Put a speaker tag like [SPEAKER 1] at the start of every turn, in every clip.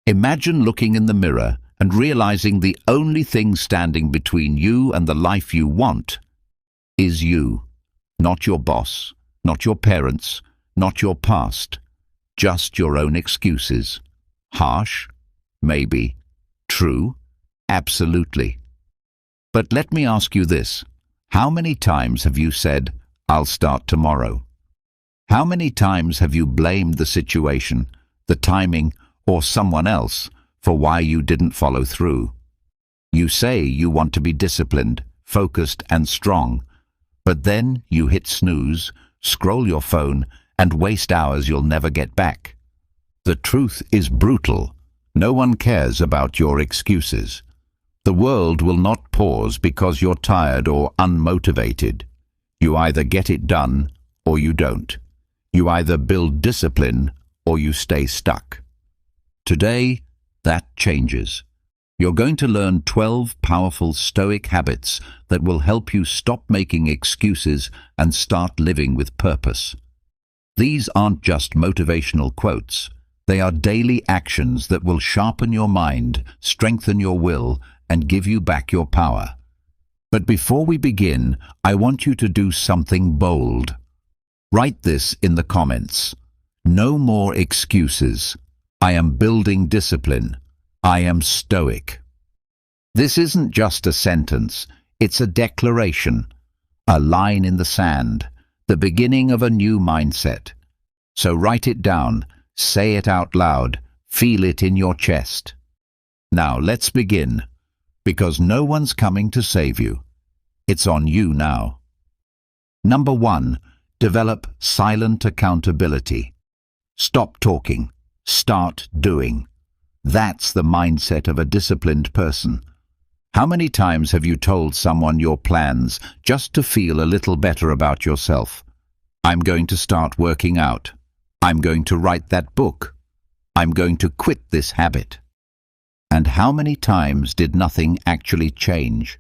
[SPEAKER 1] Imagine looking in the mirror and realizing the only thing standing between you and the life you want is you. Not your boss, not your parents, not your past, just your own excuses. Harsh? Maybe. True? Absolutely. But let me ask you this. How many times have you said, "I'll start tomorrow"? How many times have you blamed the situation, the timing, or someone else for why you didn't follow through? You say you want to be disciplined, focused, and strong, but then you hit snooze, scroll your phone, and waste hours you'll never get back. The truth is brutal. No one cares about your excuses. The world will not pause because you're tired or unmotivated. You either get it done or you don't. You either build discipline or you stay stuck. Today, that changes. You're going to learn 12 powerful Stoic habits that will help you stop making excuses and start living with purpose. These aren't just motivational quotes. They are daily actions that will sharpen your mind, strengthen your will, and give you back your power. But before we begin, I want you to do something bold. Write this in the comments. No more excuses. I am building discipline. I am stoic. This isn't just a sentence, it's a declaration, a line in the sand, the beginning of a new mindset. So write it down, say it out loud, feel it in your chest. Now let's begin, because no one's coming to save you. It's on you now. Number 1, develop silent accountability. Stop talking, start doing. That's the mindset of a disciplined person. How many times have you told someone your plans just to feel a little better about yourself? I'm going to start working out. I'm going to write that book. I'm going to quit this habit. And how many times did nothing actually change?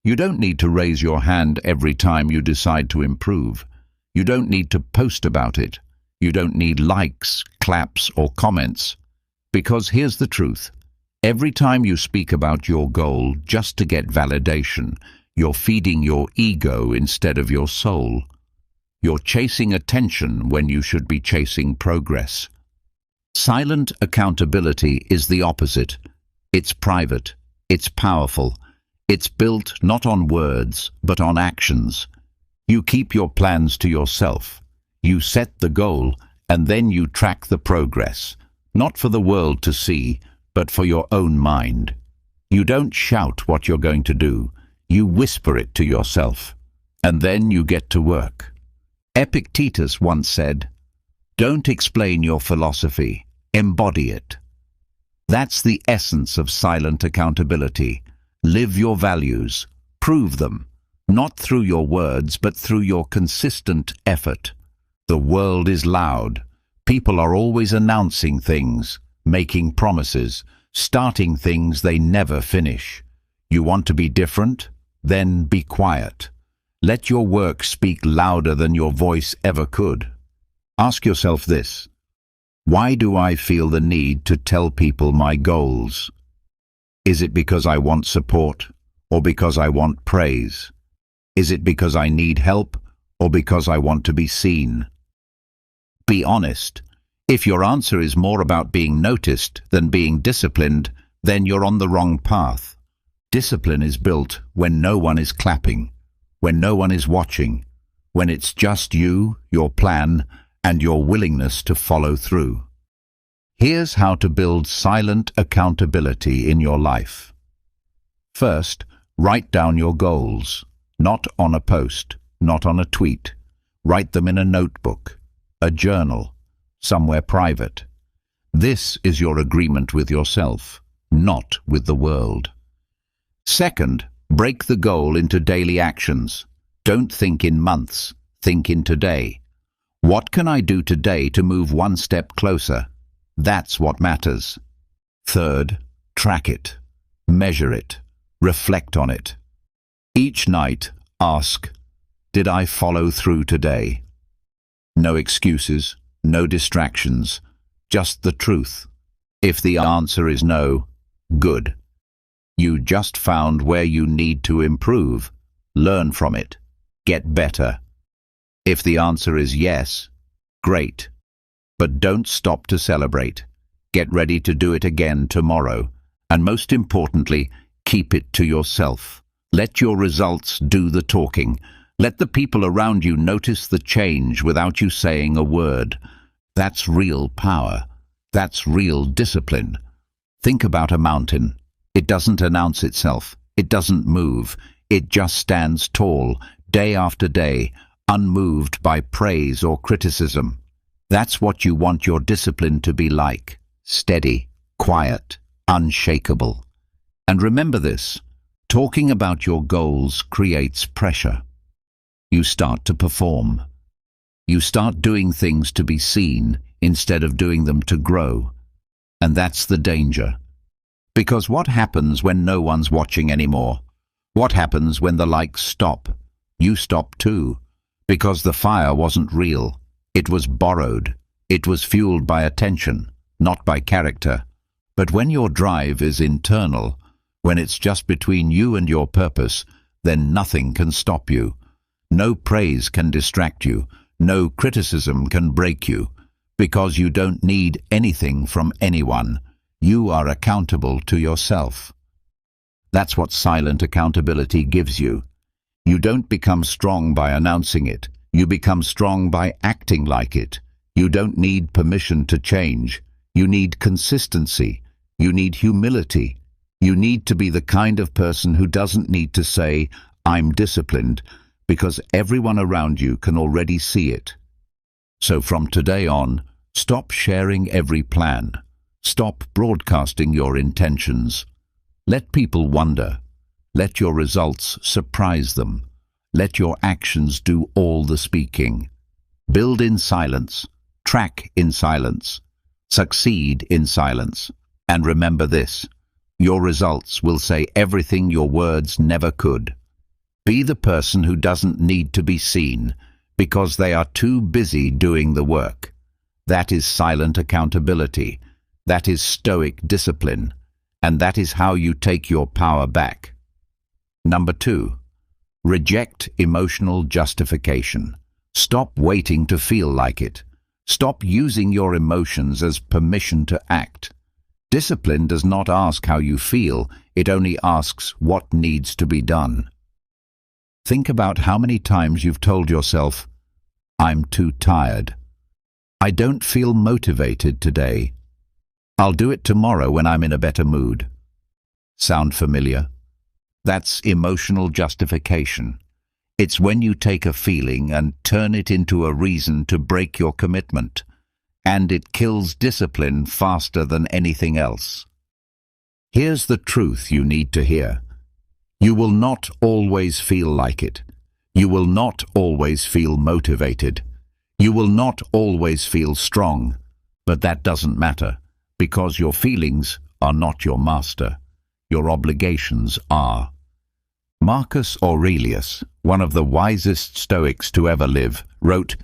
[SPEAKER 1] You don't need to raise your hand every time you decide to improve. You don't need to post about it. You don't need likes, claps, or comments. Because here's the truth. Every time you speak about your goal just to get validation, you're feeding your ego instead of your soul. You're chasing attention when you should be chasing progress. Silent accountability is the opposite. It's private. It's powerful. It's built not on words, but on actions. You keep your plans to yourself. You set the goal, and then you track the progress. Not for the world to see, but for your own mind. You don't shout what you're going to do. You whisper it to yourself. And then you get to work. Epictetus once said, "Don't explain your philosophy, embody it." That's the essence of silent accountability. Live your values. Prove them. Not through your words, but through your consistent effort. The world is loud. People are always announcing things, making promises, starting things they never finish. You want to be different? Then be quiet. Let your work speak louder than your voice ever could. Ask yourself this: why do I feel the need to tell people my goals? Is it because I want support, or because I want praise? Is it because I need help, or because I want to be seen? Be honest. If your answer is more about being noticed than being disciplined, then you're on the wrong path. Discipline is built when no one is clapping, when no one is watching, when it's just you, your plan, and your willingness to follow through. Here's how to build silent accountability in your life. First, write down your goals, not on a post, not on a tweet. Write them in a notebook, a journal, somewhere private. This is your agreement with yourself, not with the world. Second, break the goal into daily actions. Don't think in months, think in today. What can I do today to move one step closer? That's what matters. Third, track it, measure it, reflect on it. Each night, ask, did I follow through today? No excuses, no distractions, just the truth. If the answer is no, good. You just found where you need to improve. Learn from it. Get better. If the answer is yes, great. But don't stop to celebrate. Get ready to do it again tomorrow. And most importantly, keep it to yourself. Let your results do the talking. Let the people around you notice the change without you saying a word. That's real power. That's real discipline. Think about a mountain. It doesn't announce itself. It doesn't move. It just stands tall, day after day, unmoved by praise or criticism. That's what you want your discipline to be like. Steady, quiet, unshakable. And remember this, talking about your goals creates pressure. You start to perform. You start doing things to be seen instead of doing them to grow. And that's the danger. Because what happens when no one's watching anymore? What happens when the likes stop? You stop too. Because the fire wasn't real. It was borrowed. It was fueled by attention, not by character. But when your drive is internal, when it's just between you and your purpose, then nothing can stop you. No praise can distract you. No criticism can break you. Because you don't need anything from anyone. You are accountable to yourself. That's what silent accountability gives you. You don't become strong by announcing it. You become strong by acting like it. You don't need permission to change. You need consistency. You need humility. You need to be the kind of person who doesn't need to say, "I'm disciplined," because everyone around you can already see it. So from today on, stop sharing every plan. Stop broadcasting your intentions. Let people wonder. Let your results surprise them. Let your actions do all the speaking. Build in silence. Track in silence. Succeed in silence. And remember this, your results will say everything your words never could. Be the person who doesn't need to be seen because they are too busy doing the work. That is silent accountability. That is stoic discipline. And that is how you take your power back. Number 2, reject emotional justification. Stop waiting to feel like it. Stop using your emotions as permission to act. Discipline does not ask how you feel, it only asks what needs to be done. Think about how many times you've told yourself, "I'm too tired. I don't feel motivated today. I'll do it tomorrow when I'm in a better mood." Sound familiar? That's emotional justification. It's when you take a feeling and turn it into a reason to break your commitment. And it kills discipline faster than anything else. Here's the truth you need to hear. You will not always feel like it. You will not always feel motivated. You will not always feel strong. But that doesn't matter, because your feelings are not your master. Your obligations are. Marcus Aurelius, one of the wisest Stoics to ever live, wrote,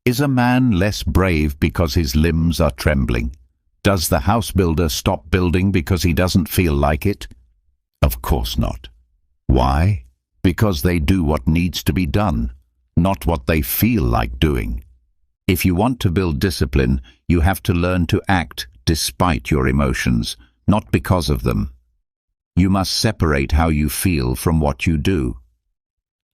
[SPEAKER 1] "Is a man less brave because his limbs are trembling? Does the house builder stop building because he doesn't feel like it? Of course not. Why? Because they do what needs to be done, not what they feel like doing. If you want to build discipline, you have to learn to act despite your emotions, not because of them. You must separate how you feel from what you do.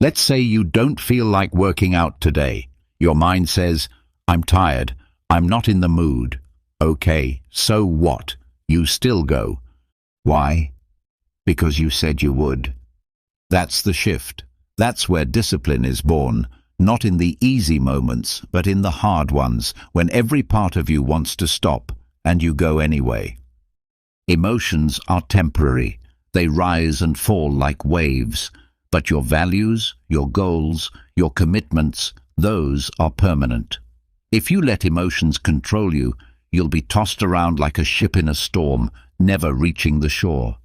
[SPEAKER 1] Let's say you don't feel like working out today. Your mind says, "I'm tired. I'm not in the mood." Okay, so what? You still go. Why? Because you said you would. That's the shift. That's where discipline is born, not in the easy moments, but in the hard ones, when every part of you wants to stop, and you go anyway. Emotions are temporary. They rise and fall like waves. But your values, your goals, your commitments, those are permanent. If you let emotions control you, you'll be tossed around like a ship in a storm, never reaching the shore.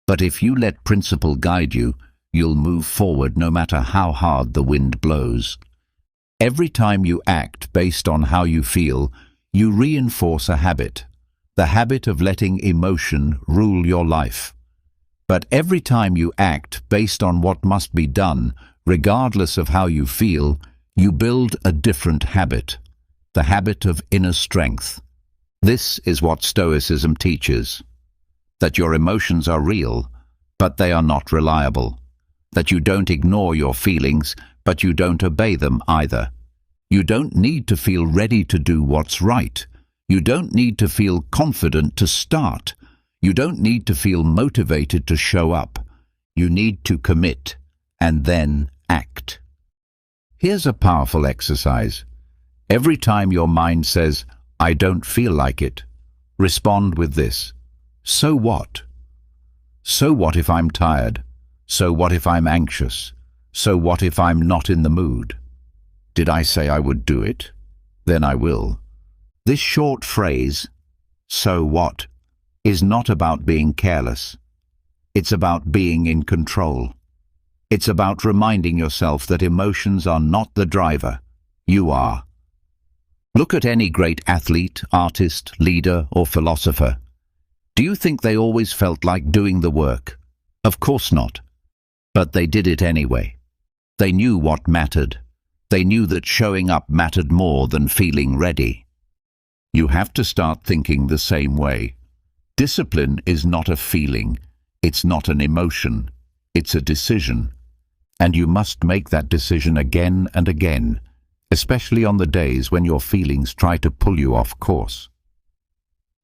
[SPEAKER 1] But if you let principle guide you, you'll move forward no matter how hard the wind blows. Every time you act based on how you feel, you reinforce a habit. the habit of letting emotion rule your life. But every time you act based on what must be done, regardless of how you feel, you build a different habit, the habit of inner strength. This is what Stoicism teaches, that your emotions are real, but they are not reliable, that you don't ignore your feelings, but you don't obey them either. You don't need to feel ready to do what's right. You don't need to feel confident to start. You don't need to feel motivated to show up. You need to commit and then act. Here's a powerful exercise. Every time your mind says, "I don't feel like it," respond with this: so what? So what if I'm tired? So what if I'm anxious? So what if I'm not in the mood? Did I say I would do it? Then I will. This short phrase, "so what," is not about being careless. It's about being in control. It's about reminding yourself that emotions are not the driver. You are. Look at any great athlete, artist, leader, or philosopher. Do you think they always felt like doing the work? Of course not. But they did it anyway. They knew what mattered. They knew that showing up mattered more than feeling ready. You have to start thinking the same way. Discipline is not a feeling. It's not an emotion. It's a decision. And you must make that decision again and again, especially on the days when your feelings try to pull you off course.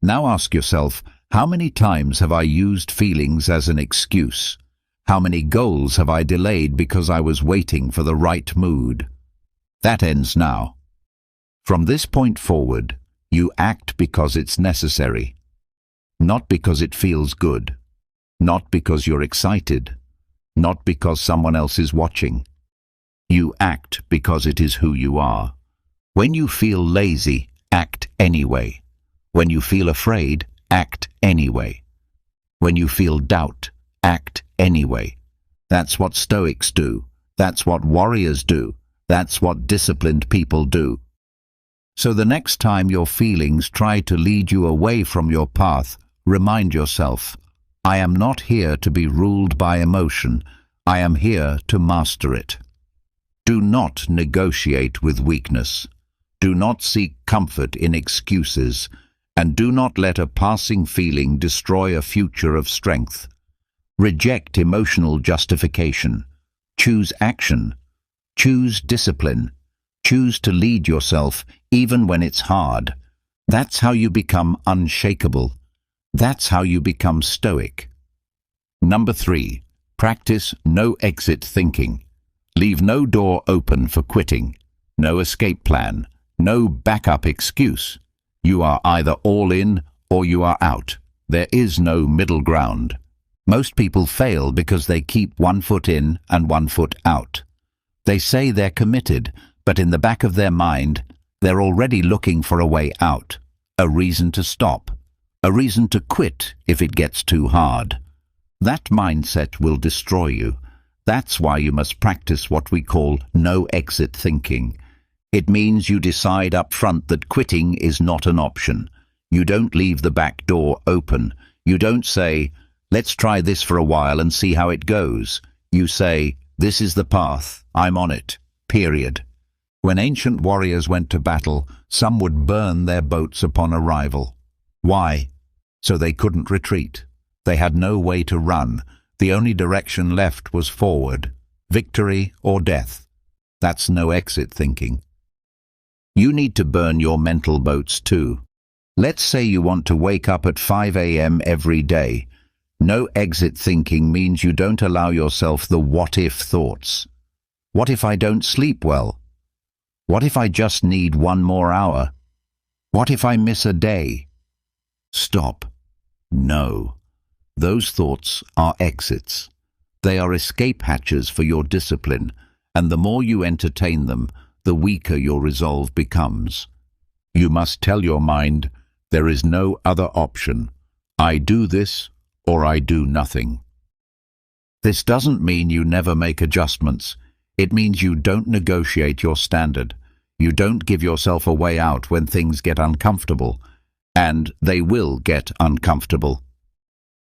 [SPEAKER 1] Now ask yourself, how many times have I used feelings as an excuse? How many goals have I delayed because I was waiting for the right mood? That ends now. From this point forward, you act because it's necessary, not because it feels good, not because you're excited, not because someone else is watching. You act because it is who you are. When you feel lazy, act anyway. When you feel afraid, act anyway. When you feel doubt, act anyway. That's what Stoics do. That's what warriors do. That's what disciplined people do. So the next time your feelings try to lead you away from your path, remind yourself, I am not here to be ruled by emotion. I am here to master it. Do not negotiate with weakness. Do not seek comfort in excuses, and do not let a passing feeling destroy a future of strength. Reject emotional justification. Choose action. Choose discipline. Choose to lead yourself even when it's hard. That's how you become unshakable. That's how you become stoic. Number 3. Practice no exit thinking. Leave no door open for quitting. No escape plan. No backup excuse. You are either all in or you are out. There is no middle ground. Most people fail because they keep one foot in and one foot out. They say they're committed, but in the back of their mind, they're already looking for a way out, a reason to stop, a reason to quit if it gets too hard. That mindset will destroy you. That's why you must practice what we call no exit thinking. It means you decide up front that quitting is not an option. You don't leave the back door open. You don't say, let's try this for a while and see how it goes. You say, this is the path, I'm on it, period. When ancient warriors went to battle, some would burn their boats upon arrival. Why? So they couldn't retreat. They had no way to run. The only direction left was forward, victory or death. That's no exit thinking. You need to burn your mental boats too. Let's say you want to wake up at 5 a.m. every day. No exit thinking means you don't allow yourself the what-if thoughts. What if I don't sleep well? What if I just need 1 more hour? What if I miss a day? Stop. No. Those thoughts are exits. They are escape hatches for your discipline, and the more you entertain them, the weaker your resolve becomes. You must tell your mind, there is no other option. I do this, or I do nothing. This doesn't mean you never make adjustments. It means you don't negotiate your standard. You don't give yourself a way out when things get uncomfortable. And they will get uncomfortable.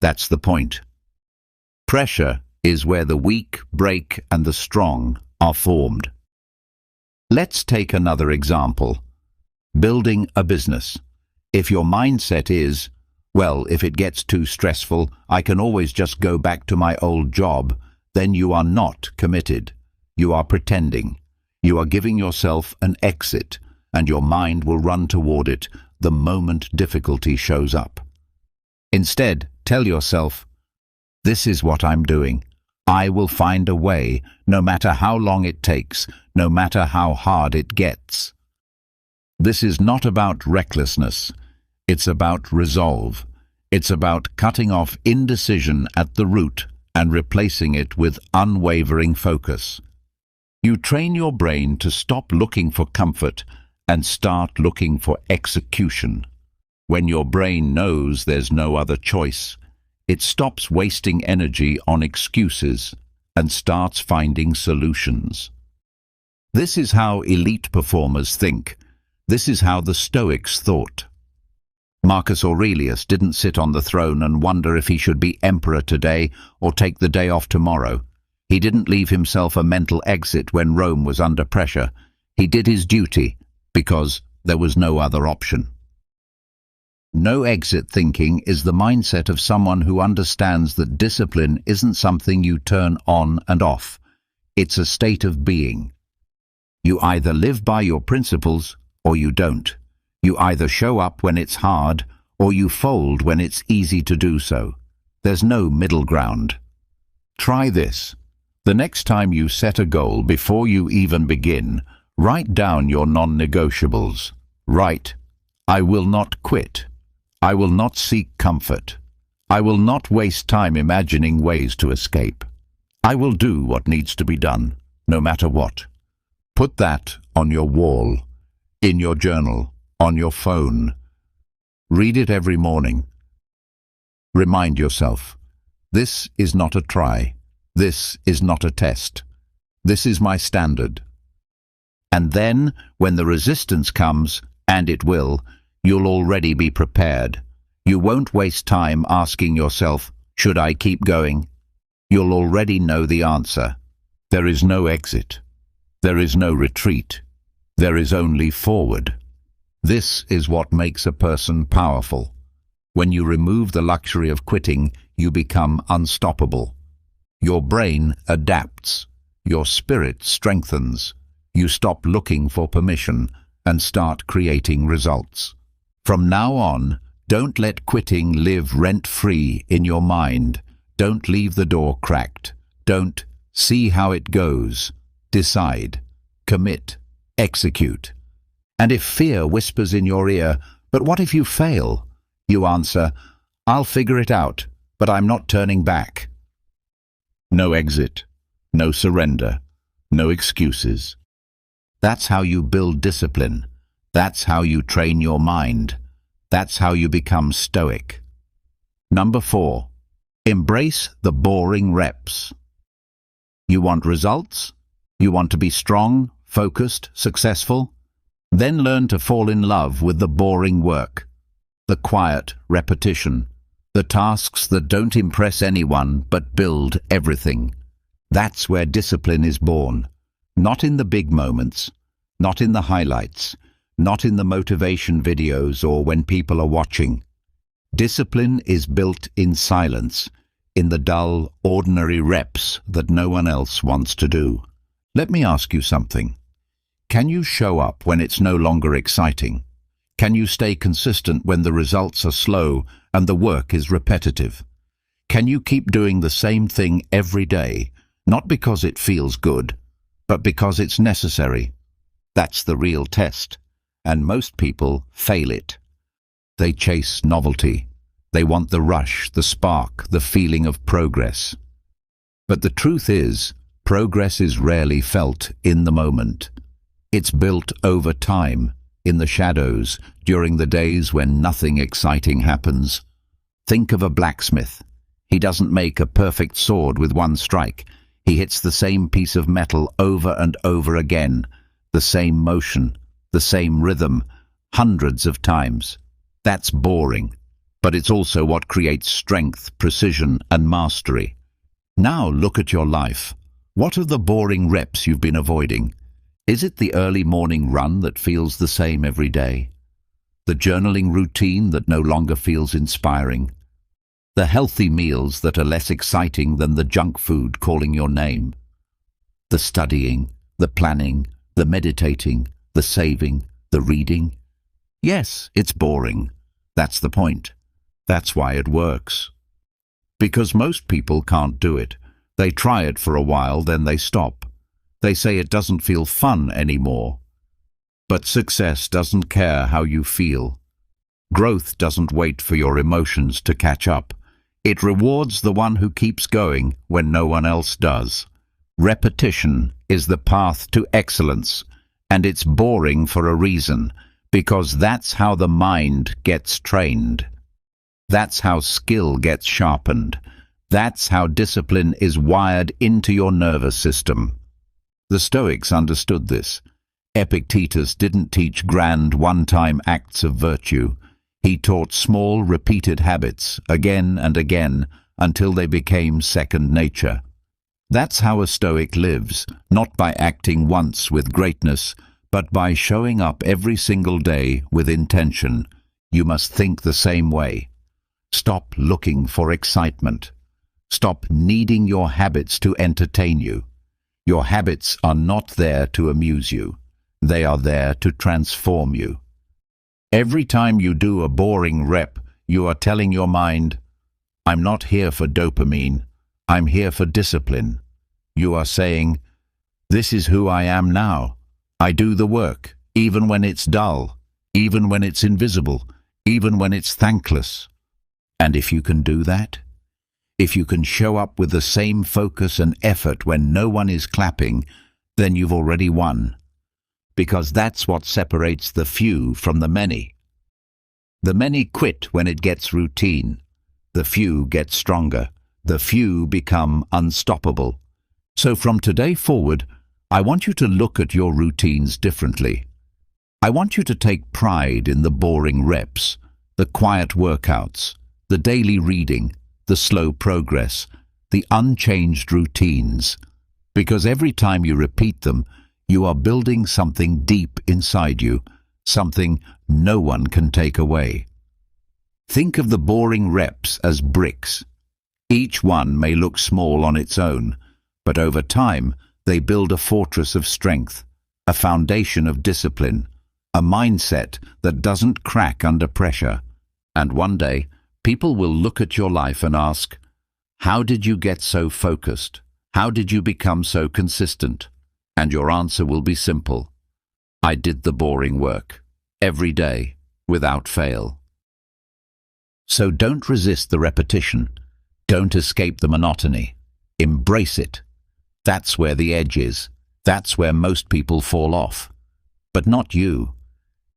[SPEAKER 1] That's the point. Pressure is where the weak break and the strong are formed. Let's take another example. Building a business. If your mindset is, well, if it gets too stressful, I can always just go back to my old job, then you are not committed. You are pretending. You are giving yourself an exit, and your mind will run toward it the moment difficulty shows up. Instead, tell yourself, this is what I'm doing. I will find a way, no matter how long it takes, no matter how hard it gets. This is not about recklessness. It's about resolve. It's about cutting off indecision at the root and replacing it with unwavering focus. You train your brain to stop looking for comfort and start looking for execution. When your brain knows there's no other choice, it stops wasting energy on excuses and starts finding solutions. This is how elite performers think. This is how the Stoics thought. Marcus Aurelius didn't sit on the throne and wonder if he should be emperor today or take the day off tomorrow. He didn't leave himself a mental exit when Rome was under pressure. He did his duty because there was no other option. No exit thinking is the mindset of someone who understands that discipline isn't something you turn on and off. It's a state of being. You either live by your principles or you don't. You either show up when it's hard or you fold when it's easy to do so. There's no middle ground. Try this. The next time you set a goal, before you even begin, write down your non-negotiables. Write, I will not quit. I will not seek comfort. I will not waste time imagining ways to escape. I will do what needs to be done, no matter what. Put that on your wall, in your journal, on your phone. Read it every morning. Remind yourself, this is not a try. This is not a test. This is my standard. And then, when the resistance comes, and it will, you'll already be prepared. You won't waste time asking yourself, should I keep going? You'll already know the answer. There is no exit. There is no retreat. There is only forward. This is what makes a person powerful. When you remove the luxury of quitting, you become unstoppable. Your brain adapts. Your spirit strengthens. You stop looking for permission and start creating results. From now on, don't let quitting live rent-free in your mind. Don't leave the door cracked. Don't see how it goes. Decide. Commit. Execute. And if fear whispers in your ear, but what if you fail? You answer, I'll figure it out, but I'm not turning back. No exit. No surrender. No excuses. That's how you build discipline. That's how you train your mind. That's how you become stoic. Number 4. Embrace the boring reps. You want results? You want to be strong, focused, successful? Then learn to fall in love with the boring work. The quiet repetition. The tasks that don't impress anyone but build everything. That's where discipline is born. Not in the big moments, not in the highlights, not in the motivation videos or when people are watching. Discipline is built in silence, in the dull, ordinary reps that no one else wants to do. Let me ask you something. Can you show up when it's no longer exciting? Can you stay consistent when the results are slow and the work is repetitive? Can you keep doing the same thing every day, not because it feels good, but because it's necessary? That's the real test, and most people fail it. They chase novelty. They want the rush, the spark, the feeling of progress. But the truth is, progress is rarely felt in the moment. It's built over time, in the shadows, during the days when nothing exciting happens. Think of a blacksmith. He doesn't make a perfect sword with one strike. He hits the same piece of metal over and over again, the same motion, the same rhythm, hundreds of times. That's boring, but it's also what creates strength, precision, and mastery. Now look at your life. What are the boring reps you've been avoiding? Is it the early morning run that feels the same every day? The journaling routine that no longer feels inspiring? The healthy meals that are less exciting than the junk food calling your name? The studying, the planning, the meditating, the saving, the reading? Yes, it's boring. That's the point. That's why it works. Because most people can't do it. They try it for a while, then they stop. They say it doesn't feel fun anymore. But success doesn't care how you feel. Growth doesn't wait for your emotions to catch up. It rewards the one who keeps going when no one else does. Repetition is the path to excellence, and it's boring for a reason, because that's how the mind gets trained. That's how skill gets sharpened. That's how discipline is wired into your nervous system. The Stoics understood this. Epictetus didn't teach grand one-time acts of virtue. He taught small, repeated habits again and again until they became second nature. That's how a Stoic lives, not by acting once with greatness, but by showing up every single day with intention. You must think the same way. Stop looking for excitement. Stop needing your habits to entertain you. Your habits are not there to amuse you. They are there to transform you. Every time you do a boring rep, you are telling your mind, I'm not here for dopamine. I'm here for discipline. You are saying, this is who I am now. I do the work, even when it's dull, even when it's invisible, even when it's thankless. And if you can do that, if you can show up with the same focus and effort when no one is clapping, then you've already won. Because that's what separates the few from the many. The many quit when it gets routine. The few get stronger. The few become unstoppable. So from today forward, I want you to look at your routines differently. I want you to take pride in the boring reps, the quiet workouts, the daily reading, the slow progress, the unchanged routines. Because every time you repeat them, you are building something deep inside you, something no one can take away. Think of the boring reps as bricks. Each one may look small on its own, but over time they build a fortress of strength, a foundation of discipline, a mindset that doesn't crack under pressure. And one day, people will look at your life and ask, how did you get so focused? How did you become so consistent? And your answer will be simple. I did the boring work, every day, without fail. So don't resist the repetition. Don't escape the monotony. Embrace it. That's where the edge is. That's where most people fall off. But not you.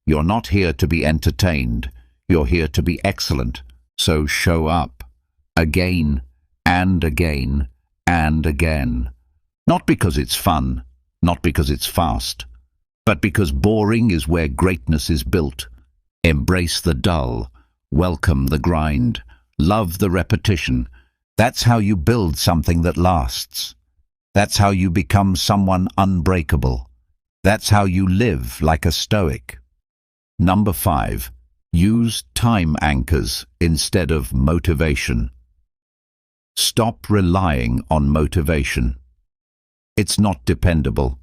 [SPEAKER 1] You're not here to be entertained. You're here to be excellent. So show up. Again, and again, and again. Not because it's fun, not because it's fast, but because boring is where greatness is built. Embrace the dull. Welcome the grind. Love the repetition. That's how you build something that lasts. That's how you become someone unbreakable. That's how you live like a Stoic. Number 5. Use time anchors instead of motivation. Stop relying on motivation. It's not dependable.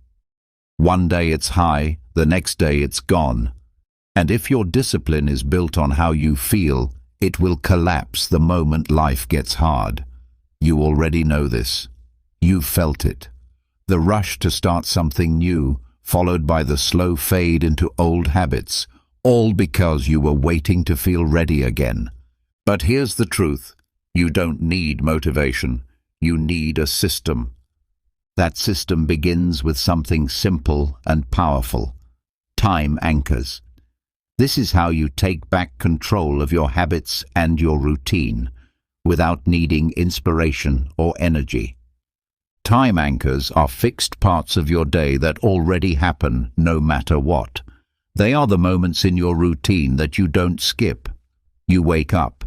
[SPEAKER 1] One day it's high, the next day it's gone. And if your discipline is built on how you feel, it will collapse the moment life gets hard. You already know this. You've felt it. The rush to start something new, followed by the slow fade into old habits, all because you were waiting to feel ready again. But here's the truth. You don't need motivation. You need a system. That system begins with something simple and powerful. Time anchors. This is how you take back control of your habits and your routine, without needing inspiration or energy. Time anchors are fixed parts of your day that already happen no matter what. They are the moments in your routine that you don't skip. You wake up,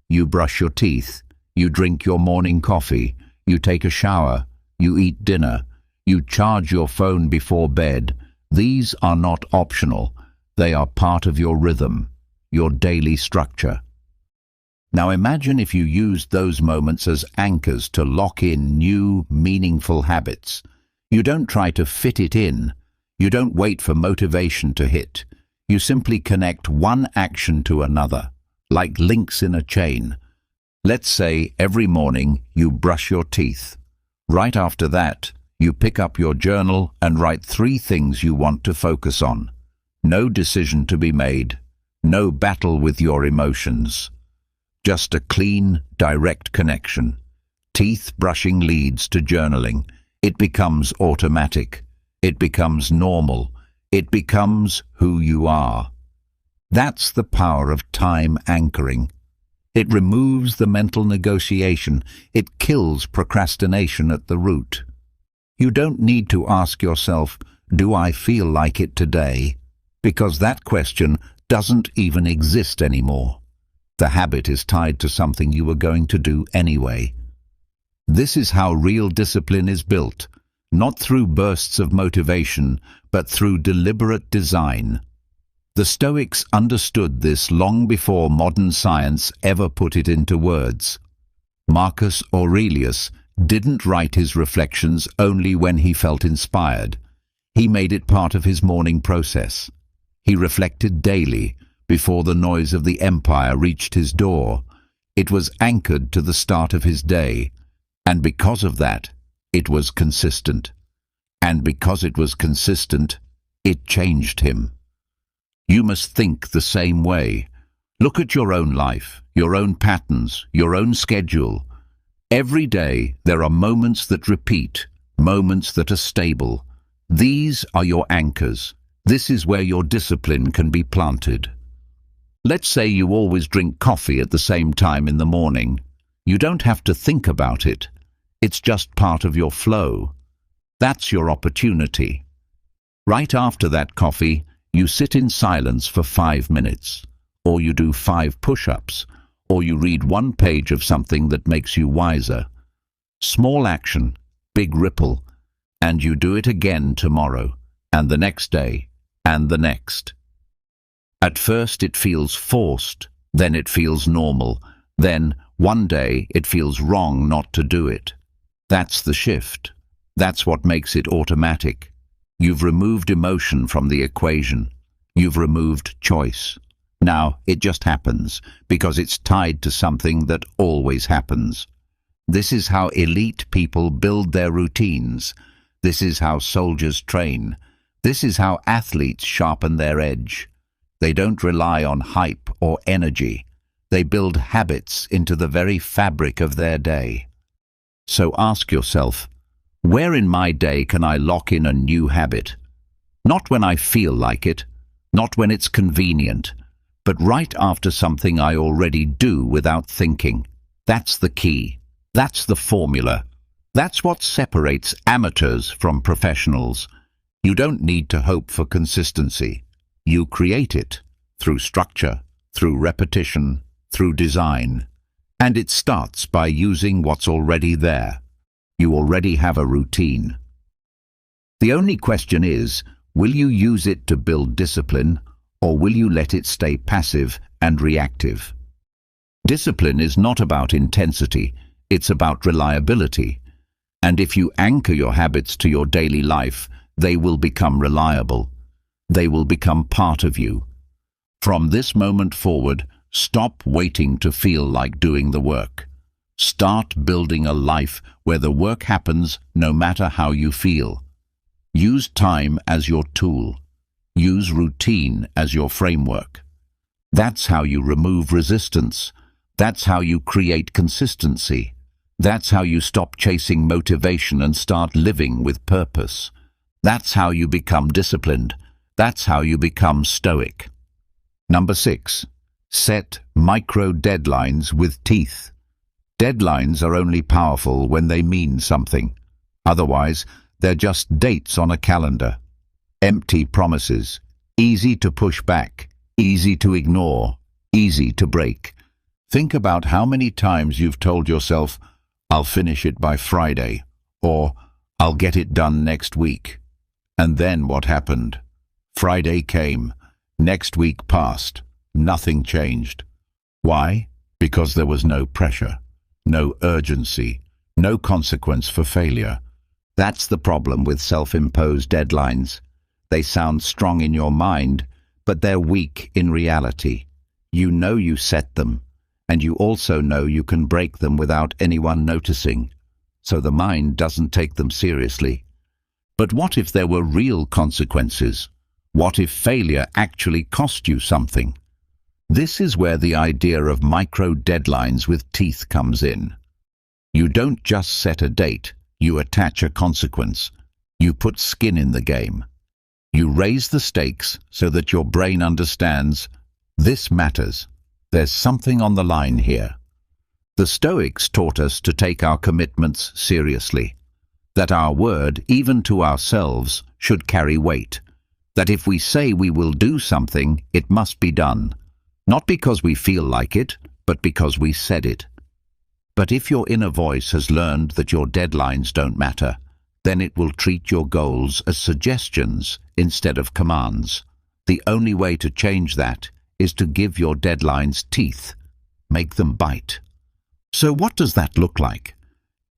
[SPEAKER 1] you brush your teeth, you drink your morning coffee, you take a shower, you eat dinner, you charge your phone before bed. These are not optional. They are part of your rhythm, your daily structure. Now imagine if you used those moments as anchors to lock in new, meaningful habits. You don't try to fit it in. You don't wait for motivation to hit. You simply connect one action to another, like links in a chain. Let's say every morning you brush your teeth. Right after that, you pick up your journal and write 3 things you want to focus on. No decision to be made. No battle with your emotions. Just a clean, direct connection. Teeth brushing leads to journaling. It becomes automatic. It becomes normal. It becomes who you are. That's the power of time anchoring. It removes the mental negotiation. It kills procrastination at the root. You don't need to ask yourself, "Do I feel like it today?" Because that question doesn't even exist anymore. The habit is tied to something you were going to do anyway. This is how real discipline is built, not through bursts of motivation, but through deliberate design. The Stoics understood this long before modern science ever put it into words. Marcus Aurelius didn't write his reflections only when he felt inspired. He made it part of his morning process. He reflected daily, before the noise of the empire reached his door. It was anchored to the start of his day, and because of that, it was consistent. And because it was consistent, it changed him. You must think the same way. Look at your own life, your own patterns, your own schedule. Every day there are moments that repeat, moments that are stable. These are your anchors. This is where your discipline can be planted. Let's say you always drink coffee at the same time in the morning. You don't have to think about it. It's just part of your flow. That's your opportunity. Right after that coffee, you sit in silence for 5 minutes, or you do 5 push-ups, or you read 1 page of something that makes you wiser. Small action, big ripple, and you do it again tomorrow, and the next day, and the next. At first it feels forced, then it feels normal, then one day it feels wrong not to do it. That's the shift. That's what makes it automatic. You've removed emotion from the equation. You've removed choice. Now it just happens, because it's tied to something that always happens. This is how elite people build their routines. This is how soldiers train. This is how athletes sharpen their edge. They don't rely on hype or energy. They build habits into the very fabric of their day. So ask yourself, where in my day can I lock in a new habit? Not when I feel like it, not when it's convenient, but right after something I already do without thinking. That's the key. That's the formula. That's what separates amateurs from professionals. You don't need to hope for consistency. You create it through structure, through repetition, through design. And it starts by using what's already there. You already have a routine. The only question is, will you use it to build discipline, or will you let it stay passive and reactive? Discipline is not about intensity, it's about reliability. And if you anchor your habits to your daily life, they will become reliable. They will become part of you. From this moment forward, stop waiting to feel like doing the work. Start building a life where the work happens no matter how you feel. Use time as your tool. Use routine as your framework. That's how you remove resistance. That's how you create consistency. That's how you stop chasing motivation and start living with purpose. That's how you become disciplined. That's how you become stoic. Number 6. Set micro deadlines with teeth. Deadlines are only powerful when they mean something. Otherwise, they're just dates on a calendar. Empty promises. Easy to push back, easy to ignore, easy to break. Think about how many times you've told yourself, "I'll finish it by Friday," or "I'll get it done next week." And then what happened? Friday came, next week passed, nothing changed. Why? Because there was no pressure, no urgency, no consequence for failure. That's the problem with self-imposed deadlines. They sound strong in your mind, but they're weak in reality. You know you set them, and you also know you can break them without anyone noticing. So the mind doesn't take them seriously. But what if there were real consequences? What if failure actually cost you something? This is where the idea of micro-deadlines with teeth comes in. You don't just set a date, you attach a consequence. You put skin in the game. You raise the stakes so that your brain understands, this matters. There's something on the line here. The Stoics taught us to take our commitments seriously, that our word, even to ourselves, should carry weight, that if we say we will do something, it must be done, not because we feel like it, but because we said it. But if your inner voice has learned that your deadlines don't matter, then it will treat your goals as suggestions instead of commands. The only way to change that is to give your deadlines teeth, make them bite. So what does that look like?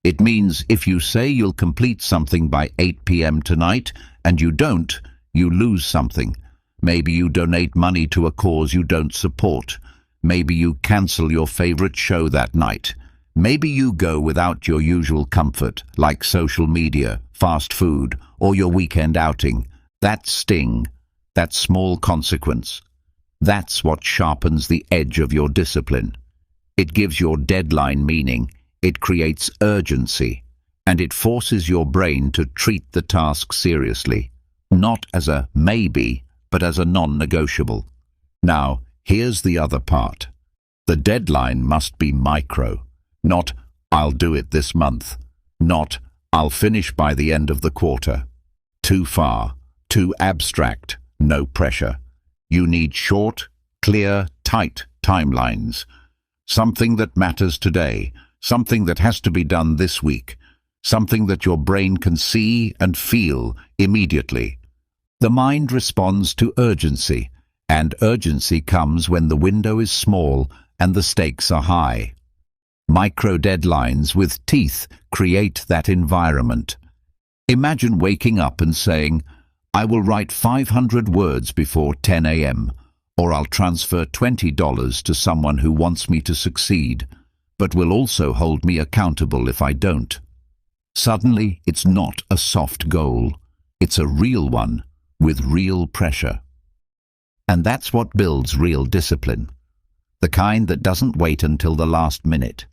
[SPEAKER 1] It means if you say you'll complete something by 8 p.m. tonight and you don't, you lose something. Maybe you donate money to a cause you don't support. Maybe you cancel your favorite show that night. Maybe you go without your usual comfort, like social media, fast food, or your weekend outing. That sting, that small consequence, that's what sharpens the edge of your discipline. It gives your deadline meaning, it creates urgency, and it forces your brain to treat the task seriously, not as a maybe, but as a non-negotiable. Now, here's the other part. The deadline must be micro, not "I'll do it this month," not "I'll finish by the end of the quarter." Too far, too abstract, no pressure. You need short, clear, tight timelines. Something that matters today, something that has to be done this week, something that your brain can see and feel immediately. The mind responds to urgency, and urgency comes when the window is small and the stakes are high. Micro-deadlines with teeth create that environment. Imagine waking up and saying, "I will write 500 words before 10 a.m., or I'll transfer $20 to someone who wants me to succeed, but will also hold me accountable if I don't." Suddenly, it's not a soft goal. It's a real one, with real pressure. And that's what builds real discipline. The kind that doesn't wait until the last minute.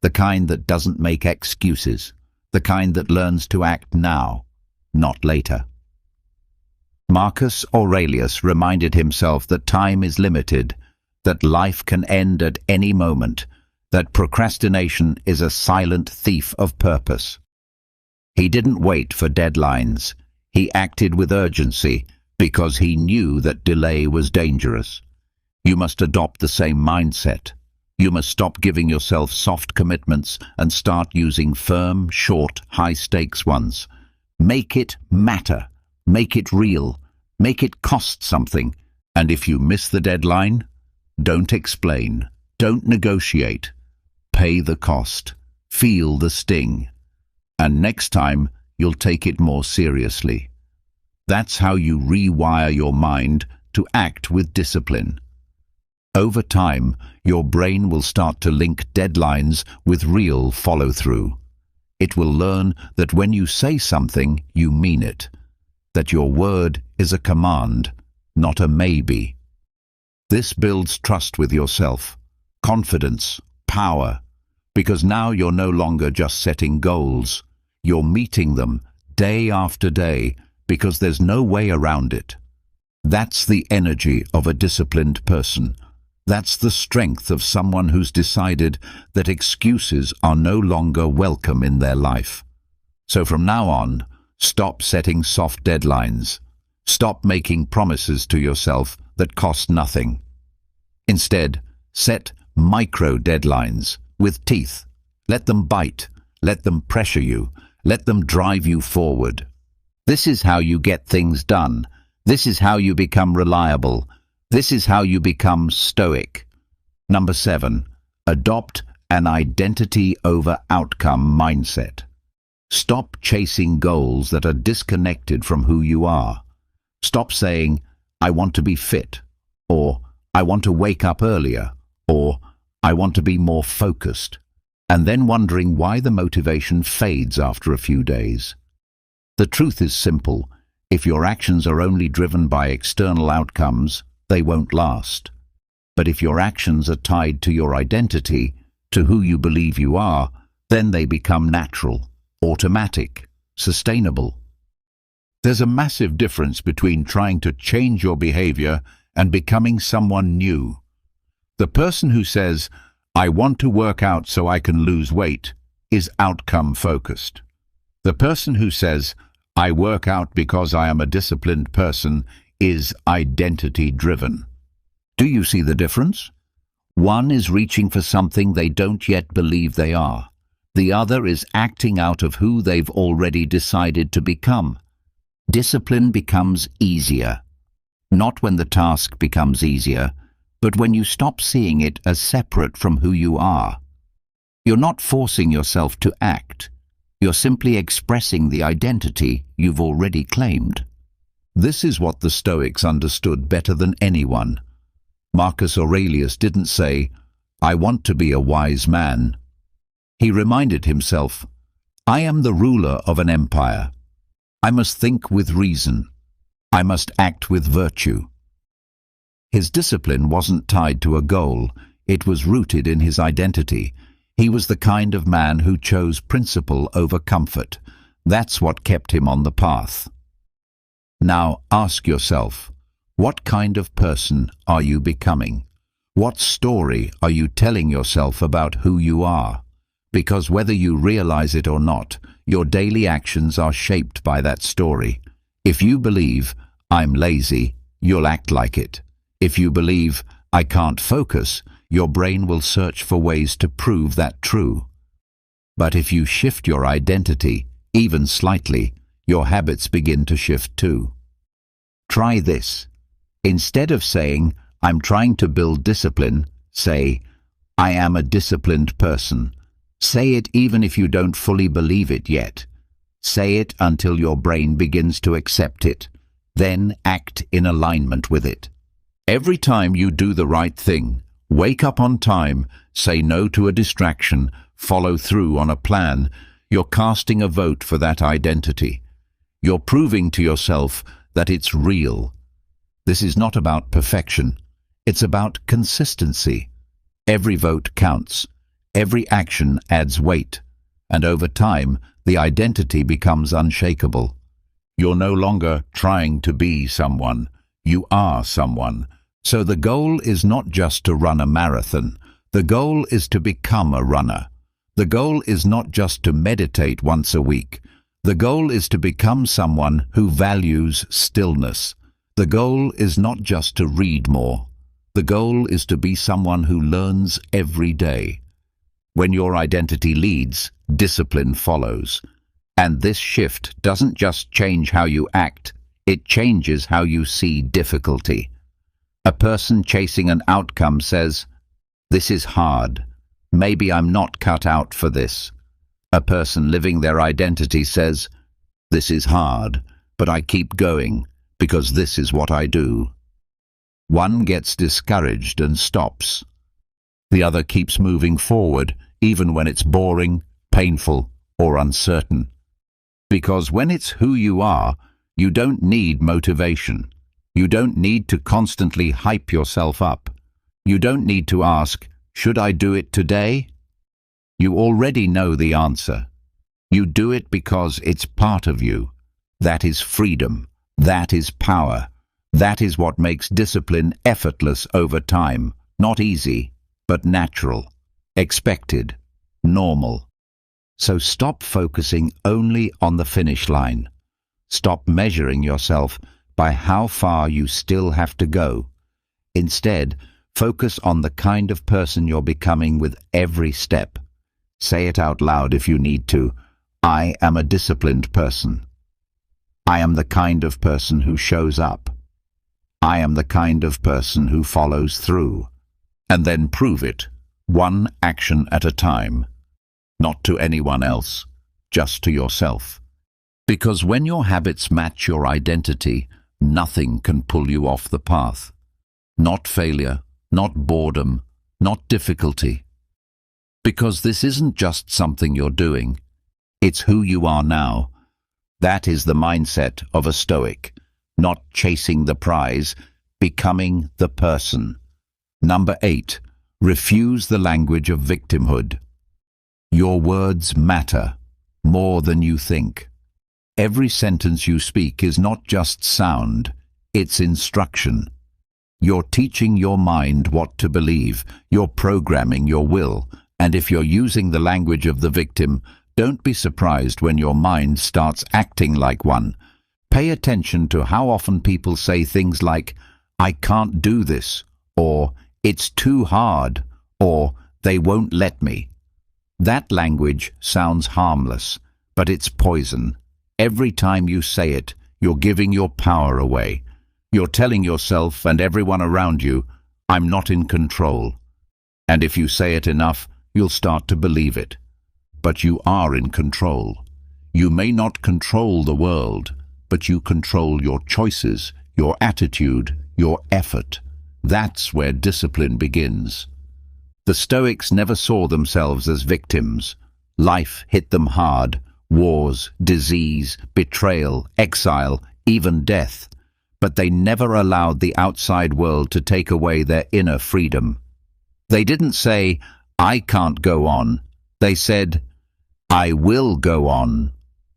[SPEAKER 1] The kind that doesn't make excuses. The kind that learns to act now, not later. Marcus Aurelius reminded himself that time is limited, that life can end at any moment, that procrastination is a silent thief of purpose. He didn't wait for deadlines. He acted with urgency because he knew that delay was dangerous. You must adopt the same mindset. You must stop giving yourself soft commitments and start using firm, short, high-stakes ones. Make it matter. Make it real. Make it cost something. And if you miss the deadline, don't explain. Don't negotiate. Pay the cost. Feel the sting. And next time, you'll take it more seriously. That's how you rewire your mind to act with discipline. Over time, your brain will start to link deadlines with real follow-through. It will learn that when you say something, you mean it. That your word is a command, not a maybe. This builds trust with yourself, confidence, power, because now you're no longer just setting goals. You're meeting them day after day because there's no way around it. That's the energy of a disciplined person. That's the strength of someone who's decided that excuses are no longer welcome in their life. So from now on, stop setting soft deadlines. Stop making promises to yourself that cost nothing. Instead, set micro deadlines with teeth. Let them bite. Let them pressure you. Let them drive you forward. This is how you get things done. This is how you become reliable. This is how you become stoic. Number 7, adopt an identity over outcome mindset. Stop chasing goals that are disconnected from who you are. Stop saying, I want to be fit, or I want to wake up earlier, or I want to be more focused, and then wondering why the motivation fades after a few days. The truth is simple. If your actions are only driven by external outcomes, they won't last. But if your actions are tied to your identity, to who you believe you are, then they become natural, automatic, sustainable. There's a massive difference between trying to change your behavior and becoming someone new. The person who says, I want to work out so I can lose weight, is outcome-focused. The person who says, I work out because I am a disciplined person, is identity-driven. Do you see the difference? One is reaching for something they don't yet believe they are. The other is acting out of who they've already decided to become. Discipline becomes easier. Not when the task becomes easier, but when you stop seeing it as separate from who you are. You're not forcing yourself to act. You're simply expressing the identity you've already claimed. This is what the Stoics understood better than anyone. Marcus Aurelius didn't say, I want to be a wise man. He reminded himself, I am the ruler of an empire. I must think with reason. I must act with virtue. His discipline wasn't tied to a goal. It was rooted in his identity. He was the kind of man who chose principle over comfort. That's what kept him on the path. Now ask yourself, what kind of person are you becoming? What story are you telling yourself about who you are? Because whether you realize it or not, your daily actions are shaped by that story. If you believe, I'm lazy, you'll act like it. If you believe, I can't focus, your brain will search for ways to prove that true. But if you shift your identity, even slightly, your habits begin to shift too. Try this. Instead of saying, I'm trying to build discipline, say, I am a disciplined person. Say it even if you don't fully believe it yet. Say it until your brain begins to accept it. Then act in alignment with it. Every time you do the right thing, wake up on time, say no to a distraction, follow through on a plan, you're casting a vote for that identity. You're proving to yourself that it's real. This is not about perfection. It's about consistency. Every vote counts. Every action adds weight. And over time, the identity becomes unshakable. You're no longer trying to be someone. You are someone. So the goal is not just to run a marathon. The goal is to become a runner. The goal is not just to meditate once a week. The goal is to become someone who values stillness. The goal is not just to read more. The goal is to be someone who learns every day. When your identity leads, discipline follows. And this shift doesn't just change how you act, it changes how you see difficulty. A person chasing an outcome says, this is hard. Maybe I'm not cut out for this. A person living their identity says, this is hard, but I keep going because this is what I do. One gets discouraged and stops. The other keeps moving forward, even when it's boring, painful, or uncertain. Because when it's who you are, you don't need motivation. You don't need to constantly hype yourself up. You don't need to ask, should I do it today? You already know the answer. You do it because it's part of you. That is freedom. That is power. That is what makes discipline effortless over time. Not easy, but natural, expected, normal. So stop focusing only on the finish line. Stop measuring yourself by how far you still have to go. Instead, focus on the kind of person you're becoming with every step. Say it out loud if you need to. I am a disciplined person. I am the kind of person who shows up. I am the kind of person who follows through. And then prove it, one action at a time. Not to anyone else, just to yourself. Because when your habits match your identity, nothing can pull you off the path. Not failure, not boredom, not difficulty. Because this isn't just something you're doing. It's who you are now. That is the mindset of a Stoic. Not chasing the prize, becoming the person. Number 8. Refuse the language of victimhood. Your words matter more than you think. Every sentence you speak is not just sound, it's instruction. You're teaching your mind what to believe, you're programming your will, and if you're using the language of the victim, don't be surprised when your mind starts acting like one. Pay attention to how often people say things like, "I can't do this," or "It's too hard," or "They won't let me." That language sounds harmless, but it's poison. Every time you say it, you're giving your power away. You're telling yourself and everyone around you, "I'm not in control." And if you say it enough, you'll start to believe it. But you are in control. You may not control the world, but you control your choices, your attitude, your effort. That's where discipline begins. The Stoics never saw themselves as victims. Life hit them hard. Wars, disease, betrayal, exile, even death. But they never allowed the outside world to take away their inner freedom. They didn't say, "I can't go on." They said, "I will go on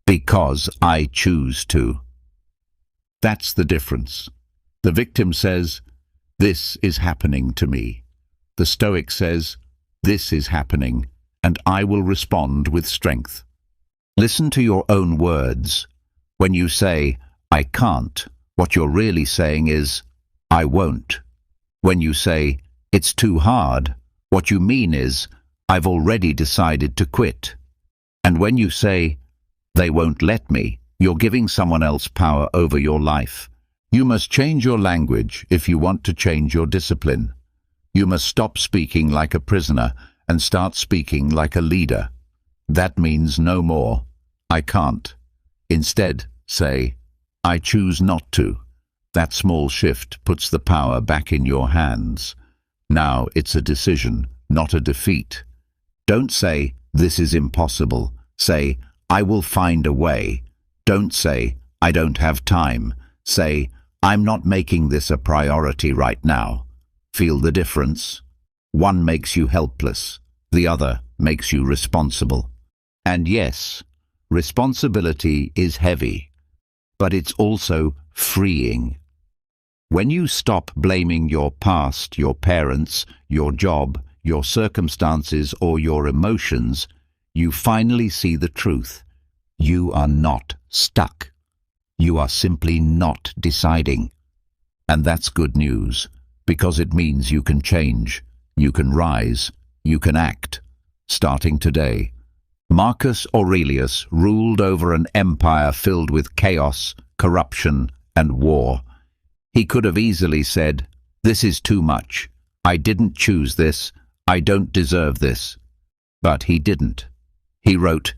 [SPEAKER 1] because I choose to." That's the difference. The victim says, "This is happening to me." The Stoic says, "This is happening, and I will respond with strength." Listen to your own words. When you say, "I can't," what you're really saying is, "I won't." When you say, "It's too hard," what you mean is, "I've already decided to quit." And when you say, "They won't let me," you're giving someone else power over your life. You must change your language if you want to change your discipline. You must stop speaking like a prisoner and start speaking like a leader. That means no more, "I can't." Instead, say, "I choose not to." That small shift puts the power back in your hands. Now it's a decision, not a defeat. Don't say, "This is impossible." Say, "I will find a way." Don't say, "I don't have time." Say, "I'm not making this a priority right now." Feel the difference? One makes you helpless, the other makes you responsible. And yes, responsibility is heavy, but it's also freeing. When you stop blaming your past, your parents, your job, your circumstances, or your emotions, you finally see the truth. You are not stuck. You are simply not deciding. And that's good news, because it means you can change, you can rise, you can act, starting today. Marcus Aurelius ruled over an empire filled with chaos, corruption, and war. He could have easily said, "This is too much. I didn't choose this. I don't deserve this." But he didn't. He wrote,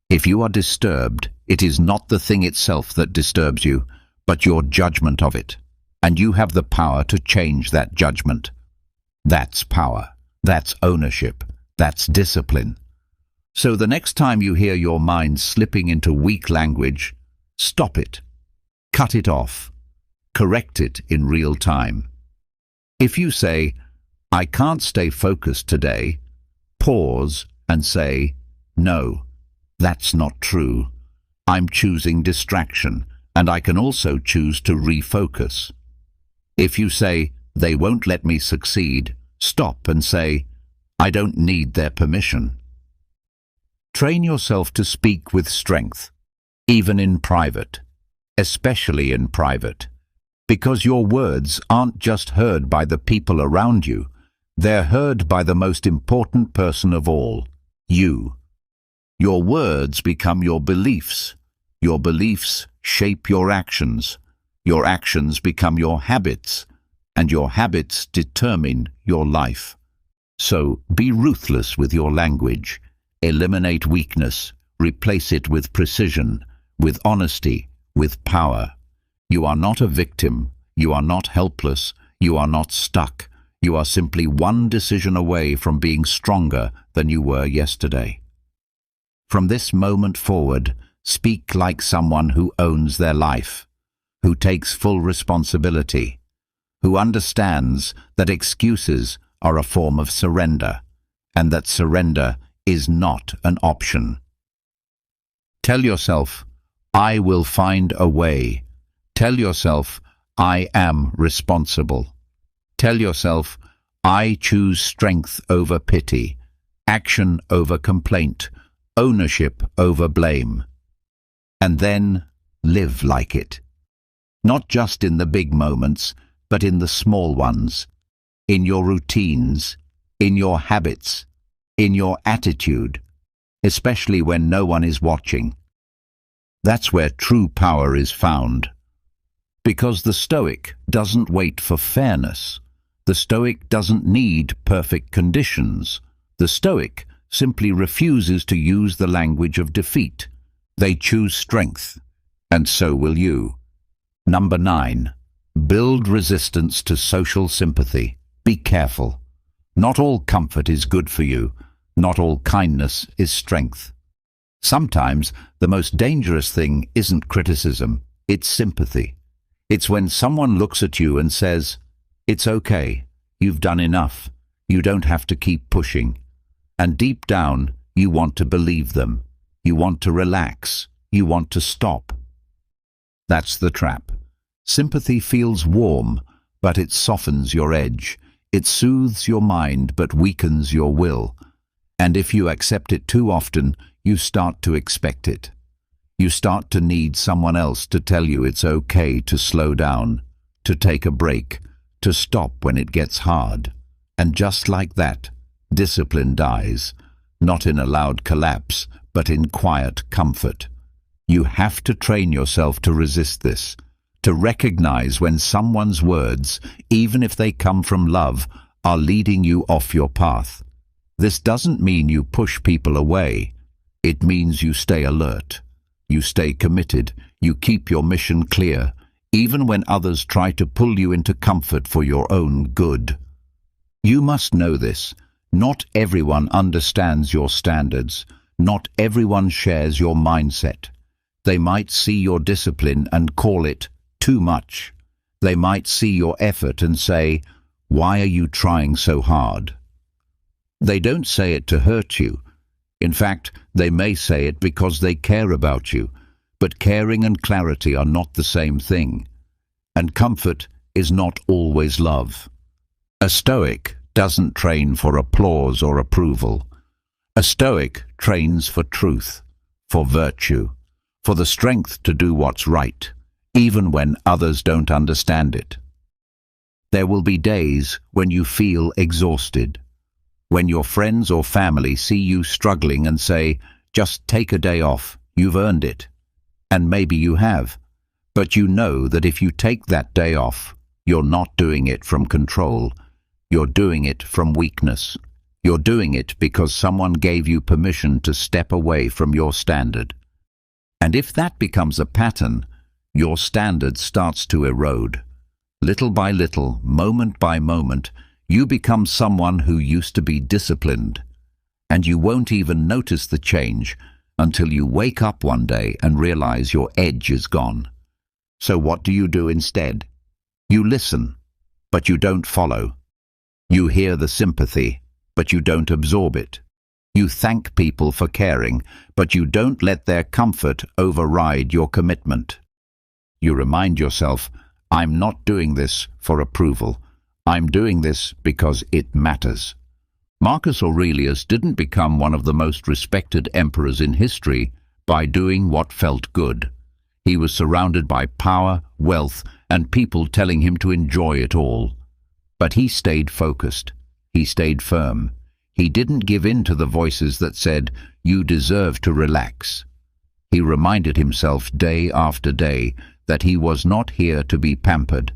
[SPEAKER 1] "If you are disturbed, it is not the thing itself that disturbs you, but your judgment of it. And you have the power to change that judgment." That's power. That's ownership. That's discipline. So the next time you hear your mind slipping into weak language, stop it. Cut it off. Correct it in real time. If you say, "I can't stay focused today," pause and say, "No, that's not true. I'm choosing distraction, and I can also choose to refocus." If you say, "They won't let me succeed," stop and say, "I don't need their permission." Train yourself to speak with strength, even in private, especially in private. Because your words aren't just heard by the people around you, they're heard by the most important person of all, you. Your words become your beliefs. Your beliefs shape your actions become your habits, and your habits determine your life. So be ruthless with your language. Eliminate weakness, replace it with precision, with honesty, with power. You are not a victim, you are not helpless, you are not stuck. You are simply one decision away from being stronger than you were yesterday. From this moment forward, speak like someone who owns their life, who takes full responsibility, who understands that excuses are a form of surrender, and that surrender is not an option. Tell yourself, I will find a way. Tell yourself, I am responsible. Tell yourself, I choose strength over pity, action over complaint, ownership over blame. And then live like it. Not just in the big moments, but in the small ones, in your routines, in your habits, in your attitude, especially when no one is watching. That's where true power is found. Because the Stoic doesn't wait for fairness. The Stoic doesn't need perfect conditions. The Stoic simply refuses to use the language of defeat. They choose strength, and so will you. Number 9. Build resistance to social sympathy. Be careful. Not all comfort is good for you. Not all kindness is strength. Sometimes the most dangerous thing isn't criticism, it's sympathy. It's when someone looks at you and says, "It's okay, you've done enough, you don't have to keep pushing." And deep down, you want to believe them. You want to relax. You want to stop. That's the trap. Sympathy feels warm, but it softens your edge. It soothes your mind, but weakens your will. And if you accept it too often, you start to expect it. You start to need someone else to tell you it's okay to slow down, to take a break, to stop when it gets hard. And just like that, discipline dies, not in a loud collapse, but in quiet comfort. You have to train yourself to resist this, to recognize when someone's words, even if they come from love, are leading you off your path. This doesn't mean you push people away. It means you stay alert. You stay committed. You keep your mission clear, even when others try to pull you into comfort for your own good. You must know this. Not everyone understands your standards. Not everyone shares your mindset. They might see your discipline and call it too much. They might see your effort and say, "Why are you trying so hard?" They don't say it to hurt you. In fact, they may say it because they care about you. But caring and clarity are not the same thing. And comfort is not always love. A Stoic doesn't train for applause or approval. A Stoic trains for truth, for virtue, for the strength to do what's right, even when others don't understand it. There will be days when you feel exhausted, when your friends or family see you struggling and say, "Just take a day off, you've earned it." And maybe you have, but you know that if you take that day off, you're not doing it from control, you're doing it from weakness. You're doing it because someone gave you permission to step away from your standard. And if that becomes a pattern, your standard starts to erode. Little by little, moment by moment, you become someone who used to be disciplined. And you won't even notice the change until you wake up one day and realize your edge is gone. So what do you do instead? You listen, but you don't follow. You hear the sympathy, but you don't absorb it. You thank people for caring, but you don't let their comfort override your commitment. You remind yourself, "I'm not doing this for approval. I'm doing this because it matters." Marcus Aurelius didn't become one of the most respected emperors in history by doing what felt good. He was surrounded by power, wealth, and people telling him to enjoy it all. But he stayed focused. He stayed firm. He didn't give in to the voices that said, "You deserve to relax." He reminded himself day after day that he was not here to be pampered.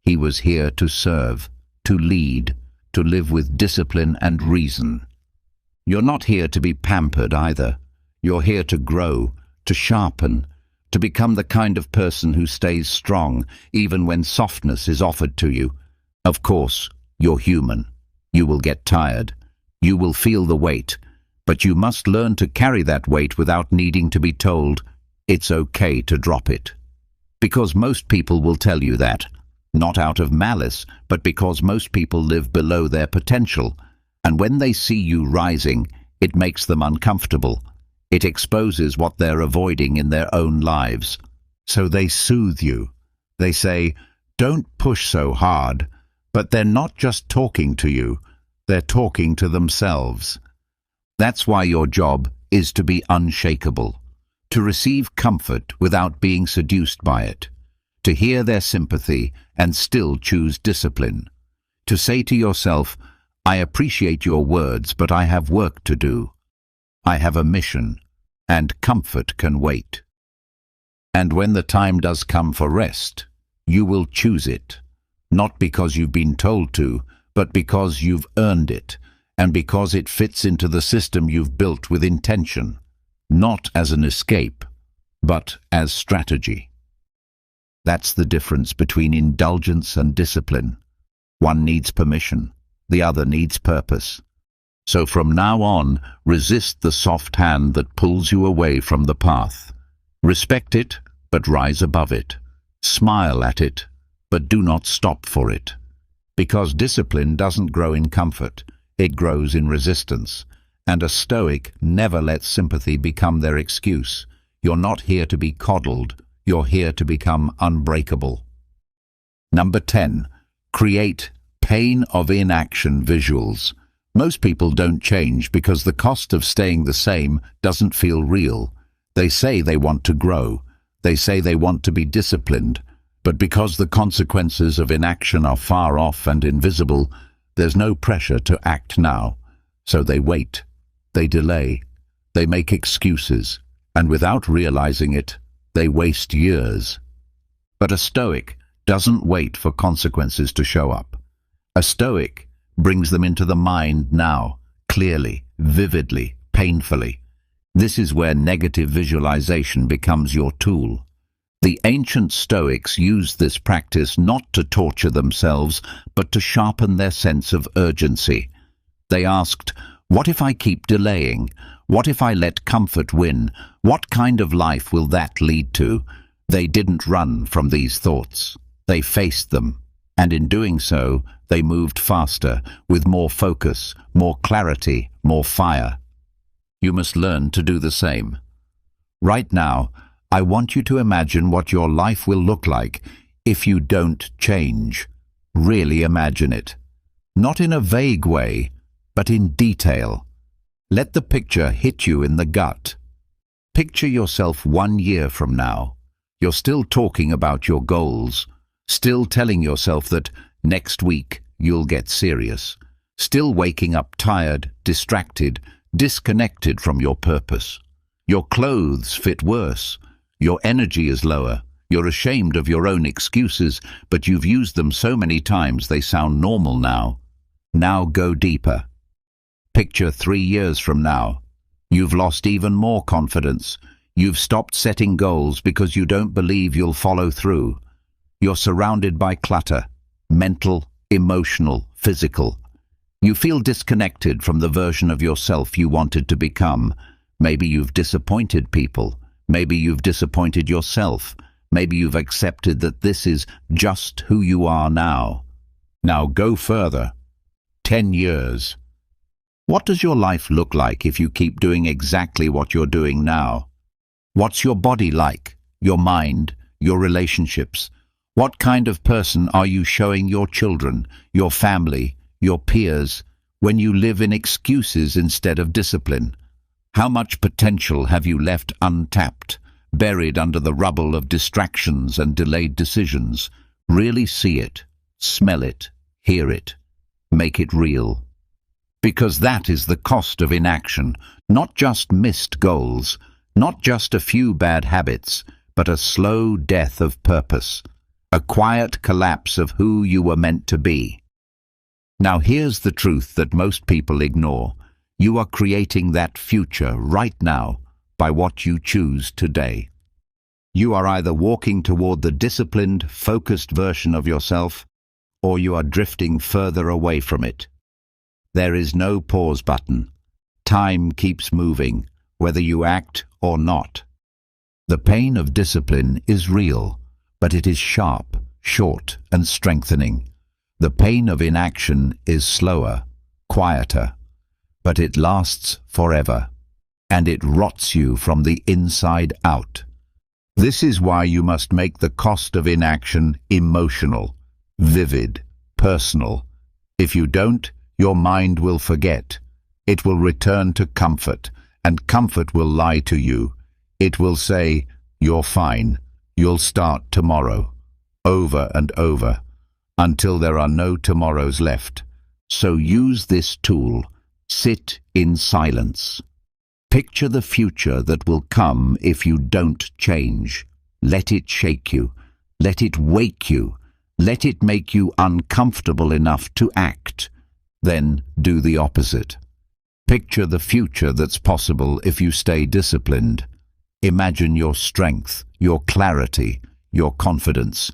[SPEAKER 1] He was here to serve, to lead, to live with discipline and reason. You're not here to be pampered either. You're here to grow, to sharpen, to become the kind of person who stays strong even when softness is offered to you. Of course, you're human. You will get tired. You will feel the weight, but you must learn to carry that weight without needing to be told it's okay to drop it. Because most people will tell you that, not out of malice, but because most people live below their potential, and when they see you rising, it makes them uncomfortable. It exposes what they're avoiding in their own lives. So they soothe you. They say, "Don't push so hard," but they're not just talking to you, they're talking to themselves. That's why your job is to be unshakable, to receive comfort without being seduced by it, to hear their sympathy and still choose discipline, to say to yourself, "I appreciate your words, but I have work to do. I have a mission, and comfort can wait." And when the time does come for rest, you will choose it, not because you've been told to, but because you've earned it, and because it fits into the system you've built with intention, not as an escape, but as strategy. That's the difference between indulgence and discipline. One needs permission, the other needs purpose. So from now on, resist the soft hand that pulls you away from the path. Respect it, but rise above it. Smile at it, but do not stop for it. Because discipline doesn't grow in comfort, it grows in resistance. And a stoic never lets sympathy become their excuse. You're not here to be coddled, you're here to become unbreakable. Number 10. Create pain of inaction visuals. Most people don't change because the cost of staying the same doesn't feel real. They say they want to grow. They say they want to be disciplined. But because the consequences of inaction are far off and invisible, there's no pressure to act now. So they wait. They delay. They make excuses. And without realizing it, they waste years. But a Stoic doesn't wait for consequences to show up. A Stoic brings them into the mind now, clearly, vividly, painfully. This is where negative visualization becomes your tool. The ancient Stoics used this practice not to torture themselves, but to sharpen their sense of urgency. They asked, "What if I keep delaying? What if I let comfort win? What kind of life will that lead to?" They didn't run from these thoughts. They faced them. And in doing so, they moved faster, with more focus, more clarity, more fire. You must learn to do the same. Right now, I want you to imagine what your life will look like if you don't change. Really imagine it. Not in a vague way, but in detail. Let the picture hit you in the gut. Picture yourself 1 year from now. You're still talking about your goals, still telling yourself that next week you'll get serious, still waking up tired, distracted, disconnected from your purpose. Your clothes fit worse. Your energy is lower. You're ashamed of your own excuses, but you've used them so many times they sound normal now. Now go deeper. Picture 3 years from now. You've lost even more confidence. You've stopped setting goals because you don't believe you'll follow through. You're surrounded by clutter, mental, emotional, physical. You feel disconnected from the version of yourself you wanted to become. Maybe you've disappointed people. Maybe you've disappointed yourself. Maybe you've accepted that this is just who you are now. Now go further. 10 years. What does your life look like if you keep doing exactly what you're doing now? What's your body like? Your mind? Your relationships? What kind of person are you showing your children, your family, your peers, when you live in excuses instead of discipline? How much potential have you left untapped, buried under the rubble of distractions and delayed decisions? Really see it, smell it, hear it, make it real. Because that is the cost of inaction, not just missed goals, not just a few bad habits, but a slow death of purpose, a quiet collapse of who you were meant to be. Now here's the truth that most people ignore. You are creating that future right now by what you choose today. You are either walking toward the disciplined, focused version of yourself, or you are drifting further away from it. There is no pause button. Time keeps moving, whether you act or not. The pain of discipline is real, but it is sharp, short, and strengthening. The pain of inaction is slower, quieter, but it lasts forever, and it rots you from the inside out. This is why you must make the cost of inaction emotional, vivid, personal. If you don't, your mind will forget. It will return to comfort, and comfort will lie to you. It will say, "You're fine. You'll start tomorrow," over and over, until there are no tomorrows left. So use this tool. Sit in silence. Picture the future that will come if you don't change. Let it shake you. Let it wake you. Let it make you uncomfortable enough to act. Then do the opposite. Picture the future that's possible if you stay disciplined. Imagine your strength, your clarity, your confidence.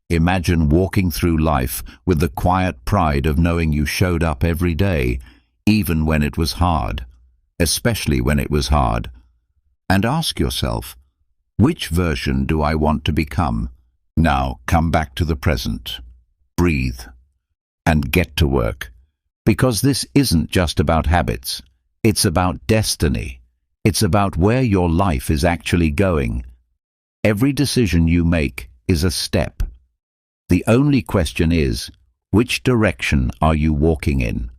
[SPEAKER 1] Imagine walking through life with the quiet pride of knowing you showed up every day, even when it was hard, especially when it was hard. And ask yourself, which version do I want to become? Now come back to the present. Breathe and get to work. Because this isn't just about habits. It's about destiny. It's about where your life is actually going. Every decision you make is a step. The only question is, which direction are you walking in?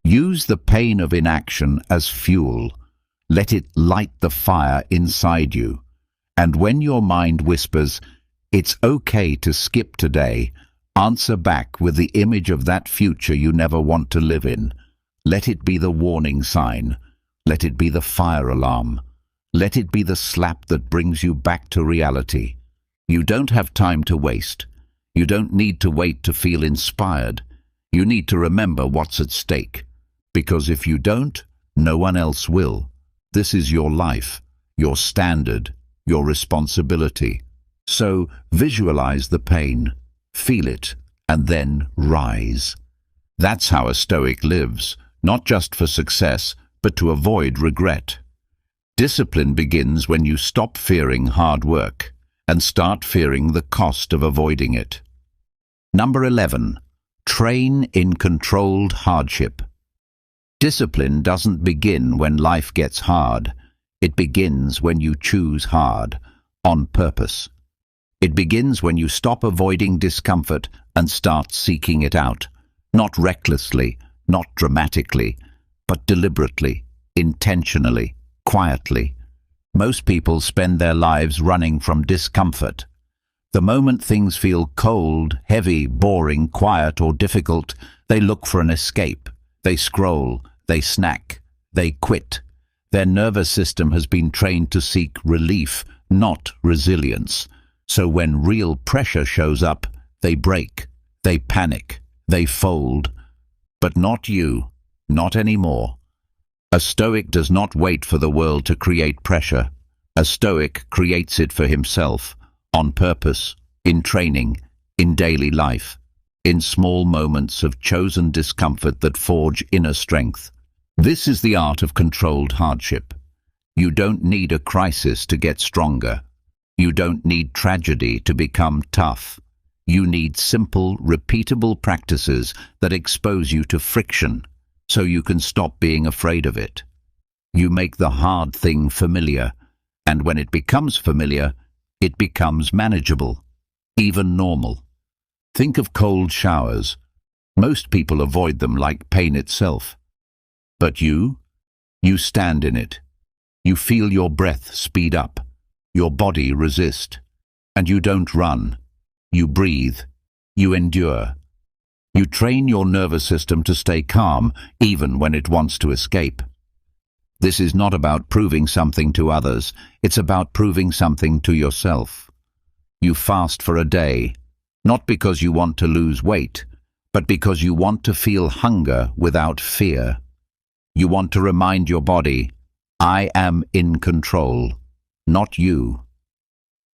[SPEAKER 1] Use the pain of inaction as fuel. Let it light the fire inside you. And when your mind whispers, "It's okay to skip today," answer back with the image of that future you never want to live in. Let it be the warning sign. Let it be the fire alarm. Let it be the slap that brings you back to reality. You don't have time to waste. You don't need to wait to feel inspired. You need to remember what's at stake. Because if you don't, no one else will. This is your life, your standard, your responsibility. So visualize the pain, feel it, and then rise. That's how a Stoic lives, not just for success, but to avoid regret. Discipline begins when you stop fearing hard work and start fearing the cost of avoiding it. Number 11. Train in controlled hardship. Discipline doesn't begin when life gets hard. It begins when you choose hard, on purpose. It begins when you stop avoiding discomfort and start seeking it out, not recklessly, not dramatically, but deliberately, intentionally, quietly. Most people spend their lives running from discomfort. The moment things feel cold, heavy, boring, quiet, or difficult, they look for an escape. They scroll, they snack, they quit. Their nervous system has been trained to seek relief, not resilience. So when real pressure shows up, they break, they panic, they fold. But not you, not anymore. A Stoic does not wait for the world to create pressure. A Stoic creates it for himself, on purpose, in training, in daily life, in small moments of chosen discomfort that forge inner strength. This is the art of controlled hardship. You don't need a crisis to get stronger. You don't need tragedy to become tough. You need simple, repeatable practices that expose you to friction, so you can stop being afraid of it. You make the hard thing familiar, and when it becomes familiar, it becomes manageable, even normal. Think of cold showers. Most people avoid them like pain itself. But you stand in it. You feel your breath speed up, your body resist, and you don't run. you breathe, you endure. You train your nervous system to stay calm even when it wants to escape. This is not about proving something to others, it's about proving something to yourself. You fast for a day, not because you want to lose weight, but because you want to feel hunger without fear. You want to remind your body, I am in control, not you.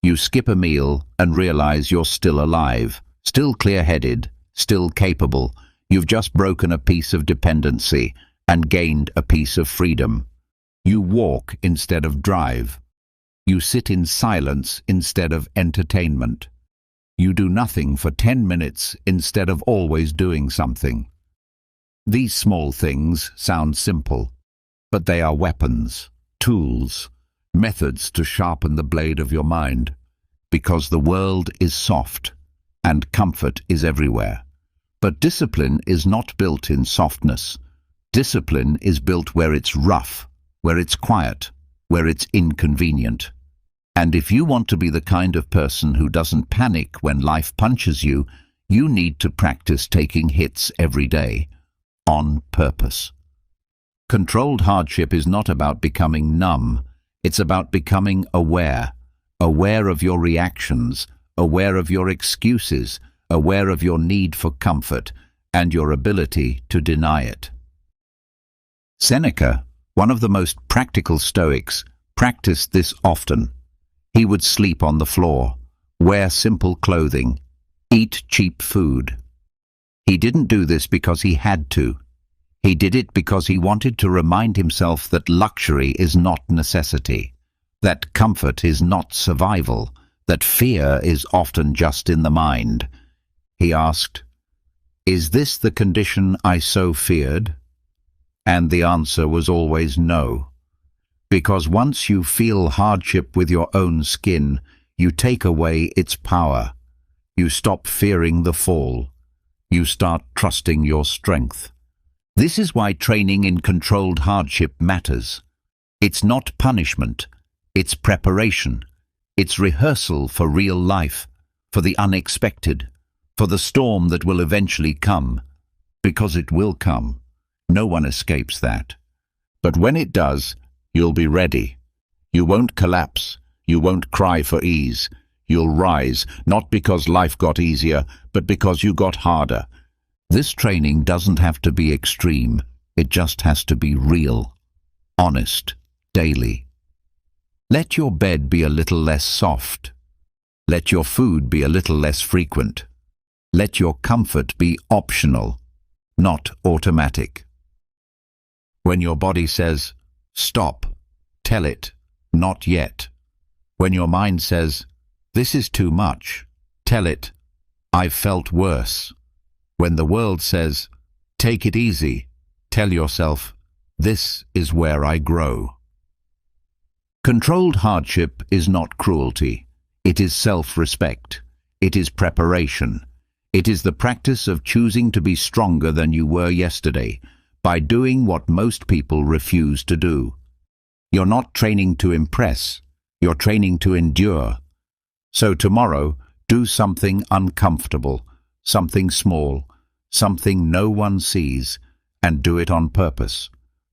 [SPEAKER 1] You skip a meal and realize you're still alive, still clear-headed, still capable. You've just broken a piece of dependency and gained a piece of freedom. You walk instead of drive. You sit in silence instead of entertainment. You do nothing for 10 minutes instead of always doing something. These small things sound simple, but they are weapons, tools, methods to sharpen the blade of your mind, because the world is soft and comfort is everywhere. But discipline is not built in softness. Discipline is built where it's rough, where it's quiet, where it's inconvenient. And if you want to be the kind of person who doesn't panic when life punches you, you need to practice taking hits every day, on purpose. Controlled hardship is not about becoming numb, it's about becoming aware, aware of your reactions, aware of your excuses, aware of your need for comfort, and your ability to deny it. Seneca, one of the most practical Stoics, practiced this often. He would sleep on the floor, wear simple clothing, eat cheap food. He didn't do this because he had to. He did it because he wanted to remind himself that luxury is not necessity, that comfort is not survival, that fear is often just in the mind. He asked, "Is this the condition I so feared?" And the answer was always no. Because once you feel hardship with your own skin, you take away its power. You stop fearing the fall. You start trusting your strength. This is why training in controlled hardship matters. It's not punishment. It's preparation. It's rehearsal for real life, for the unexpected, for the storm that will eventually come. Because it will come. No one escapes that. But when it does, you'll be ready. You won't collapse. You won't cry for ease. You'll rise, not because life got easier, but because you got harder. This training doesn't have to be extreme. It just has to be real, honest, daily. Let your bed be a little less soft. Let your food be a little less frequent. Let your comfort be optional, not automatic. When your body says, "Stop," tell it, "Not yet." When your mind says, "This is too much," tell it, "I've felt worse." When the world says, "Take it easy," tell yourself, "This is where I grow." Controlled hardship is not cruelty. It is self-respect. It is preparation. It is the practice of choosing to be stronger than you were yesterday by doing what most people refuse to do. You're not training to impress. You're training to endure. So tomorrow, do something uncomfortable, something small, something no one sees, and do it on purpose.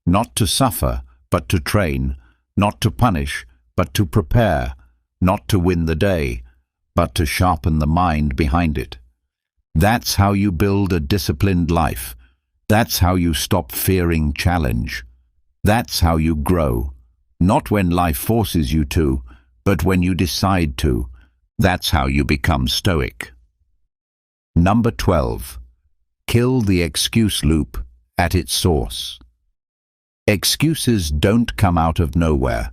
[SPEAKER 1] Not to suffer, but to train. Not to punish, but to prepare. Not to win the day, but to sharpen the mind behind it. That's how you build a disciplined life. That's how you stop fearing challenge. That's how you grow. Not when life forces you to, but when you decide to. That's how you become stoic. Number 12. Kill the excuse loop at its source. Excuses don't come out of nowhere.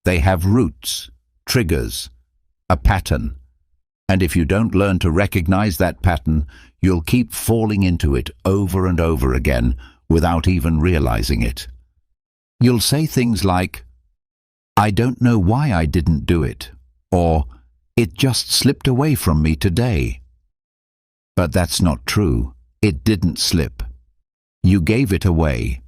[SPEAKER 1] They have roots, triggers, a pattern. And if you don't learn to recognize that pattern, you'll keep falling into it over and over again without even realizing it. You'll say things like, "I don't know why I didn't do it," or "It just slipped away from me today." But that's not true. It didn't slip. You gave it away.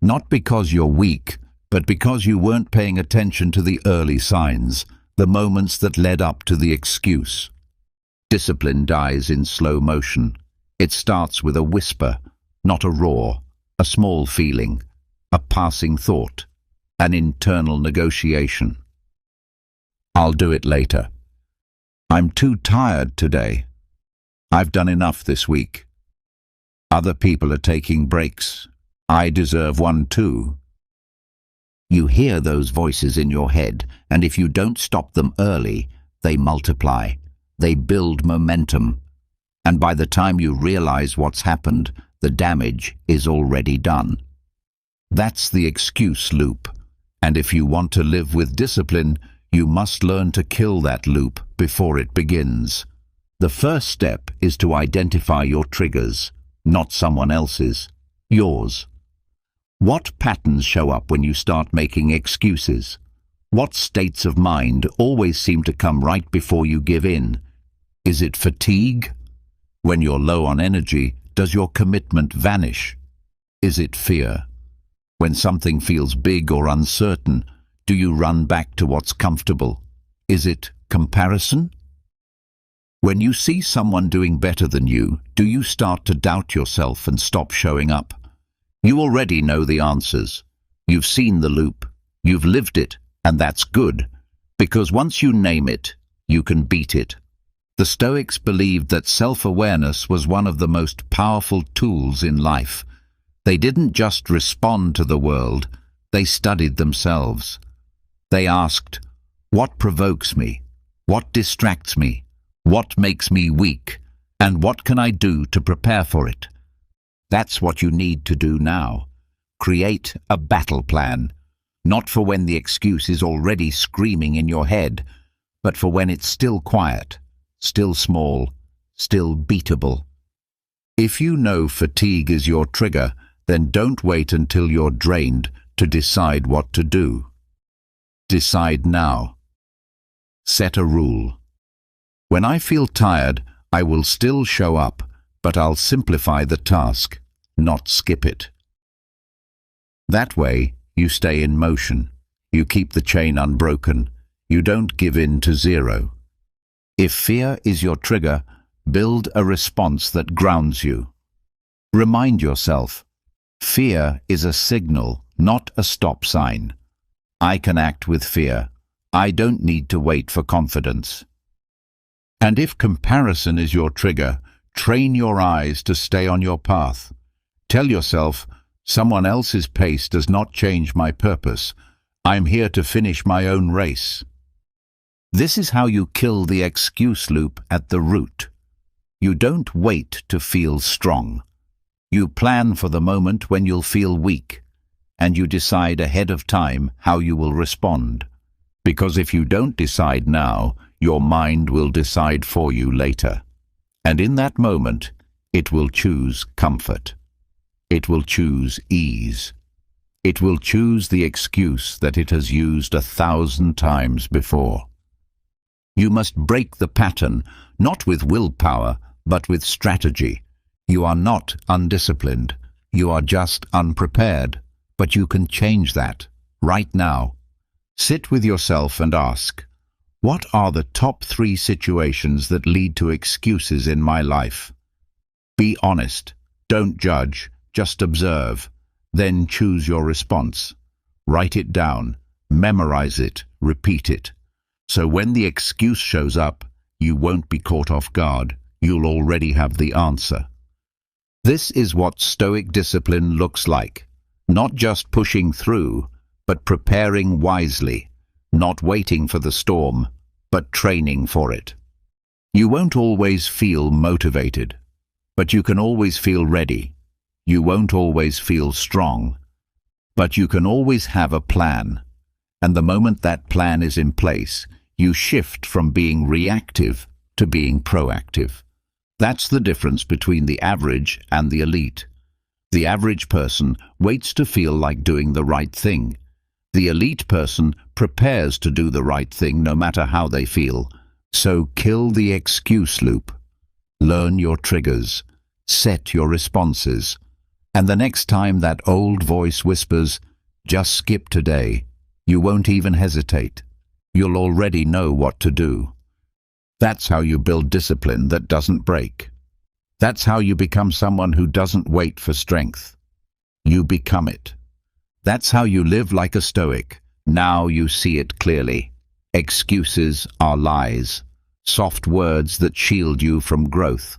[SPEAKER 1] Not because you're weak, but because you weren't paying attention to the early signs, the moments that led up to the excuse. Discipline dies in slow motion. It starts with a whisper, not a roar, a small feeling, a passing thought, an internal negotiation. I'll do it later. I'm too tired today. I've done enough this week. Other people are taking breaks. I deserve one too. You hear those voices in your head, and if you don't stop them early, they multiply. They build momentum. And by the time you realize what's happened, the damage is already done. That's the excuse loop. And if you want to live with discipline, you must learn to kill that loop before it begins. The first step is to identify your triggers, not someone else's, yours. What patterns show up when you start making excuses? What states of mind always seem to come right before you give in? Is it fatigue? When you're low on energy, does your commitment vanish? Is it fear? When something feels big or uncertain, do you run back to what's comfortable? Is it comparison? When you see someone doing better than you, do you start to doubt yourself and stop showing up? You already know the answers. You've seen the loop. You've lived it, and that's good, because once you name it, you can beat it. The Stoics believed that self-awareness was one of the most powerful tools in life. They didn't just respond to the world, they studied themselves. They asked, what provokes me? What distracts me? What makes me weak? And what can I do to prepare for it? That's what you need to do now. Create a battle plan, not for when the excuse is already screaming in your head, but for when it's still quiet, still small, still beatable. If you know fatigue is your trigger, then don't wait until you're drained to decide what to do. Decide now. Set a rule. When I feel tired, I will still show up, but I'll simplify the task, not skip it. That way, you stay in motion. You keep the chain unbroken. You don't give in to zero. If fear is your trigger, build a response that grounds you. Remind yourself, fear is a signal, not a stop sign. I can act with fear. I don't need to wait for confidence. And if comparison is your trigger, train your eyes to stay on your path. Tell yourself, someone else's pace does not change my purpose. I'm here to finish my own race. This is how you kill the excuse loop at the root. You don't wait to feel strong. You plan for the moment when you'll feel weak, and you decide ahead of time how you will respond. Because if you don't decide now, your mind will decide for you later. And in that moment, it will choose comfort. It will choose ease. It will choose the excuse that it has used 1,000 times before. You must break the pattern, not with willpower, but with strategy. You are not undisciplined. You are just unprepared. But you can change that, right now. Sit with yourself and ask, what are the top 3 situations that lead to excuses in my life? Be honest. Don't judge. Just observe. Then choose your response. Write it down. Memorize it. Repeat it. So when the excuse shows up, you won't be caught off guard. You'll already have the answer. This is what Stoic discipline looks like. Not just pushing through, but preparing wisely. Not waiting for the storm, but training for it. You won't always feel motivated, but you can always feel ready. You won't always feel strong, but you can always have a plan. And the moment that plan is in place, you shift from being reactive to being proactive. That's the difference between the average and the elite. The average person waits to feel like doing the right thing. The elite person prepares to do the right thing no matter how they feel. So kill the excuse loop. Learn your triggers. Set your responses. And the next time that old voice whispers, just skip today, you won't even hesitate. You'll already know what to do. That's how you build discipline that doesn't break. That's how you become someone who doesn't wait for strength. You become it. That's how you live like a stoic. Now you see it clearly. Excuses are lies, soft words that shield you from growth.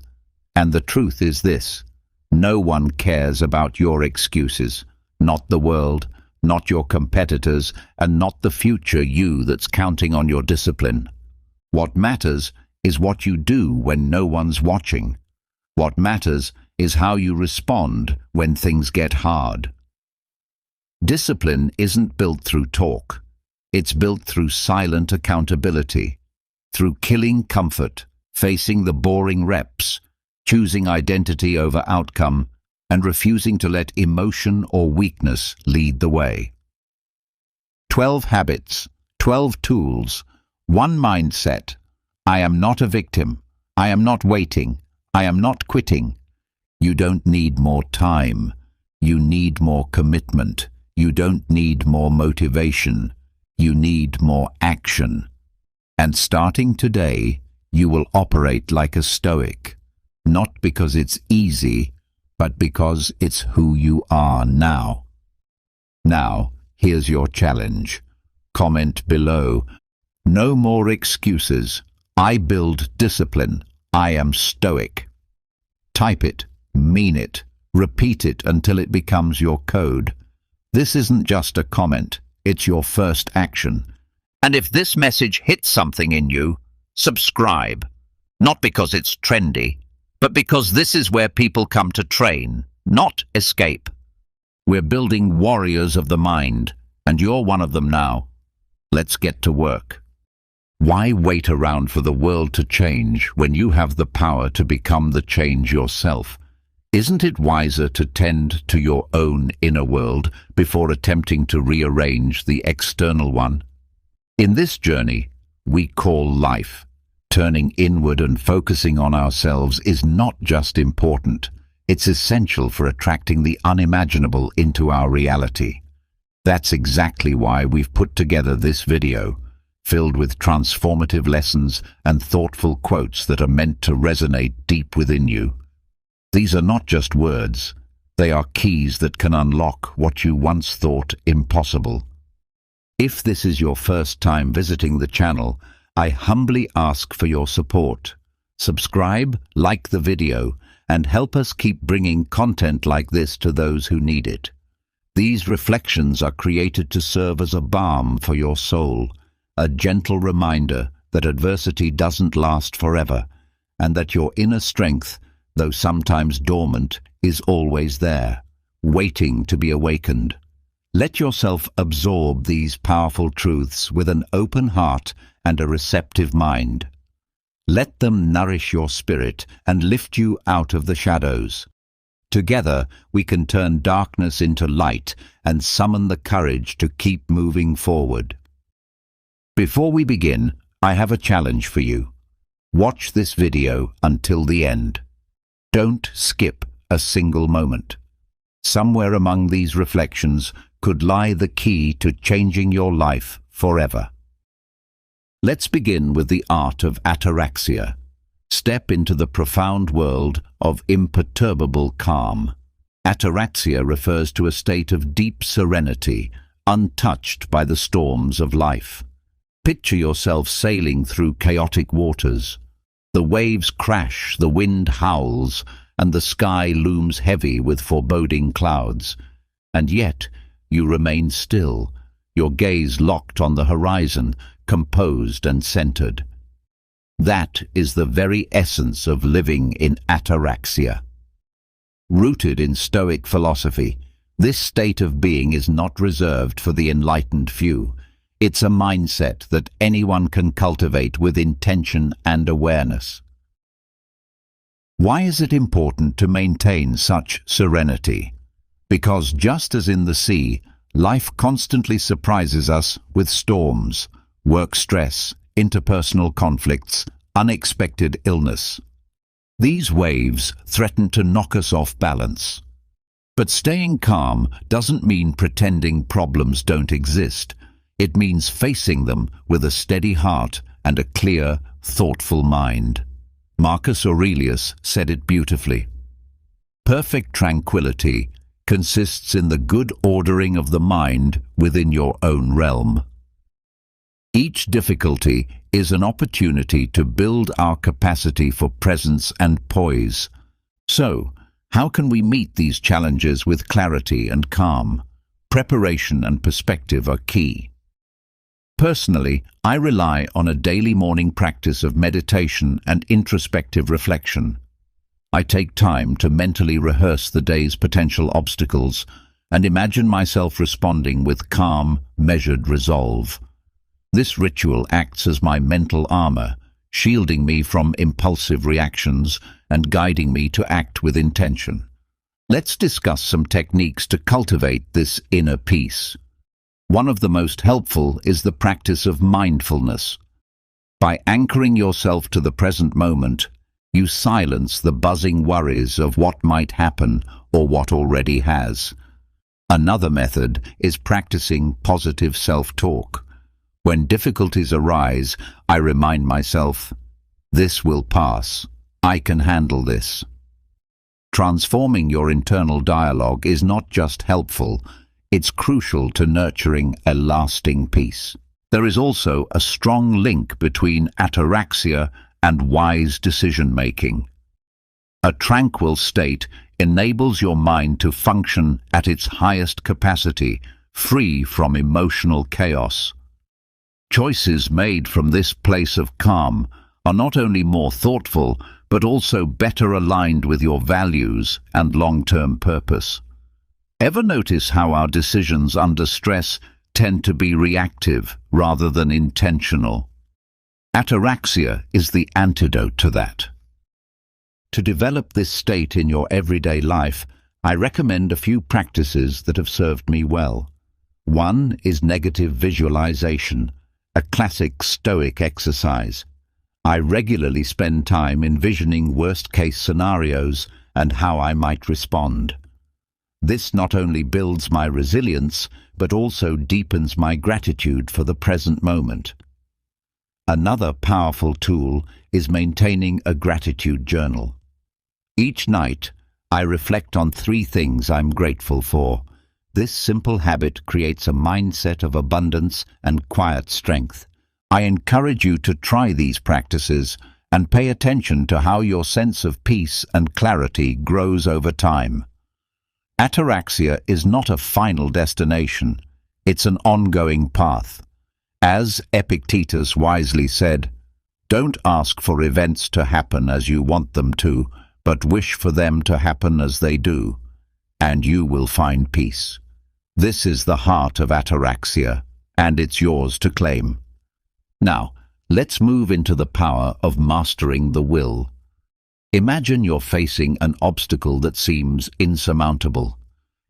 [SPEAKER 1] And the truth is this: no one cares about your excuses, not the world, not your competitors, and not the future you that's counting on your discipline. What matters is what you do when no one's watching. What matters is how you respond when things get hard. Discipline isn't built through talk. It's built through silent accountability, through killing comfort, facing the boring reps, choosing identity over outcome, and refusing to let emotion or weakness lead the way. 12 habits, 12 tools, one mindset. I am not a victim. I am not waiting. I am not quitting. You don't need more time. You need more commitment. You don't need more motivation. You need more action. And starting today, you will operate like a stoic, not because it's easy, but because it's who you are now. Now, here's your challenge. Comment below. No more excuses. I build discipline. I am stoic. Type it, mean it, repeat it until it becomes your code. This isn't just a comment, it's your first action. And if this message hits something in you, subscribe. Not because it's trendy, but because this is where people come to train, not escape. We're building warriors of the mind, and you're one of them now. Let's get to work. Why wait around for the world to change when you have the power to become the change yourself? Isn't it wiser to tend to your own inner world before attempting to rearrange the external one? In this journey we call life, turning inward and focusing on ourselves is not just important, it's essential for attracting the unimaginable into our reality. That's exactly why we've put together this video, filled with transformative lessons and thoughtful quotes that are meant to resonate deep within you. These are not just words, they are keys that can unlock what you once thought impossible. If this is your first time visiting the channel, I humbly ask for your support. Subscribe, like the video, and help us keep bringing content like this to those who need it. These reflections are created to serve as a balm for your soul, a gentle reminder that adversity doesn't last forever, and that your inner strength, though sometimes dormant, is always there, waiting to be awakened. Let yourself absorb these powerful truths with an open heart and a receptive mind. Let them nourish your spirit and lift you out of the shadows. Together, we can turn darkness into light and summon the courage to keep moving forward. Before we begin, I have a challenge for you. Watch this video until the end. Don't skip a single moment. Somewhere among these reflections could lie the key to changing your life forever. Let's begin with the art of ataraxia. Step into the profound world of imperturbable calm. Ataraxia refers to a state of deep serenity, untouched by the storms of life. Picture yourself sailing through chaotic waters. The waves crash, the wind howls, and the sky looms heavy with foreboding clouds. And yet, you remain still, your gaze locked on the horizon, composed and centered. That is the very essence of living in ataraxia. Rooted in Stoic philosophy, this state of being is not reserved for the enlightened few. It's a mindset that anyone can cultivate with intention and awareness. Why is it important to maintain such serenity? Because just as in the sea, life constantly surprises us with storms, work stress, interpersonal conflicts, unexpected illness. These waves threaten to knock us off balance. But staying calm doesn't mean pretending problems don't exist. It means facing them with a steady heart and a clear, thoughtful mind. Marcus Aurelius said it beautifully. Perfect tranquility consists in the good ordering of the mind within your own realm. Each difficulty is an opportunity to build our capacity for presence and poise. So, how can we meet these challenges with clarity and calm? Preparation and perspective are key. Personally, I rely on a daily morning practice of meditation and introspective reflection. I take time to mentally rehearse the day's potential obstacles and imagine myself responding with calm, measured resolve. This ritual acts as my mental armor, shielding me from impulsive reactions and guiding me to act with intention. Let's discuss some techniques to cultivate this inner peace. One of the most helpful is the practice of mindfulness. By anchoring yourself to the present moment, you silence the buzzing worries of what might happen or what already has. Another method is practicing positive self-talk. When difficulties arise, I remind myself, "This will pass. I can handle this." Transforming your internal dialogue is not just helpful, it's crucial to nurturing a lasting peace. There is also a strong link between ataraxia and wise decision-making. A tranquil state enables your mind to function at its highest capacity, free from emotional chaos. Choices made from this place of calm are not only more thoughtful, but also better aligned with your values and long-term purpose. Ever notice how our decisions under stress tend to be reactive rather than intentional? Ataraxia is the antidote to that. To develop this state in your everyday life, I recommend a few practices that have served me well. One is negative visualization, a classic Stoic exercise. I regularly spend time envisioning worst-case scenarios and how I might respond. This not only builds my resilience, but also deepens my gratitude for the present moment. Another powerful tool is maintaining a gratitude journal. Each night, I reflect on 3 things I'm grateful for. This simple habit creates a mindset of abundance and quiet strength. I encourage you to try these practices and pay attention to how your sense of peace and clarity grows over time. Ataraxia is not a final destination, it's an ongoing path. As Epictetus wisely said, "Don't ask for events to happen as you want them to, but wish for them to happen as they do, and you will find peace." This is the heart of ataraxia, and it's yours to claim. Now, let's move into the power of mastering the will. Imagine you're facing an obstacle that seems insurmountable.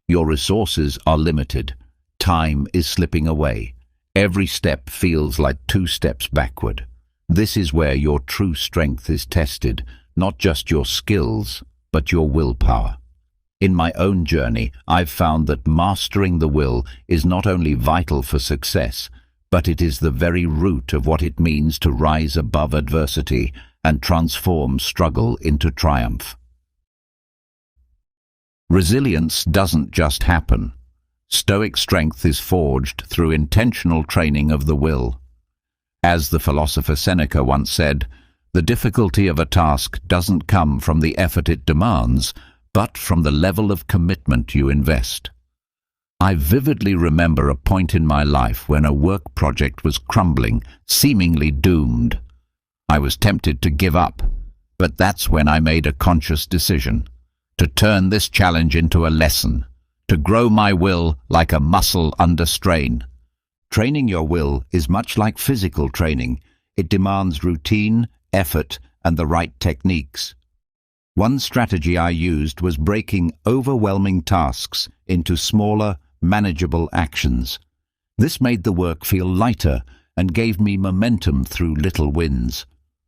[SPEAKER 1] Your resources are limited. Time is slipping away. Every step feels like 2 steps backward. This is where your true strength is tested, not just your skills, but your willpower. In my own journey, I've found that mastering the will is not only vital for success, but it is the very root of what it means to rise above adversity and transform struggle into triumph. Resilience doesn't just happen. Stoic strength is forged through intentional training of the will. As the philosopher Seneca once said, "The difficulty of a task doesn't come from the effort it demands, but from the level of commitment you invest." I vividly remember a point in my life when a work project was crumbling, seemingly doomed. I was tempted to give up, but that's when I made a conscious decision to turn this challenge into a lesson, to grow my will like a muscle under strain. Training your will is much like physical training. It demands routine, effort, and the right techniques. One strategy I used was breaking overwhelming tasks into smaller, manageable actions. This made the work feel lighter and gave me momentum through little wins.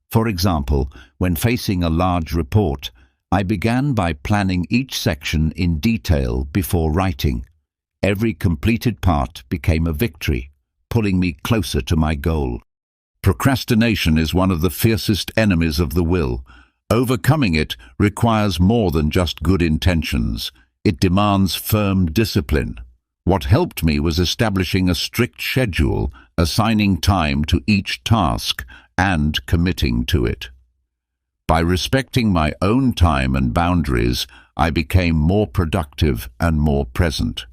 [SPEAKER 1] For example, when facing a large report, I began by planning each section in detail before writing. Every completed part became a victory, pulling me closer to my goal. Procrastination is one of the fiercest enemies of the will. Overcoming it requires more than just good intentions. It demands firm discipline. What helped me was establishing a strict schedule, assigning time to each task, and committing to it. By respecting my own time and boundaries, I became more productive and more present.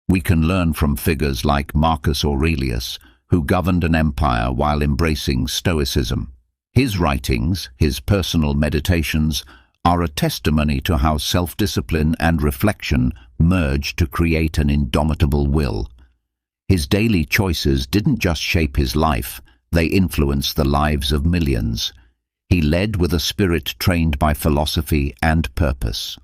[SPEAKER 1] We can learn from figures like Marcus Aurelius, who governed an empire while embracing Stoicism. His writings, his personal meditations, are a testimony to how self-discipline and reflection merge to create an indomitable will. His daily choices didn't just shape his life, they influenced the lives of millions. He led with a spirit trained by philosophy and purpose.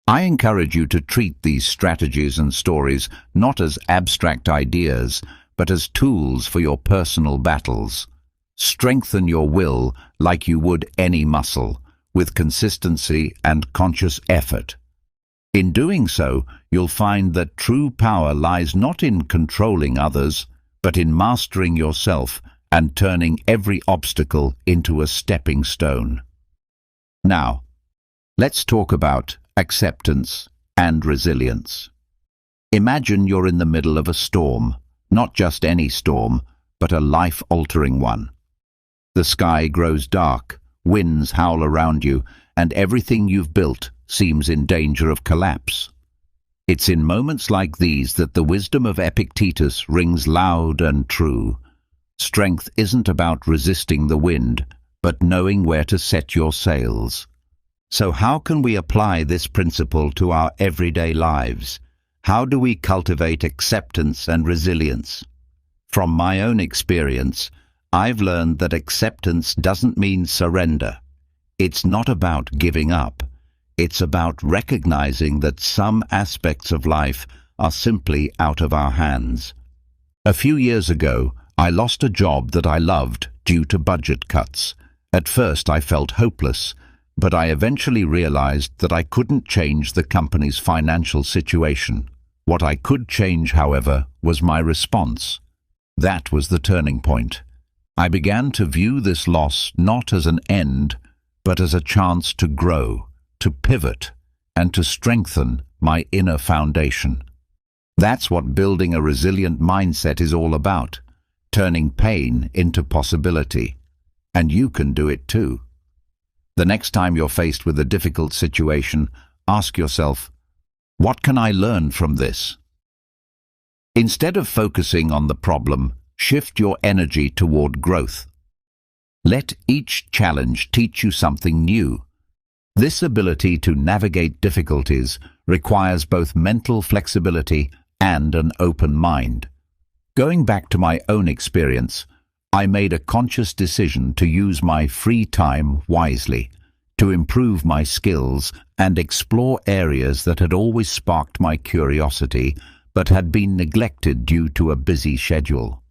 [SPEAKER 1] I encourage you to treat these strategies and stories not as abstract ideas, but as tools for your personal battles. Strengthen your will like you would any muscle, with consistency and conscious effort. In doing so, you'll find that true power lies not in controlling others, but in mastering yourself and turning every obstacle into a stepping stone. Now, let's talk about acceptance and resilience. Imagine you're in the middle of a storm, not just any storm, but a life-altering one. The sky grows dark, winds howl around you, and everything you've built seems in danger of collapse. It's in moments like these that the wisdom of Epictetus rings loud and true. Strength isn't about resisting the wind, but knowing where to set your sails. So how can we apply this principle to our everyday lives? How do we cultivate acceptance and resilience? From my own experience, I've learned that acceptance doesn't mean surrender. It's not about giving up. It's about recognizing that some aspects of life are simply out of our hands. A few years ago, I lost a job that I loved due to budget cuts. At first, I felt hopeless, but I eventually realized that I couldn't change the company's financial situation. What I could change, however, was my response. That was the turning point. I began to view this loss not as an end, but as a chance to grow, to pivot, and to strengthen my inner foundation. That's what building a resilient mindset is all about, turning pain into possibility. And you can do it too. The next time you're faced with a difficult situation, ask yourself, what can I learn from this? Instead of focusing on the problem, shift your energy toward growth. Let each challenge teach you something new. This ability to navigate difficulties requires both mental flexibility and an open mind. Going back to my own experience, I made a conscious decision to use my free time wisely, to improve my skills and explore areas that had always sparked my curiosity but had been neglected due to a busy schedule.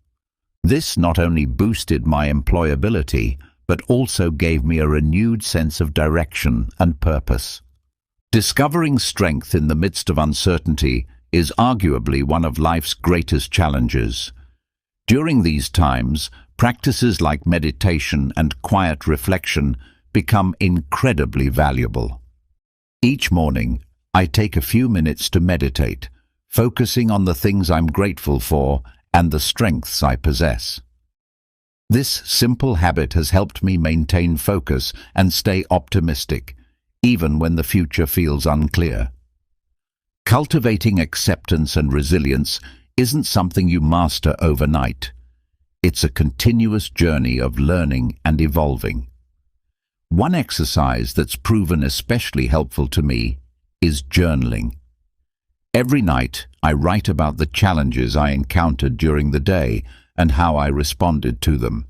[SPEAKER 1] This not only boosted my employability, but also gave me a renewed sense of direction and purpose. Discovering strength in the midst of uncertainty is arguably one of life's greatest challenges. During these times, practices like meditation and quiet reflection become incredibly valuable. Each morning, I take a few minutes to meditate, focusing on the things I'm grateful for and the strengths I possess. This simple habit has helped me maintain focus and stay optimistic, even when the future feels unclear. Cultivating acceptance and resilience isn't something you master overnight. It's a continuous journey of learning and evolving. One exercise that's proven especially helpful to me is journaling. Every night, I write about the challenges I encountered during the day and how I responded to them.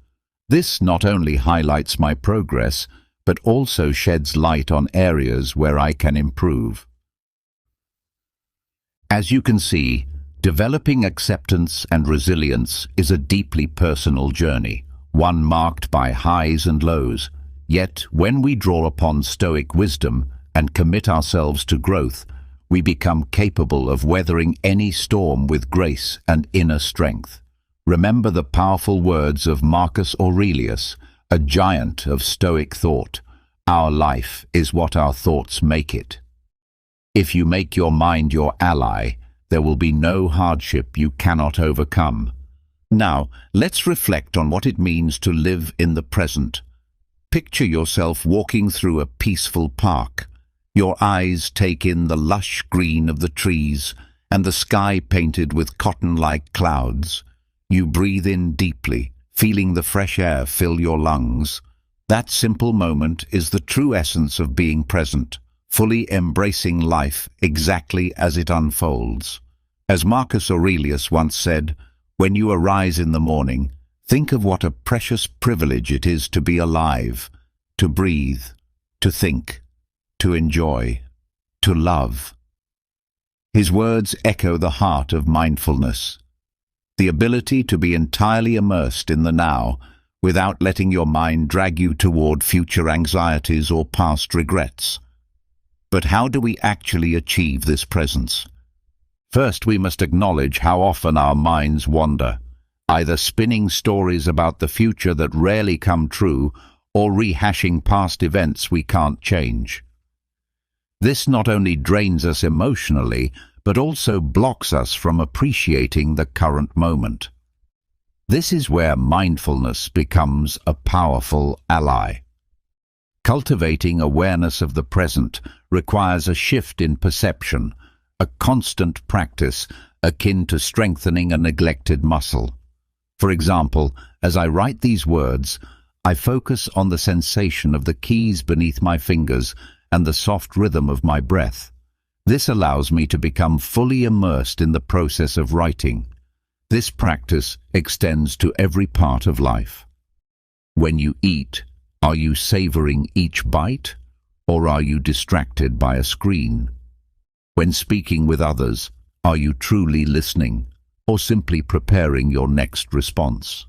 [SPEAKER 1] This not only highlights my progress, but also sheds light on areas where I can improve. As you can see, developing acceptance and resilience is a deeply personal journey, one marked by highs and lows. Yet, when we draw upon Stoic wisdom and commit ourselves to growth, we become capable of weathering any storm with grace and inner strength. Remember the powerful words of Marcus Aurelius, a giant of Stoic thought. Our life is what our thoughts make it. If you make your mind your ally, there will be no hardship you cannot overcome. Now, let's reflect on what it means to live in the present. Picture yourself walking through a peaceful park. Your eyes take in the lush green of the trees and the sky painted with cotton-like clouds. You breathe in deeply, feeling the fresh air fill your lungs. That simple moment is the true essence of being present, fully embracing life exactly as it unfolds. As Marcus Aurelius once said, "When you arise in the morning, think of what a precious privilege it is to be alive, to breathe, to think, to enjoy, to love." His words echo the heart of mindfulness. The ability to be entirely immersed in the now, without letting your mind drag you toward future anxieties or past regrets. But how do we actually achieve this presence? First, we must acknowledge how often our minds wander, either spinning stories about the future that rarely come true or rehashing past events we can't change. This not only drains us emotionally, but also blocks us from appreciating the current moment. This is where mindfulness becomes a powerful ally. Cultivating awareness of the present requires a shift in perception, a constant practice akin to strengthening a neglected muscle. For example, as I write these words, I focus on the sensation of the keys beneath my fingers and the soft rhythm of my breath. This allows me to become fully immersed in the process of writing. This practice extends to every part of life. When you eat, are you savoring each bite, or are you distracted by a screen? When speaking with others, are you truly listening, or simply preparing your next response?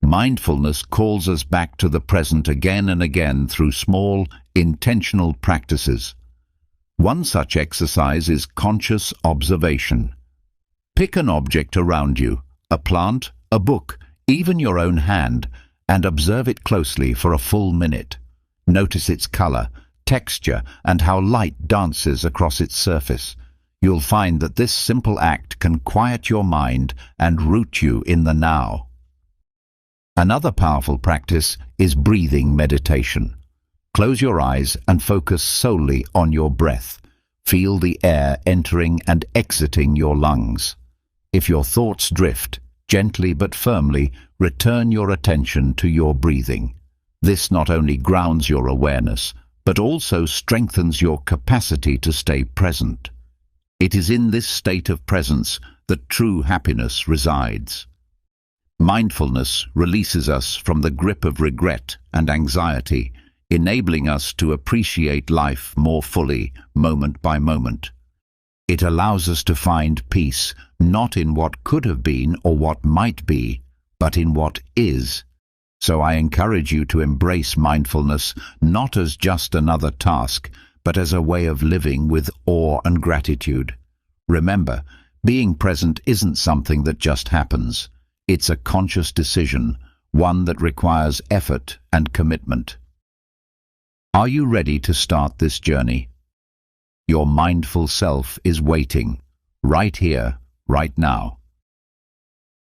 [SPEAKER 1] Mindfulness calls us back to the present again and again through small, intentional practices. One such exercise is conscious observation. Pick an object around you, a plant, a book, even your own hand, and observe it closely for a full minute. Notice its color, texture, and how light dances across its surface. You'll find that this simple act can quiet your mind and root you in the now. Another powerful practice is breathing meditation. Close your eyes and focus solely on your breath. Feel the air entering and exiting your lungs. If your thoughts drift, gently but firmly return your attention to your breathing. This not only grounds your awareness, but also strengthens your capacity to stay present. It is in this state of presence that true happiness resides. Mindfulness releases us from the grip of regret and anxiety, enabling us to appreciate life more fully, moment by moment. It allows us to find peace, not in what could have been or what might be, but in what is. So I encourage you to embrace mindfulness not as just another task, but as a way of living with awe and gratitude. Remember, being present isn't something that just happens. It's a conscious decision, one that requires effort and commitment. Are you ready to start this journey? Your mindful self is waiting, right here, right now.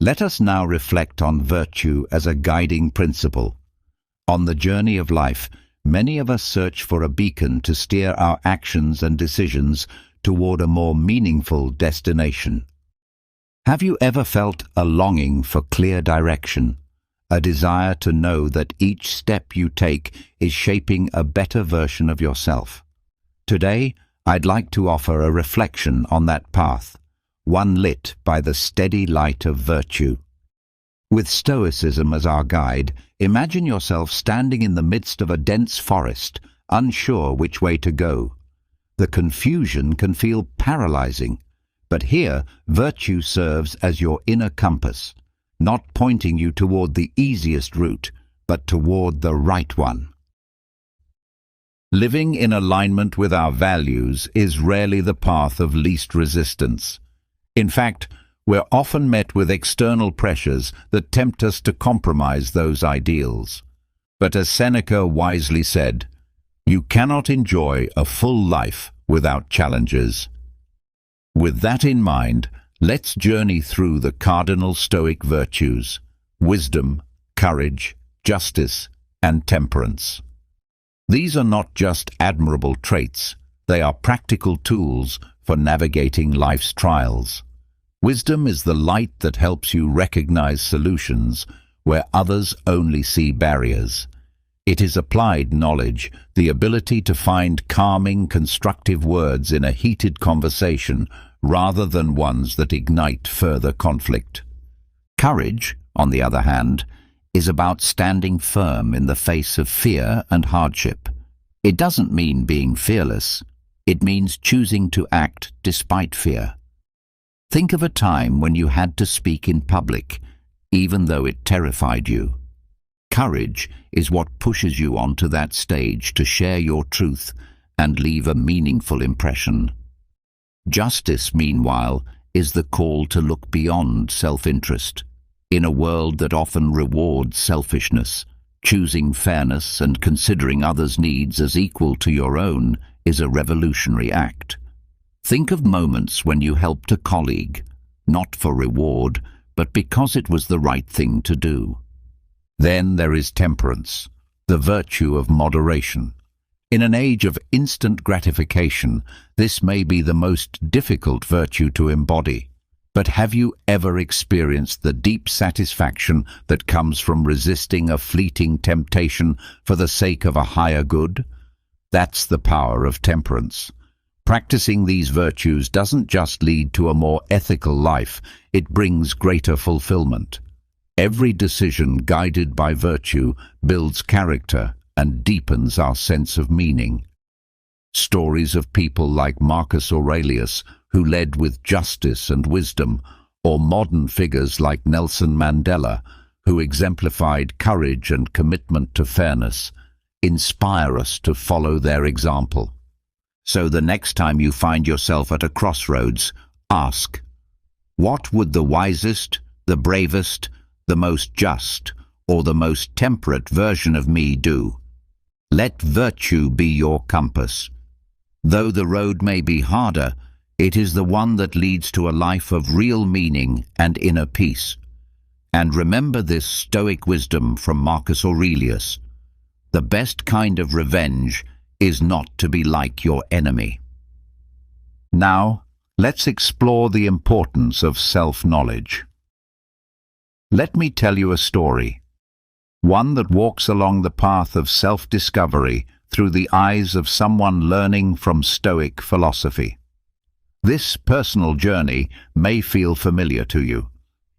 [SPEAKER 1] Let us now reflect on virtue as a guiding principle. On the journey of life, many of us search for a beacon to steer our actions and decisions toward a more meaningful destination. Have you ever felt a longing for clear direction, a desire to know that each step you take is shaping a better version of yourself? Today, I'd like to offer a reflection on that path, one lit by the steady light of virtue. With Stoicism as our guide, imagine yourself standing in the midst of a dense forest, unsure which way to go. The confusion can feel paralyzing, but here virtue serves as your inner compass, not pointing you toward the easiest route, but toward the right one. Living in alignment with our values is rarely the path of least resistance. In fact, we're often met with external pressures that tempt us to compromise those ideals. But as Seneca wisely said, you cannot enjoy a full life without challenges. With that in mind, let's journey through the cardinal Stoic virtues: wisdom, courage, justice, and temperance. These are not just admirable traits, they are practical tools for navigating life's trials. Wisdom is the light that helps you recognize solutions where others only see barriers. It is applied knowledge, the ability to find calming, constructive words in a heated conversation rather than ones that ignite further conflict. Courage, on the other hand, is about standing firm in the face of fear and hardship. It doesn't mean being fearless. It means choosing to act despite fear. Think of a time when you had to speak in public, even though it terrified you. Courage is what pushes you onto that stage to share your truth and leave a meaningful impression. Justice, meanwhile, is the call to look beyond self-interest. In a world that often rewards selfishness, choosing fairness and considering others' needs as equal to your own is a revolutionary act. Think of moments when you helped a colleague, not for reward, but because it was the right thing to do. Then there is temperance, the virtue of moderation. In an age of instant gratification, this may be the most difficult virtue to embody. But have you ever experienced the deep satisfaction that comes from resisting a fleeting temptation for the sake of a higher good? That's the power of temperance. Practicing these virtues doesn't just lead to a more ethical life, it brings greater fulfillment. Every decision guided by virtue builds character and deepens our sense of meaning. Stories of people like Marcus Aurelius, who led with justice and wisdom, or modern figures like Nelson Mandela, who exemplified courage and commitment to fairness, inspire us to follow their example. So the next time you find yourself at a crossroads, ask, what would the wisest, the bravest, the most just, or the most temperate version of me do? Let virtue be your compass. Though the road may be harder, it is the one that leads to a life of real meaning and inner peace. And remember this Stoic wisdom from Marcus Aurelius: the best kind of revenge is not to be like your enemy. Now, let's explore the importance of self-knowledge. Let me tell you a story, one that walks along the path of self-discovery through the eyes of someone learning from Stoic philosophy. This personal journey may feel familiar to you.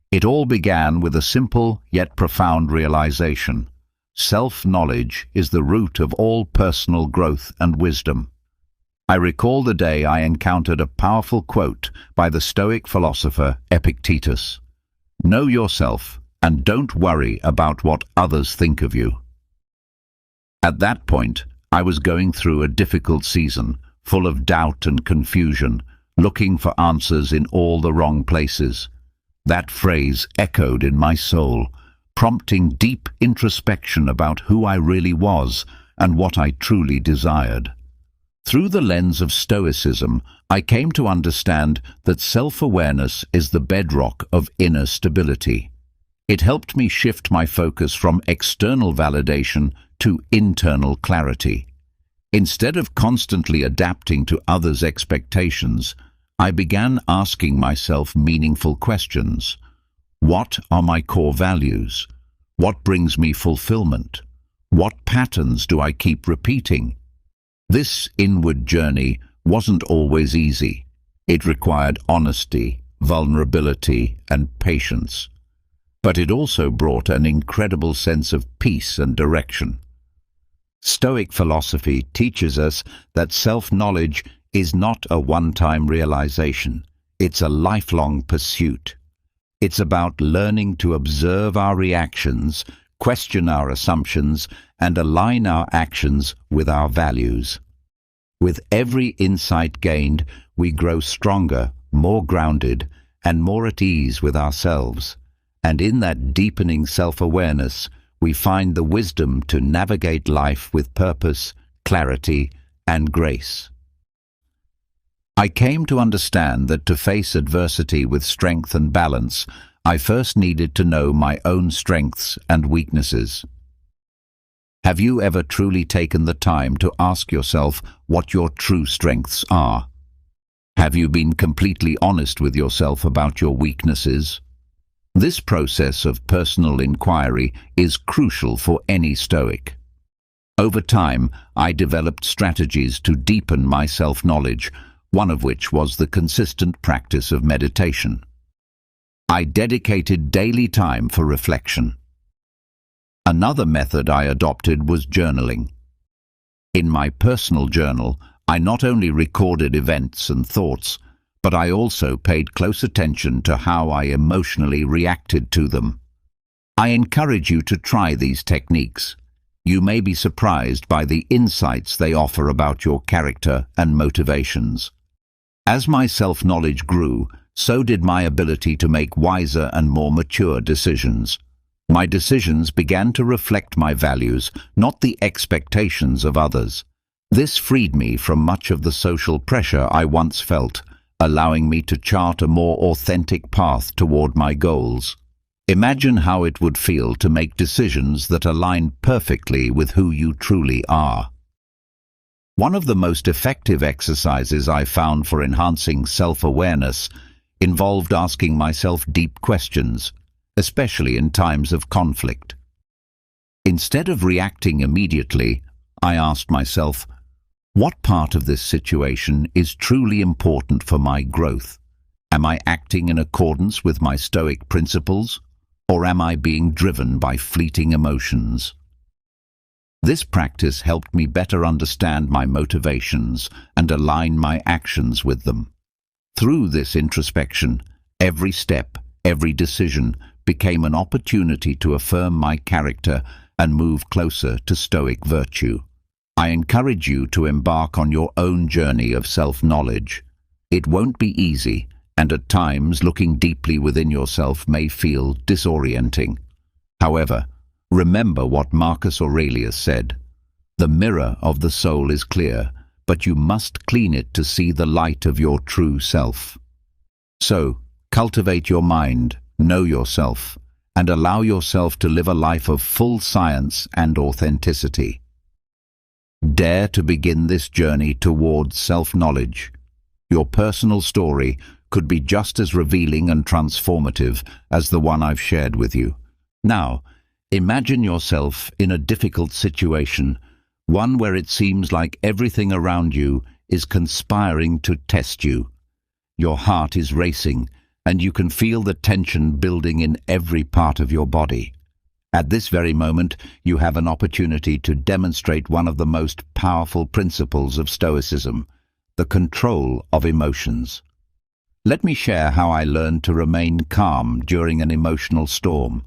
[SPEAKER 1] It all began with a simple yet profound realization. Self-knowledge is the root of all personal growth and wisdom. I recall the day I encountered a powerful quote by the Stoic philosopher Epictetus: "Know yourself and don't worry about what others think of you." At that point, I was going through a difficult season, full of doubt and confusion, looking for answers in all the wrong places. That phrase echoed in my soul, prompting deep introspection about who I really was and what I truly desired. Through the lens of Stoicism, I came to understand that self-awareness is the bedrock of inner stability. It helped me shift my focus from external validation to internal clarity. Instead of constantly adapting to others' expectations, I began asking myself meaningful questions. What are my core values? What brings me fulfillment? What patterns do I keep repeating? This inward journey wasn't always easy. It required honesty, vulnerability, and patience. But it also brought an incredible sense of peace and direction. Stoic philosophy teaches us that self-knowledge is not a one-time realization. It's a lifelong pursuit. It's about learning to observe our reactions, question our assumptions, and align our actions with our values. With every insight gained, we grow stronger, more grounded, and more at ease with ourselves. And in that deepening self-awareness, we find the wisdom to navigate life with purpose, clarity, and grace. I came to understand that to face adversity with strength and balance, I first needed to know my own strengths and weaknesses. Have you ever truly taken the time to ask yourself what your true strengths are? Have you been completely honest with yourself about your weaknesses? This process of personal inquiry is crucial for any Stoic. Over time, I developed strategies to deepen my self-knowledge, one of which was the consistent practice of meditation. I dedicated daily time for reflection. Another method I adopted was journaling. In my personal journal, I not only recorded events and thoughts, but I also paid close attention to how I emotionally reacted to them. I encourage you to try these techniques. You may be surprised by the insights they offer about your character and motivations. As my self-knowledge grew, so did my ability to make wiser and more mature decisions. My decisions began to reflect my values, not the expectations of others. This freed me from much of the social pressure I once felt, allowing me to chart a more authentic path toward my goals. Imagine how it would feel to make decisions that align perfectly with who you truly are. One of the most effective exercises I found for enhancing self-awareness involved asking myself deep questions, especially in times of conflict. Instead of reacting immediately, I asked myself, what part of this situation is truly important for my growth? Am I acting in accordance with my Stoic principles, or am I being driven by fleeting emotions? This practice helped me better understand my motivations and align my actions with them. Through this introspection, every step, every decision became an opportunity to affirm my character and move closer to Stoic virtue. I encourage you to embark on your own journey of self-knowledge. It won't be easy, and at times looking deeply within yourself may feel disorienting. However, remember what Marcus Aurelius said, "The mirror of the soul is clear, but you must clean it to see the light of your true self." So, cultivate your mind, know yourself, and allow yourself to live a life of full science and authenticity. Dare to begin this journey towards self-knowledge. Your personal story could be just as revealing and transformative as the one I've shared with you. Now, imagine yourself in a difficult situation, one where it seems like everything around you is conspiring to test you. Your heart is racing, and you can feel the tension building in every part of your body. At this very moment, you have an opportunity to demonstrate one of the most powerful principles of Stoicism, the control of emotions. Let me share how I learned to remain calm during an emotional storm.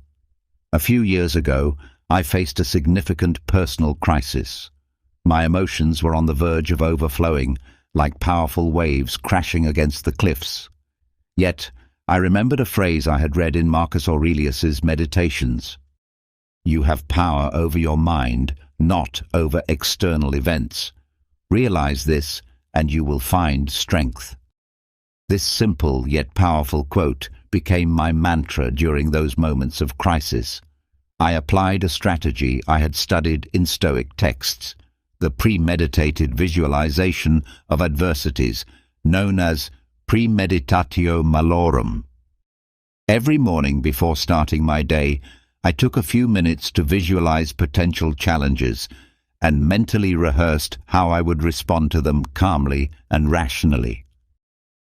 [SPEAKER 1] A few years ago, I faced a significant personal crisis. My emotions were on the verge of overflowing, like powerful waves crashing against the cliffs. Yet, I remembered a phrase I had read in Marcus Aurelius's Meditations. You have power over your mind, not over external events. Realize this, and you will find strength. This simple yet powerful quote became my mantra during those moments of crisis. I applied a strategy I had studied in Stoic texts, the premeditated visualization of adversities, known as premeditatio malorum. Every morning before starting my day, I took a few minutes to visualize potential challenges and mentally rehearsed how I would respond to them calmly and rationally.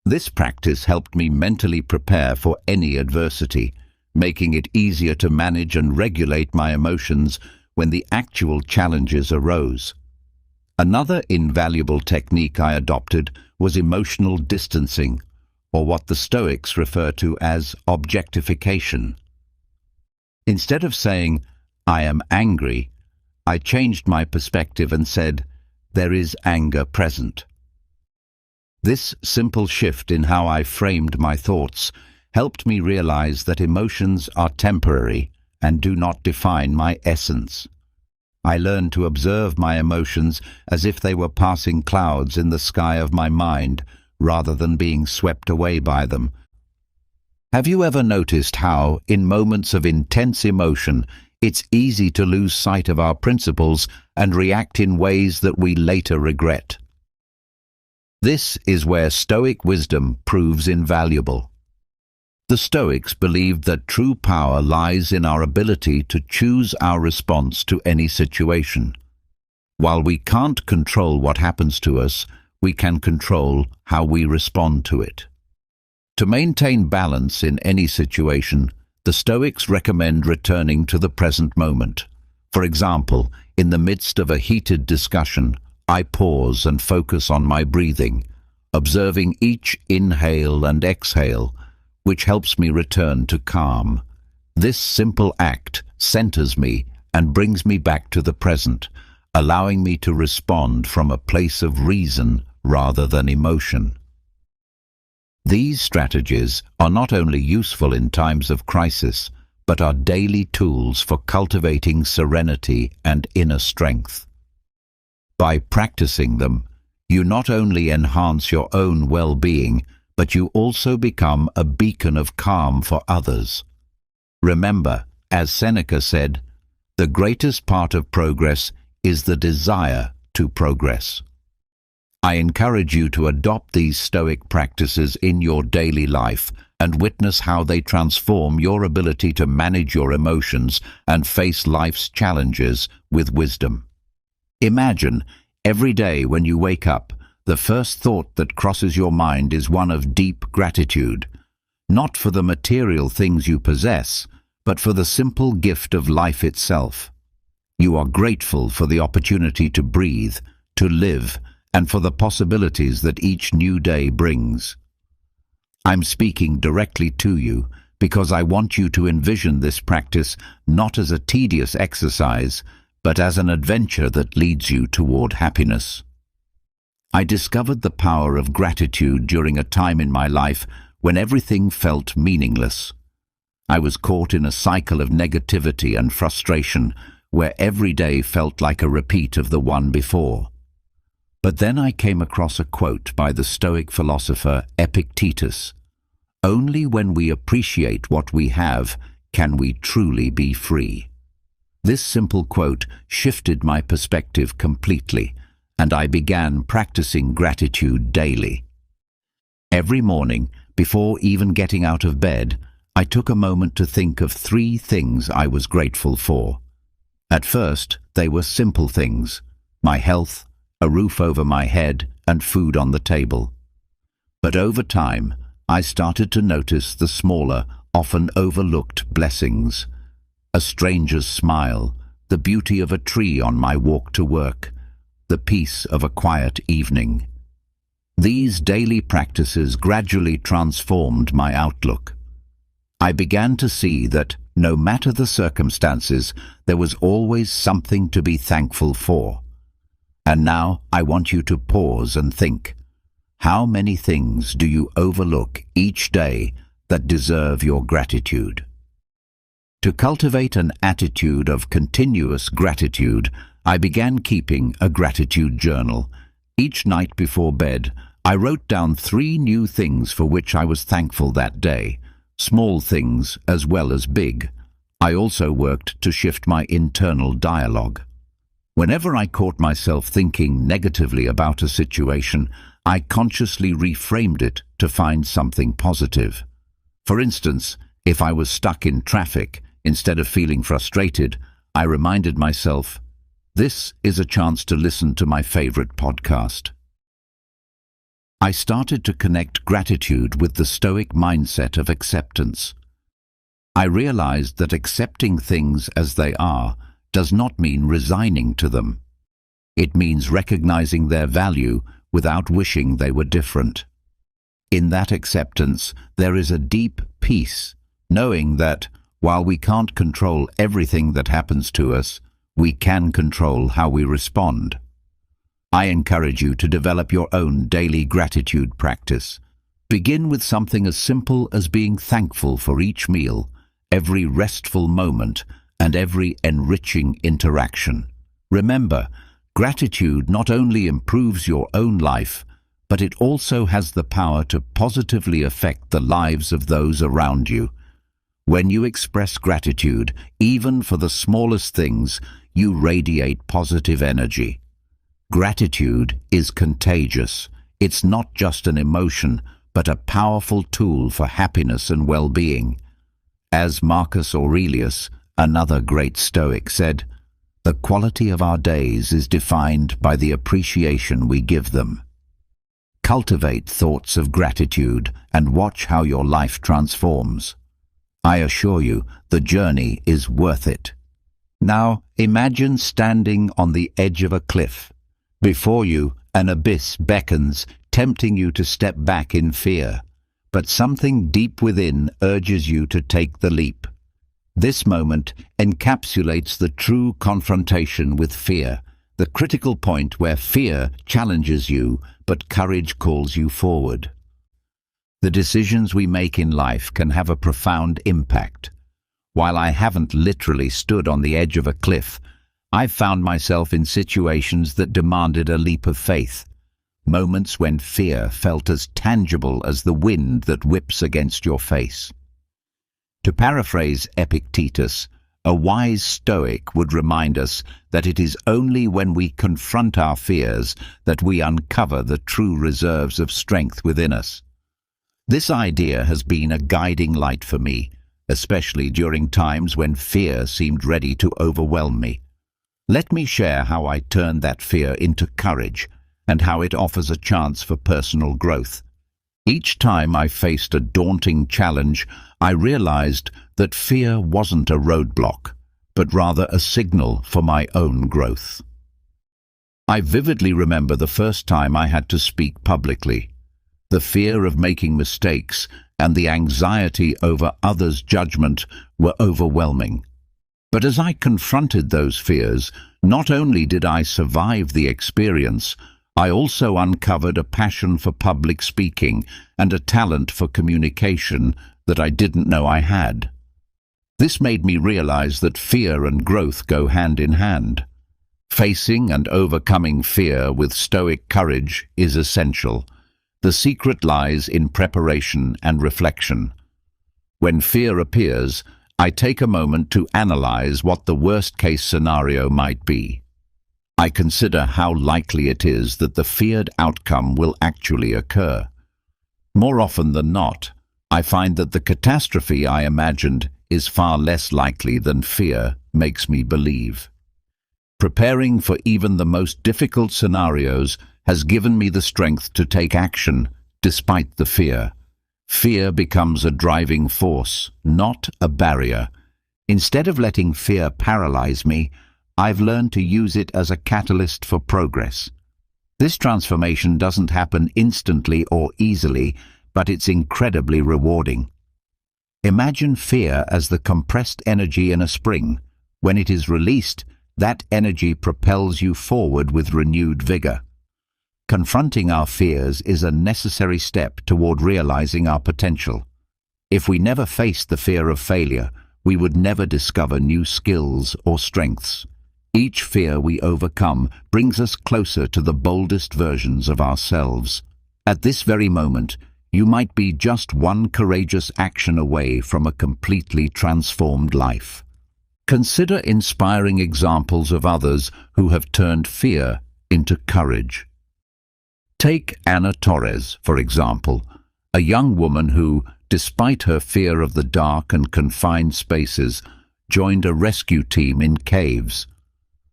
[SPEAKER 1] This practice helped me mentally prepare for any adversity, making it easier to manage and regulate my emotions when the actual challenges arose. Another invaluable technique I adopted was emotional distancing, or what the Stoics refer to as objectification. Instead of saying, "I am angry," I changed my perspective and said, "There is anger present." This simple shift in how I framed my thoughts helped me realize that emotions are temporary and do not define my essence. I learned to observe my emotions as if they were passing clouds in the sky of my mind, rather than being swept away by them. Have you ever noticed how, in moments of intense emotion, it's easy to lose sight of our principles and react in ways that we later regret? This is where Stoic wisdom proves invaluable. The Stoics believed that true power lies in our ability to choose our response to any situation. While we can't control what happens to us, we can control how we respond to it. To maintain balance in any situation, the Stoics recommend returning to the present moment. For example, in the midst of a heated discussion, I pause and focus on my breathing, observing each inhale and exhale, which helps me return to calm. This simple act centers me and brings me back to the present, allowing me to respond from a place of reason rather than emotion. These strategies are not only useful in times of crisis, but are daily tools for cultivating serenity and inner strength. By practicing them, you not only enhance your own well-being, but you also become a beacon of calm for others. Remember, as Seneca said, the greatest part of progress is the desire to progress. I encourage you to adopt these Stoic practices in your daily life and witness how they transform your ability to manage your emotions and face life's challenges with wisdom. Imagine, every day when you wake up, the first thought that crosses your mind is one of deep gratitude, not for the material things you possess, but for the simple gift of life itself. You are grateful for the opportunity to breathe, to live, and for the possibilities that each new day brings. I'm speaking directly to you because I want you to envision this practice not as a tedious exercise, but as an adventure that leads you toward happiness. I discovered the power of gratitude during a time in my life when everything felt meaningless. I was caught in a cycle of negativity and frustration where every day felt like a repeat of the one before. But then I came across a quote by the Stoic philosopher Epictetus: "Only when we appreciate what we have can we truly be free." This simple quote shifted my perspective completely, and I began practicing gratitude daily. Every morning, before even getting out of bed, I took a moment to think of 3 things I was grateful for. At first, they were simple things: my health, a roof over my head, and food on the table. But over time, I started to notice the smaller, often overlooked blessings: a stranger's smile, the beauty of a tree on my walk to work, the peace of a quiet evening. These daily practices gradually transformed my outlook. I began to see that, no matter the circumstances, there was always something to be thankful for. And now I want you to pause and think. How many things do you overlook each day that deserve your gratitude? To cultivate an attitude of continuous gratitude, I began keeping a gratitude journal. Each night before bed, I wrote down 3 new things for which I was thankful that day, small things as well as big. I also worked to shift my internal dialogue. Whenever I caught myself thinking negatively about a situation, I consciously reframed it to find something positive. For instance, if I was stuck in traffic, instead of feeling frustrated, I reminded myself, this is a chance to listen to my favorite podcast. I started to connect gratitude with the Stoic mindset of acceptance. I realized that accepting things as they are does not mean resigning to them. It means recognizing their value without wishing they were different. In that acceptance, there is a deep peace, knowing that, while we can't control everything that happens to us, we can control how we respond. I encourage you to develop your own daily gratitude practice. Begin with something as simple as being thankful for each meal, every restful moment, and every enriching interaction. Remember, gratitude not only improves your own life, but it also has the power to positively affect the lives of those around you. When you express gratitude, even for the smallest things, you radiate positive energy. Gratitude is contagious. It's not just an emotion, but a powerful tool for happiness and well-being. As Marcus Aurelius, another great Stoic, said, "The quality of our days is defined by the appreciation we give them." Cultivate thoughts of gratitude and watch how your life transforms. I assure you, the journey is worth it. Now, imagine standing on the edge of a cliff. Before you, an abyss beckons, tempting you to step back in fear. But something deep within urges you to take the leap. This moment encapsulates the true confrontation with fear, the critical point where fear challenges you, but courage calls you forward. The decisions we make in life can have a profound impact. While I haven't literally stood on the edge of a cliff, I've found myself in situations that demanded a leap of faith. Moments when fear felt as tangible as the wind that whips against your face. To paraphrase Epictetus, a wise Stoic would remind us that it is only when we confront our fears that we uncover the true reserves of strength within us. This idea has been a guiding light for me, especially during times when fear seemed ready to overwhelm me. Let me share how I turned that fear into courage and how it offers a chance for personal growth. Each time I faced a daunting challenge, I realized that fear wasn't a roadblock, but rather a signal for my own growth. I vividly remember the first time I had to speak publicly. The fear of making mistakes and the anxiety over others' judgment were overwhelming. But as I confronted those fears, not only did I survive the experience, I also uncovered a passion for public speaking and a talent for communication that I didn't know I had. This made me realize that fear and growth go hand in hand. Facing and overcoming fear with stoic courage is essential. The secret lies in preparation and reflection. When fear appears, I take a moment to analyze what the worst-case scenario might be. I consider how likely it is that the feared outcome will actually occur. More often than not, I find that the catastrophe I imagined is far less likely than fear makes me believe. Preparing for even the most difficult scenarios has given me the strength to take action despite the fear. Fear becomes a driving force, not a barrier. Instead of letting fear paralyze me, I've learned to use it as a catalyst for progress. This transformation doesn't happen instantly or easily, but it's incredibly rewarding. Imagine fear as the compressed energy in a spring. When it is released, that energy propels you forward with renewed vigor. Confronting our fears is a necessary step toward realizing our potential. If we never faced the fear of failure, we would never discover new skills or strengths. Each fear we overcome brings us closer to the boldest versions of ourselves. At this very moment, you might be just one courageous action away from a completely transformed life. Consider inspiring examples of others who have turned fear into courage. Take Ana Torres, for example, a young woman who, despite her fear of the dark and confined spaces, joined a rescue team in caves.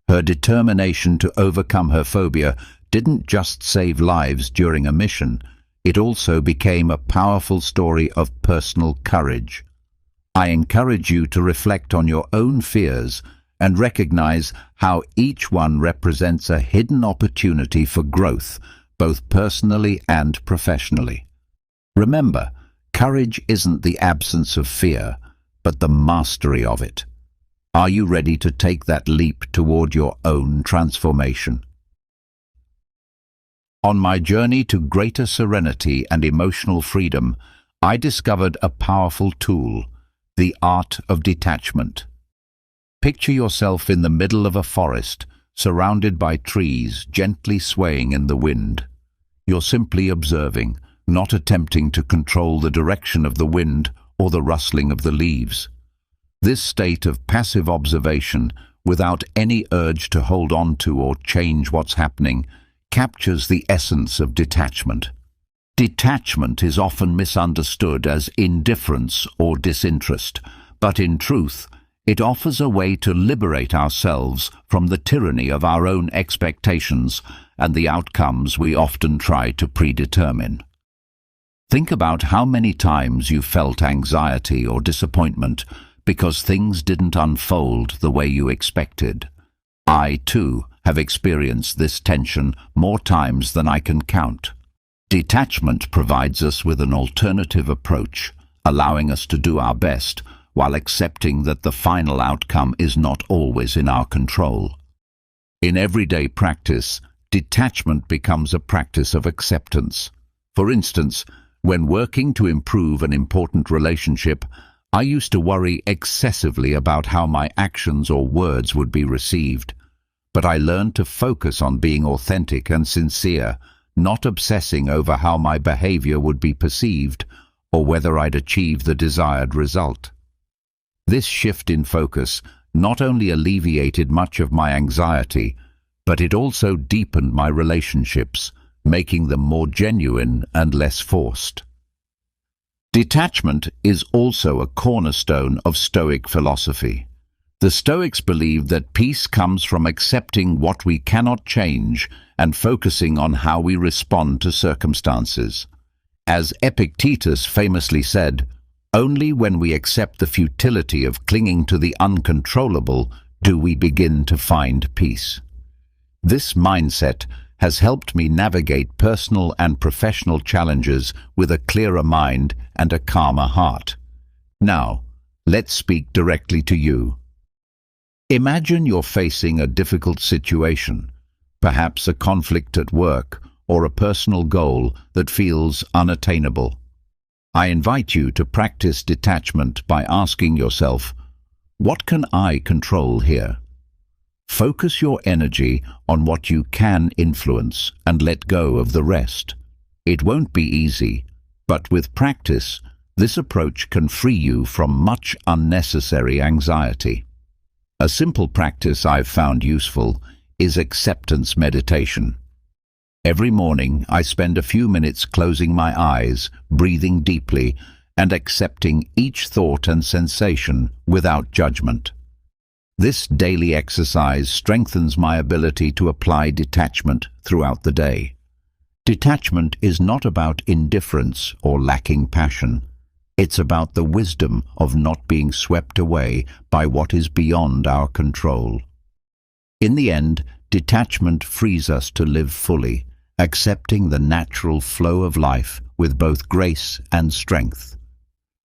[SPEAKER 1] Her determination to overcome her phobia didn't just save lives during a mission, it also became a powerful story of personal courage. I encourage you to reflect on your own fears and recognize how each one represents a hidden opportunity for growth, both personally and professionally. Remember, courage isn't the absence of fear, but the mastery of it. Are you ready to take that leap toward your own transformation? On my journey to greater serenity and emotional freedom, I discovered a powerful tool, the art of detachment. Picture yourself in the middle of a forest, surrounded by trees gently swaying in the wind. You're simply observing, not attempting to control the direction of the wind or the rustling of the leaves. This state of passive observation, without any urge to hold on to or change what's happening, captures the essence of detachment. Detachment is often misunderstood as indifference or disinterest, but in truth, it offers a way to liberate ourselves from the tyranny of our own expectations and the outcomes we often try to predetermine. Think about how many times you felt anxiety or disappointment because things didn't unfold the way you expected. I, too, have experienced this tension more times than I can count. Detachment provides us with an alternative approach, allowing us to do our best while accepting that the final outcome is not always in our control. In everyday practice, detachment becomes a practice of acceptance. For instance, when working to improve an important relationship, I used to worry excessively about how my actions or words would be received. But I learned to focus on being authentic and sincere, not obsessing over how my behavior would be perceived or whether I'd achieve the desired result. This shift in focus not only alleviated much of my anxiety, but it also deepened my relationships, making them more genuine and less forced. Detachment is also a cornerstone of Stoic philosophy. The Stoics believe that peace comes from accepting what we cannot change and focusing on how we respond to circumstances. As Epictetus famously said, "Only when we accept the futility of clinging to the uncontrollable do we begin to find peace." This mindset has helped me navigate personal and professional challenges with a clearer mind and a calmer heart. Now, let's speak directly to you. Imagine you're facing a difficult situation, perhaps a conflict at work or a personal goal that feels unattainable. I invite you to practice detachment by asking yourself, what can I control here? Focus your energy on what you can influence and let go of the rest. It won't be easy, but with practice, this approach can free you from much unnecessary anxiety. A simple practice I've found useful is acceptance meditation. Every morning, I spend a few minutes closing my eyes, breathing deeply, and accepting each thought and sensation without judgment. This daily exercise strengthens my ability to apply detachment throughout the day. Detachment is not about indifference or lacking passion. It's about the wisdom of not being swept away by what is beyond our control. In the end, detachment frees us to live fully, accepting the natural flow of life with both grace and strength.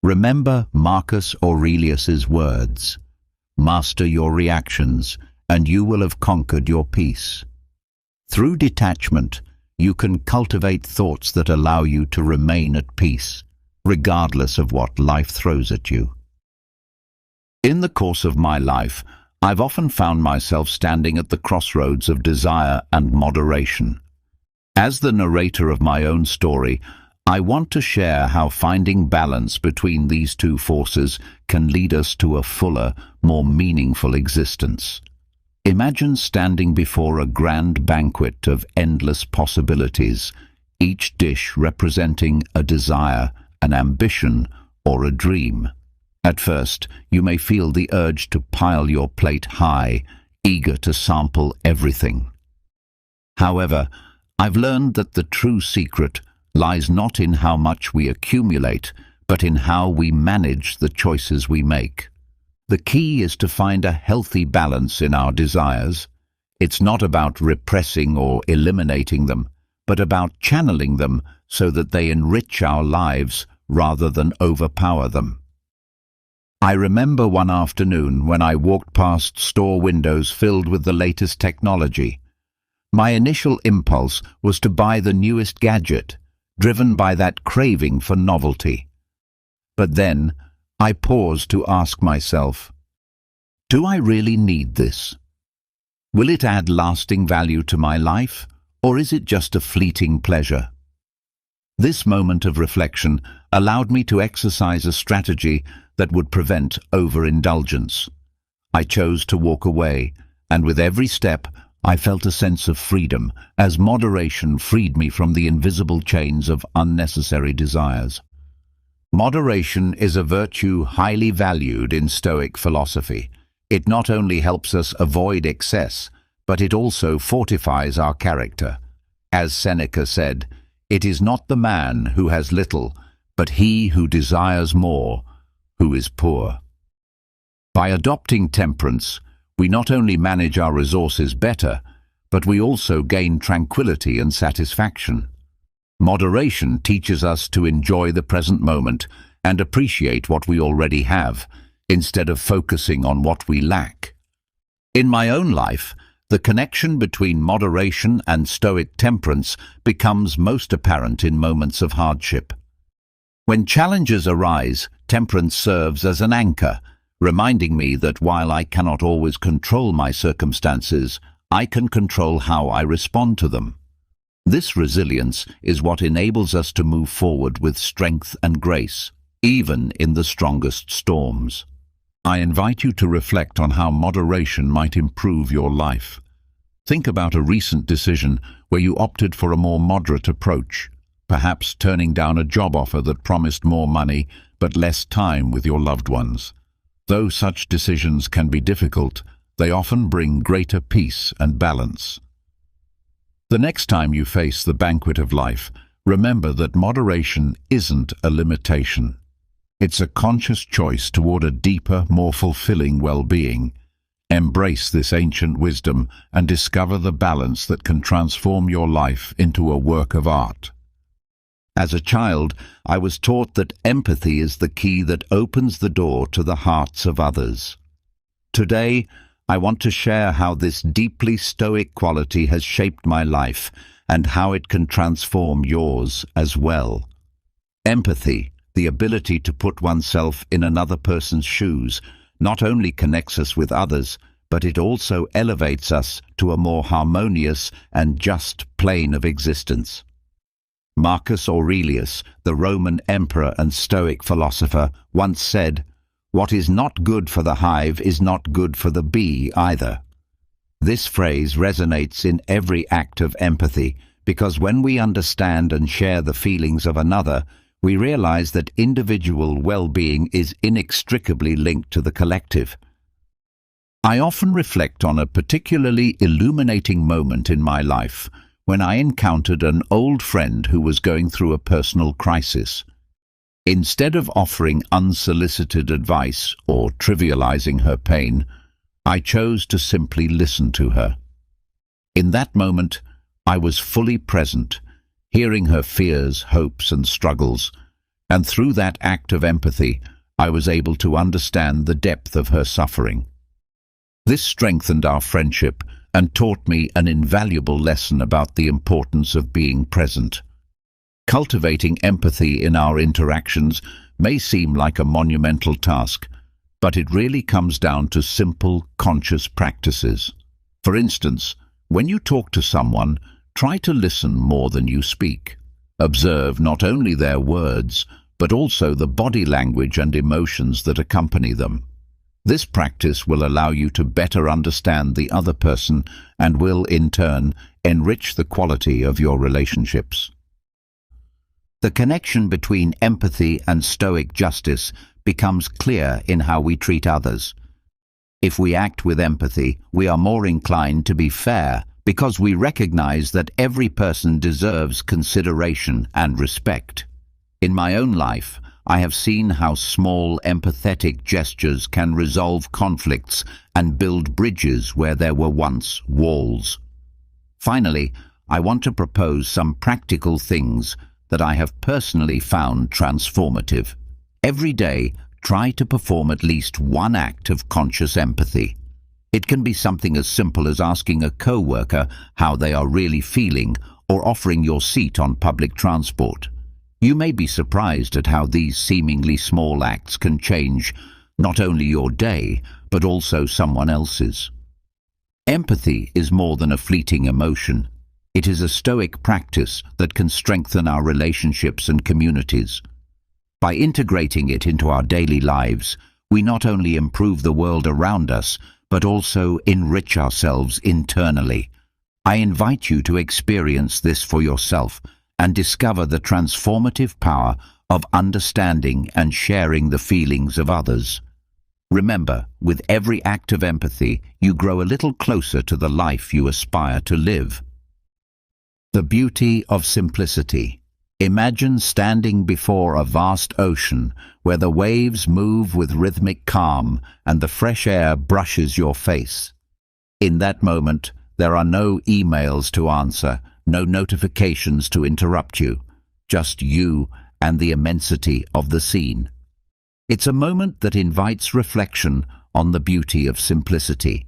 [SPEAKER 1] Remember Marcus Aurelius's words, "Master your reactions, and you will have conquered your peace." Through detachment, you can cultivate thoughts that allow you to remain at peace, regardless of what life throws at you. In the course of my life, I've often found myself standing at the crossroads of desire and moderation. As the narrator of my own story, I want to share how finding balance between these two forces can lead us to a fuller, more meaningful existence. Imagine standing before a grand banquet of endless possibilities, each dish representing a desire, an ambition, or a dream. At first, you may feel the urge to pile your plate high, eager to sample everything. However, I've learned that the true secret lies not in how much we accumulate, but in how we manage the choices we make. The key is to find a healthy balance in our desires. It's not about repressing or eliminating them, but about channeling them so that they enrich our lives rather than overpower them. I remember one afternoon when I walked past store windows filled with the latest technology. My initial impulse was to buy the newest gadget, driven by that craving for novelty. But then I paused to ask myself, do I really need this? Will it add lasting value to my life, or is it just a fleeting pleasure? This moment of reflection allowed me to exercise a strategy that would prevent overindulgence. I chose to walk away, and with every step, I felt a sense of freedom, as moderation freed me from the invisible chains of unnecessary desires. Moderation is a virtue highly valued in Stoic philosophy. It not only helps us avoid excess, but it also fortifies our character. As Seneca said, "It is not the man who has little, but he who desires more, who is poor." By adopting temperance, we not only manage our resources better, but we also gain tranquility and satisfaction. Moderation teaches us to enjoy the present moment and appreciate what we already have, instead of focusing on what we lack. In my own life, the connection between moderation and Stoic temperance becomes most apparent in moments of hardship. When challenges arise, temperance serves as an anchor, reminding me that while I cannot always control my circumstances, I can control how I respond to them. This resilience is what enables us to move forward with strength and grace, even in the strongest storms. I invite you to reflect on how moderation might improve your life. Think about a recent decision where you opted for a more moderate approach, perhaps turning down a job offer that promised more money but less time with your loved ones. Though such decisions can be difficult, they often bring greater peace and balance. The next time you face the banquet of life, remember that moderation isn't a limitation. It's a conscious choice toward a deeper, more fulfilling well-being. Embrace this ancient wisdom and discover the balance that can transform your life into a work of art. As a child, I was taught that empathy is the key that opens the door to the hearts of others. Today, I want to share how this deeply Stoic quality has shaped my life and how it can transform yours as well. Empathy, the ability to put oneself in another person's shoes, not only connects us with others, but it also elevates us to a more harmonious and just plane of existence. Marcus Aurelius, the Roman emperor and Stoic philosopher, once said, "What is not good for the hive is not good for the bee either." This phrase resonates in every act of empathy, because when we understand and share the feelings of another, we realize that individual well-being is inextricably linked to the collective. I often reflect on a particularly illuminating moment in my life when I encountered an old friend who was going through a personal crisis. Instead of offering unsolicited advice or trivializing her pain, I chose to simply listen to her. In that moment, I was fully present, hearing her fears, hopes, and struggles, and through that act of empathy, I was able to understand the depth of her suffering. This strengthened our friendship and taught me an invaluable lesson about the importance of being present. Cultivating empathy in our interactions may seem like a monumental task, but it really comes down to simple, conscious practices. For instance, when you talk to someone, try to listen more than you speak. Observe not only their words, but also the body language and emotions that accompany them. This practice will allow you to better understand the other person and will, in turn, enrich the quality of your relationships. The connection between empathy and Stoic justice becomes clear in how we treat others. If we act with empathy, we are more inclined to be fair, because we recognize that every person deserves consideration and respect. In my own life, I have seen how small, empathetic gestures can resolve conflicts and build bridges where there were once walls. Finally, I want to propose some practical things that I have personally found transformative. Every day, try to perform at least one act of conscious empathy. It can be something as simple as asking a co-worker how they are really feeling or offering your seat on public transport. You may be surprised at how these seemingly small acts can change not only your day, but also someone else's. Empathy is more than a fleeting emotion. It is a stoic practice that can strengthen our relationships and communities. By integrating it into our daily lives, we not only improve the world around us, but also enrich ourselves internally. I invite you to experience this for yourself and discover the transformative power of understanding and sharing the feelings of others. Remember, with every act of empathy, you grow a little closer to the life you aspire to live. The beauty of simplicity. Imagine standing before a vast ocean where the waves move with rhythmic calm and the fresh air brushes your face. In that moment, there are no emails to answer, no notifications to interrupt you, just you and the immensity of the scene. It's a moment that invites reflection on the beauty of simplicity.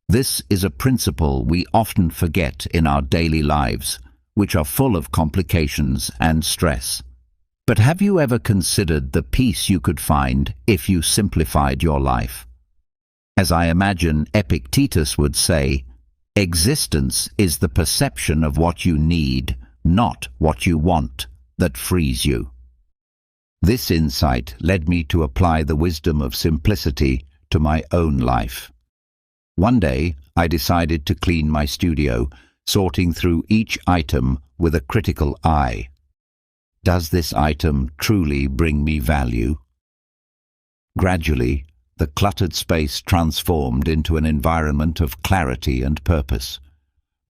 [SPEAKER 1] This is a principle we often forget in our daily lives, which are full of complications and stress. But have you ever considered the peace you could find if you simplified your life? As I imagine Epictetus would say, existence is the perception of what you need, not what you want, that frees you. This insight led me to apply the wisdom of simplicity to my own life. One day, I decided to clean my studio, sorting through each item with a critical eye. Does this item truly bring me value? Gradually, the cluttered space transformed into an environment of clarity and purpose.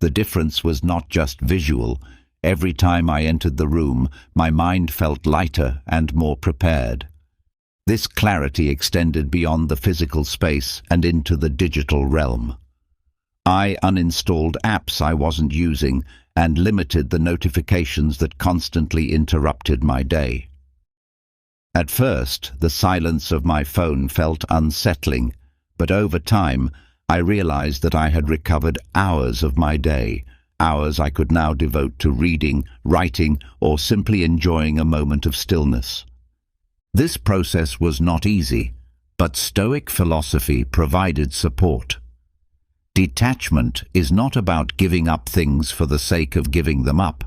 [SPEAKER 1] The difference was not just visual. Every time I entered the room, my mind felt lighter and more prepared. This clarity extended beyond the physical space and into the digital realm. I uninstalled apps I wasn't using and limited the notifications that constantly interrupted my day. At first, the silence of my phone felt unsettling, but over time, I realized that I had recovered hours of my day, hours I could now devote to reading, writing, or simply enjoying a moment of stillness. This process was not easy, but Stoic philosophy provided support. Detachment is not about giving up things for the sake of giving them up,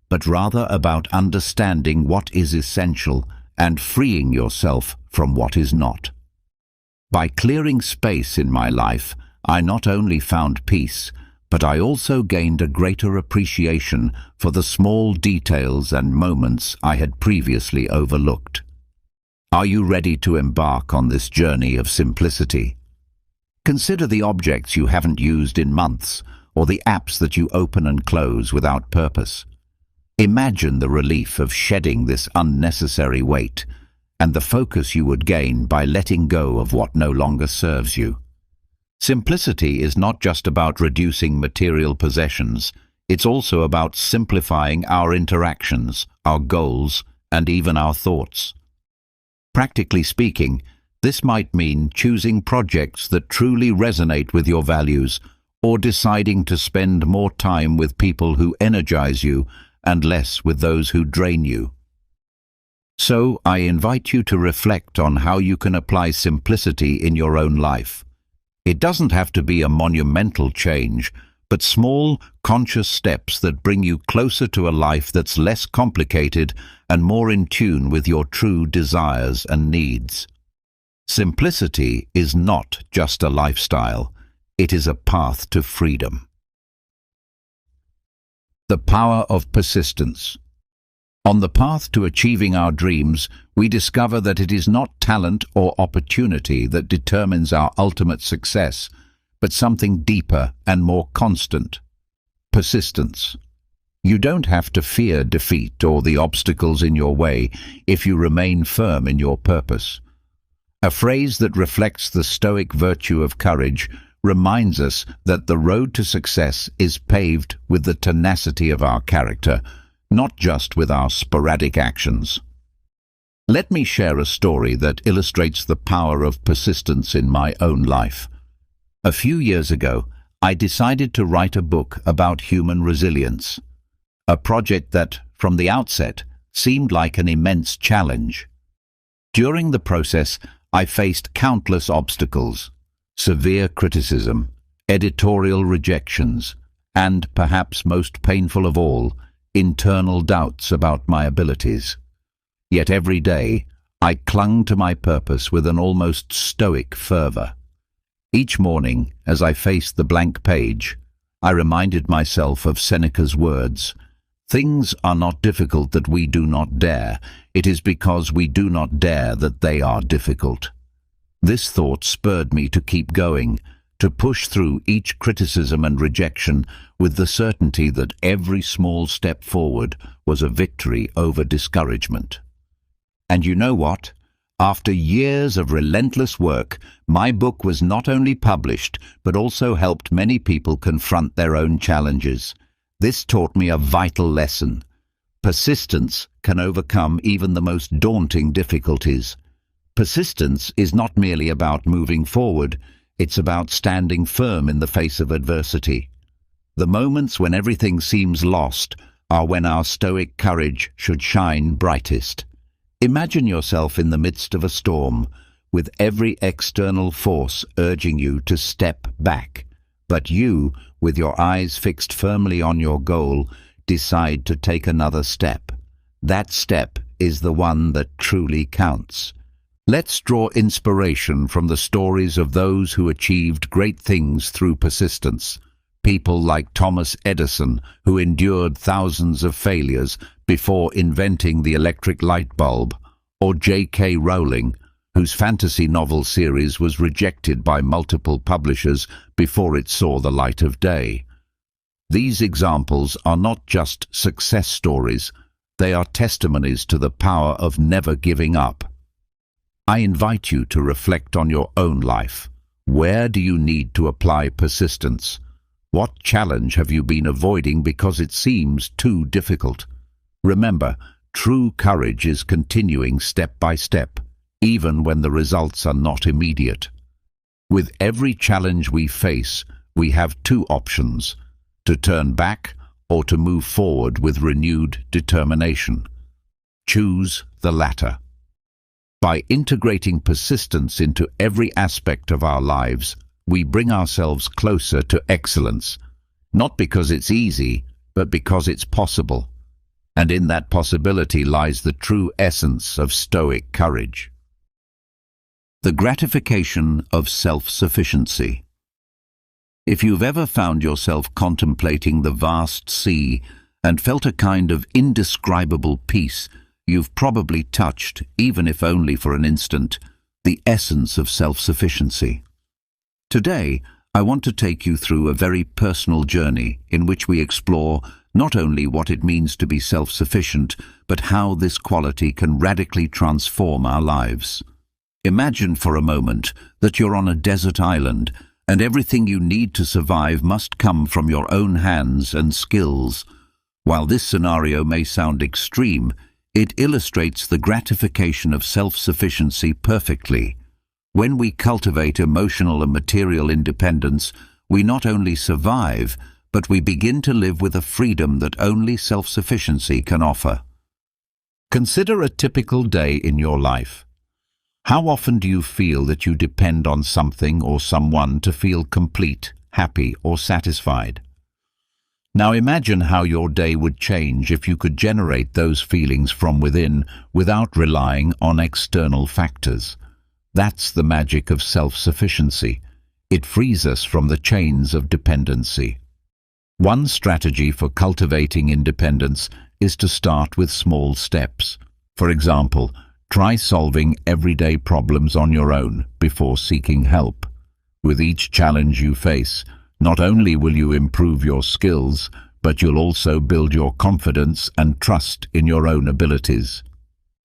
[SPEAKER 1] but rather about understanding what is essential and freeing yourself from what is not. By clearing space in my life, I not only found peace, but I also gained a greater appreciation for the small details and moments I had previously overlooked. Are you ready to embark on this journey of simplicity? Consider the objects you haven't used in months, or the apps that you open and close without purpose. Imagine the relief of shedding this unnecessary weight, and the focus you would gain by letting go of what no longer serves you. Simplicity is not just about reducing material possessions, it's also about simplifying our interactions, our goals, and even our thoughts. Practically speaking, this might mean choosing projects that truly resonate with your values, or deciding to spend more time with people who energize you and less with those who drain you. So, I invite you to reflect on how you can apply simplicity in your own life. It doesn't have to be a monumental change, but small, conscious steps that bring you closer to a life that's less complicated and more in tune with your true desires and needs. Simplicity is not just a lifestyle, it is a path to freedom. The power of persistence. On the path to achieving our dreams, we discover that it is not talent or opportunity that determines our ultimate success, but something deeper and more constant: persistence. You don't have to fear defeat or the obstacles in your way if you remain firm in your purpose. A phrase that reflects the Stoic virtue of courage reminds us that the road to success is paved with the tenacity of our character, not just with our sporadic actions. Let me share a story that illustrates the power of persistence in my own life. A few years ago, I decided to write a book about human resilience, a project that, from the outset, seemed like an immense challenge. During the process, I faced countless obstacles, severe criticism, editorial rejections, and, perhaps most painful of all, internal doubts about my abilities. Yet every day, I clung to my purpose with an almost stoic fervor. Each morning, as I faced the blank page, I reminded myself of Seneca's words, "Things are not difficult that we do not dare. It is because we do not dare that they are difficult." This thought spurred me to keep going, to push through each criticism and rejection with the certainty that every small step forward was a victory over discouragement. And you know what? After years of relentless work, my book was not only published, but also helped many people confront their own challenges. This taught me a vital lesson. Persistence can overcome even the most daunting difficulties. Persistence is not merely about moving forward, it's about standing firm in the face of adversity. The moments when everything seems lost are when our stoic courage should shine brightest. Imagine yourself in the midst of a storm, with every external force urging you to step back. But you, with your eyes fixed firmly on your goal, decide to take another step. That step is the one that truly counts. Let's draw inspiration from the stories of those who achieved great things through persistence. People like Thomas Edison, who endured thousands of failures before inventing the electric light bulb, or J.K. Rowling, whose fantasy novel series was rejected by multiple publishers before it saw the light of day. These examples are not just success stories, they are testimonies to the power of never giving up. I invite you to reflect on your own life. Where do you need to apply persistence? What challenge have you been avoiding because it seems too difficult? Remember, true courage is continuing step by step, even when the results are not immediate. With every challenge we face, we have two options: to turn back or to move forward with renewed determination. Choose the latter. By integrating persistence into every aspect of our lives, we bring ourselves closer to excellence, not because it's easy, but because it's possible. And in that possibility lies the true essence of stoic courage. The gratification of self-sufficiency. If you've ever found yourself contemplating the vast sea and felt a kind of indescribable peace, you've probably touched, even if only for an instant, the essence of self-sufficiency. Today, I want to take you through a very personal journey in which we explore not only what it means to be self-sufficient, but how this quality can radically transform our lives. Imagine for a moment that you're on a desert island, and everything you need to survive must come from your own hands and skills. While this scenario may sound extreme, it illustrates the gratification of self-sufficiency perfectly. When we cultivate emotional and material independence, we not only survive, but we begin to live with a freedom that only self-sufficiency can offer. Consider a typical day in your life. How often do you feel that you depend on something or someone to feel complete, happy, or satisfied? Now imagine how your day would change if you could generate those feelings from within without relying on external factors. That's the magic of self-sufficiency. It frees us from the chains of dependency. One strategy for cultivating independence is to start with small steps. For example, try solving everyday problems on your own before seeking help. With each challenge you face, not only will you improve your skills, but you'll also build your confidence and trust in your own abilities.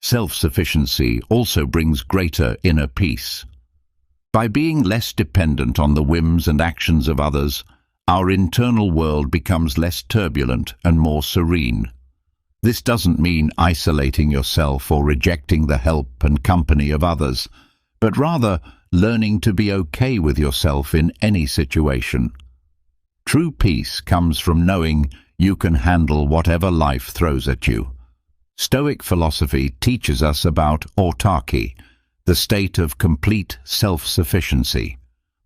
[SPEAKER 1] Self-sufficiency also brings greater inner peace. By being less dependent on the whims and actions of others, our internal world becomes less turbulent and more serene. This doesn't mean isolating yourself or rejecting the help and company of others, but rather learning to be okay with yourself in any situation. True peace comes from knowing you can handle whatever life throws at you. Stoic philosophy teaches us about autarky, the state of complete self-sufficiency.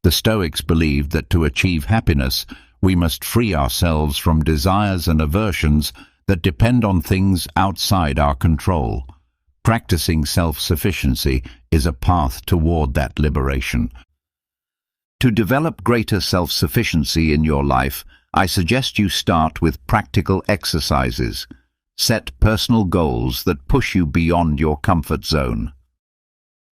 [SPEAKER 1] The Stoics believed that to achieve happiness, we must free ourselves from desires and aversions that depend on things outside our control. Practicing self-sufficiency is a path toward that liberation. To develop greater self-sufficiency in your life, I suggest you start with practical exercises. Set personal goals that push you beyond your comfort zone.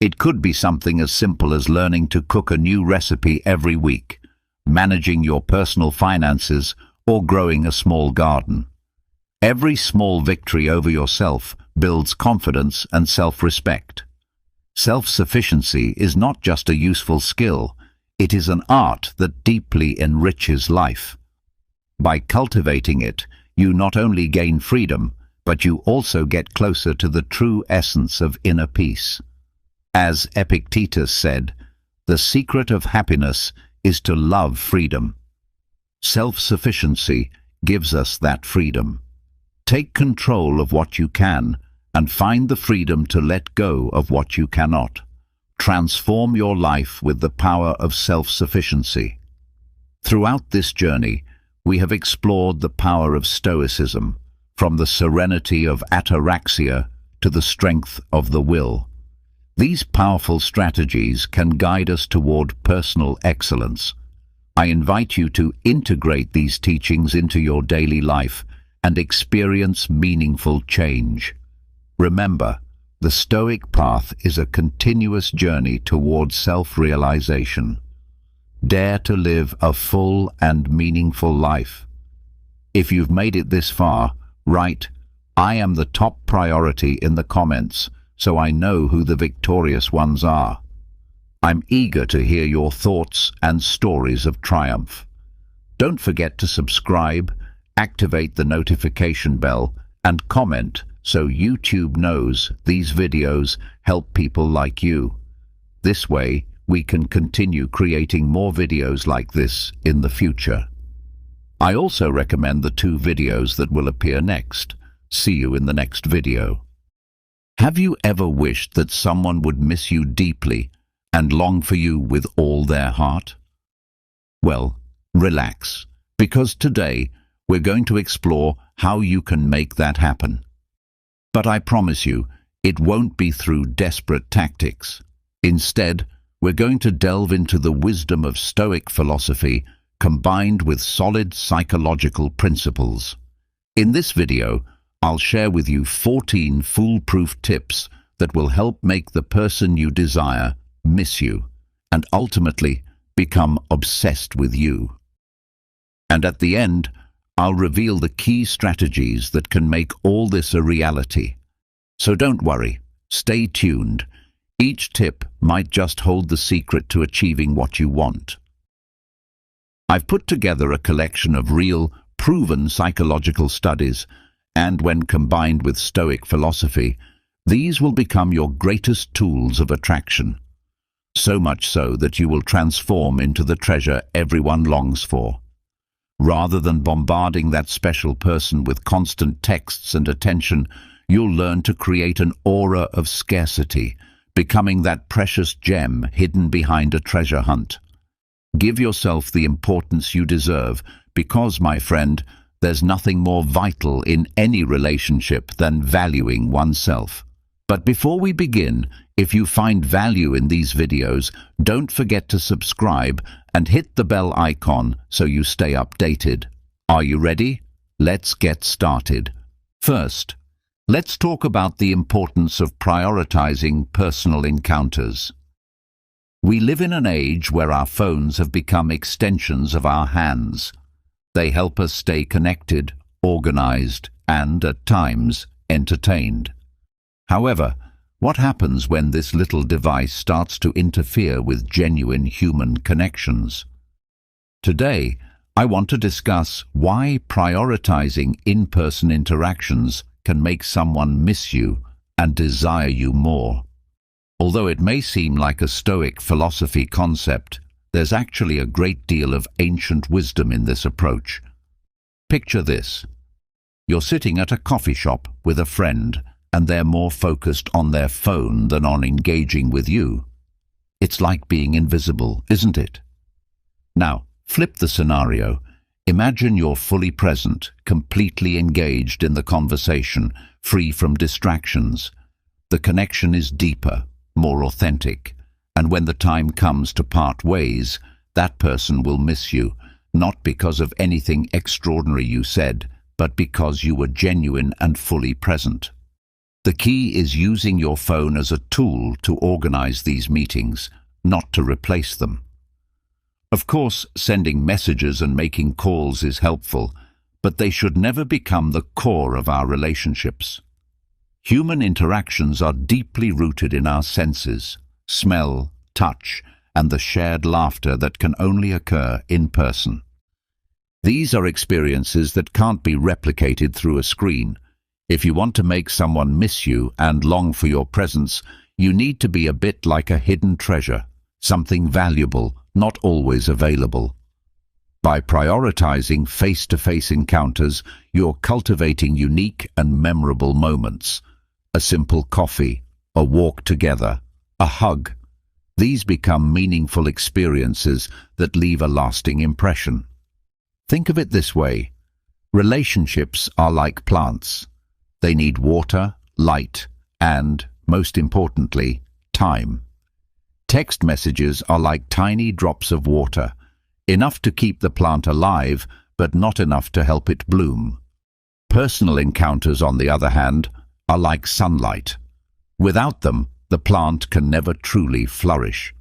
[SPEAKER 1] It could be something as simple as learning to cook a new recipe every week, managing your personal finances, or growing a small garden. Every small victory over yourself builds confidence and self-respect. Self-sufficiency is not just a useful skill, it is an art that deeply enriches life. By cultivating it, you not only gain freedom, but you also get closer to the true essence of inner peace. As Epictetus said, the secret of happiness is to love freedom. Self-sufficiency gives us that freedom. Take control of what you can and find the freedom to let go of what you cannot. Transform your life with the power of self-sufficiency. Throughout this journey, we have explored the power of Stoicism, from the serenity of ataraxia to the strength of the will. These powerful strategies can guide us toward personal excellence. I invite you to integrate these teachings into your daily life and experience meaningful change. Remember, the Stoic path is a continuous journey toward self-realization. Dare to live a full and meaningful life. If you've made it this far, write, "I am the top priority" in the comments, so I know who the victorious ones are. I'm eager to hear your thoughts and stories of triumph. Don't forget to subscribe, activate the notification bell, and comment so YouTube knows these videos help people like you. This way, we can continue creating more videos like this in the future. I also recommend the 2 videos that will appear next. See you in the next video. Have you ever wished that someone would miss you deeply and long for you with all their heart? Well, relax, because today we're going to explore how you can make that happen. But I promise you, it won't be through desperate tactics. Instead, we're going to delve into the wisdom of Stoic philosophy combined with solid psychological principles. In this video, I'll share with you 14 foolproof tips that will help make the person you desire miss you and ultimately become obsessed with you. And at the end, I'll reveal the key strategies that can make all this a reality. So don't worry, stay tuned. Each tip might just hold the secret to achieving what you want. I've put together a collection of real, proven psychological studies, and when combined with Stoic philosophy, these will become your greatest tools of attraction. So much so that you will transform into the treasure everyone longs for. Rather than bombarding that special person with constant texts and attention, you'll learn to create an aura of scarcity, becoming that precious gem hidden behind a treasure hunt. Give yourself the importance you deserve, because, my friend, there's nothing more vital in any relationship than valuing oneself. But before we begin, if you find value in these videos, don't forget to subscribe and hit the bell icon so you stay updated. Are you ready? Let's get started. First, let's talk about the importance of prioritizing personal encounters. We live in an age where our phones have become extensions of our hands. They help us stay connected, organized, and, at times, entertained. However, what happens when this little device starts to interfere with genuine human connections? Today, I want to discuss why prioritizing in-person interactions can make someone miss you and desire you more. Although it may seem like a Stoic philosophy concept, there's actually a great deal of ancient wisdom in this approach. Picture this. You're sitting at a coffee shop with a friend, and they're more focused on their phone than on engaging with you. It's like being invisible, isn't it? Now, flip the scenario. Imagine you're fully present, completely engaged in the conversation, free from distractions. The connection is deeper, more authentic, and when the time comes to part ways, that person will miss you, not because of anything extraordinary you said, but because you were genuine and fully present. The key is using your phone as a tool to organize these meetings, not to replace them. Of course, sending messages and making calls is helpful, but they should never become the core of our relationships. Human interactions are deeply rooted in our senses, smell, touch, and the shared laughter that can only occur in person. These are experiences that can't be replicated through a screen. If you want to make someone miss you and long for your presence, you need to be a bit like a hidden treasure, something valuable, not always available. By prioritizing face-to-face encounters, you're cultivating unique and memorable moments. A simple coffee, a walk together, a hug. These become meaningful experiences that leave a lasting impression. Think of it this way. Relationships are like plants. They need water, light, and, most importantly, time. Text messages are like tiny drops of water, enough to keep the plant alive, but not enough to help it bloom. Personal encounters, on the other hand, are like sunlight. Without them, the plant can never truly flourish.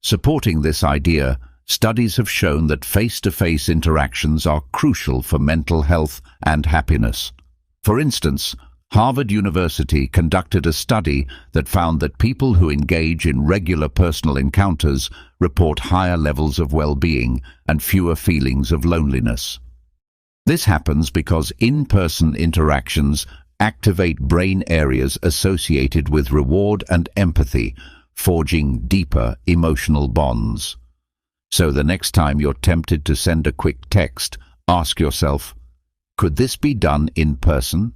[SPEAKER 1] Supporting this idea, studies have shown that face-to-face interactions are crucial for mental health and happiness. For instance, Harvard University conducted a study that found that people who engage in regular personal encounters report higher levels of well-being and fewer feelings of loneliness. This happens because in-person interactions activate brain areas associated with reward and empathy, forging deeper emotional bonds. So the next time you're tempted to send a quick text, ask yourself, could this be done in person?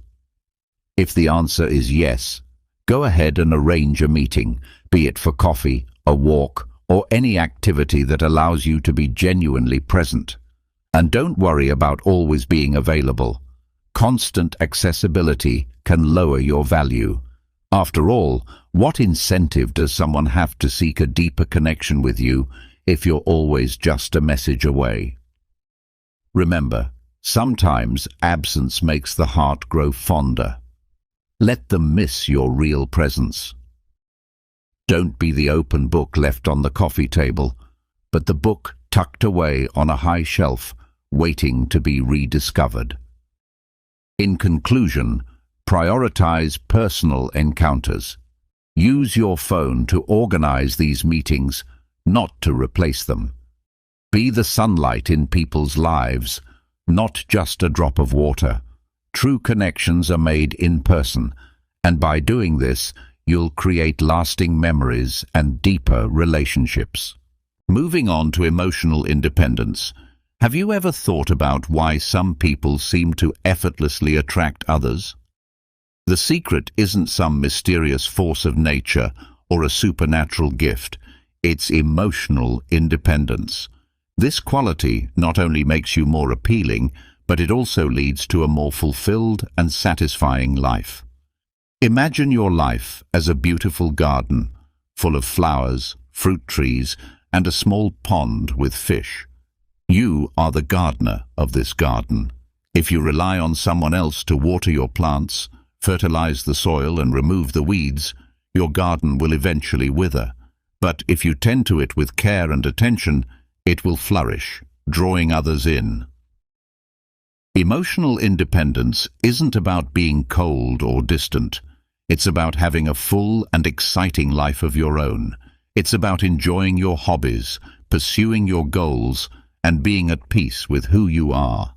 [SPEAKER 1] If the answer is yes, go ahead and arrange a meeting, be it for coffee, a walk, or any activity that allows you to be genuinely present. And don't worry about always being available. Constant accessibility can lower your value. After all, what incentive does someone have to seek a deeper connection with you if you're always just a message away? Remember, sometimes absence makes the heart grow fonder. Let them miss your real presence. Don't be the open book left on the coffee table, but the book tucked away on a high shelf, waiting to be rediscovered. In conclusion, prioritize personal encounters. Use your phone to organize these meetings, not to replace them. Be the sunlight in people's lives, not just a drop of water. True connections are made in person, and by doing this, you'll create lasting memories and deeper relationships. Moving on to emotional independence. Have you ever thought about why some people seem to effortlessly attract others? The secret isn't some mysterious force of nature or a supernatural gift. It's emotional independence. This quality not only makes you more appealing, but it also leads to a more fulfilled and satisfying life. Imagine your life as a beautiful garden, full of flowers, fruit trees, and a small pond with fish. You are the gardener of this garden. If you rely on someone else to water your plants, fertilize the soil and remove the weeds, your garden will eventually wither. But if you tend to it with care and attention, it will flourish, drawing others in. Emotional independence isn't about being cold or distant. It's about having a full and exciting life of your own. It's about enjoying your hobbies, pursuing your goals, and being at peace with who you are.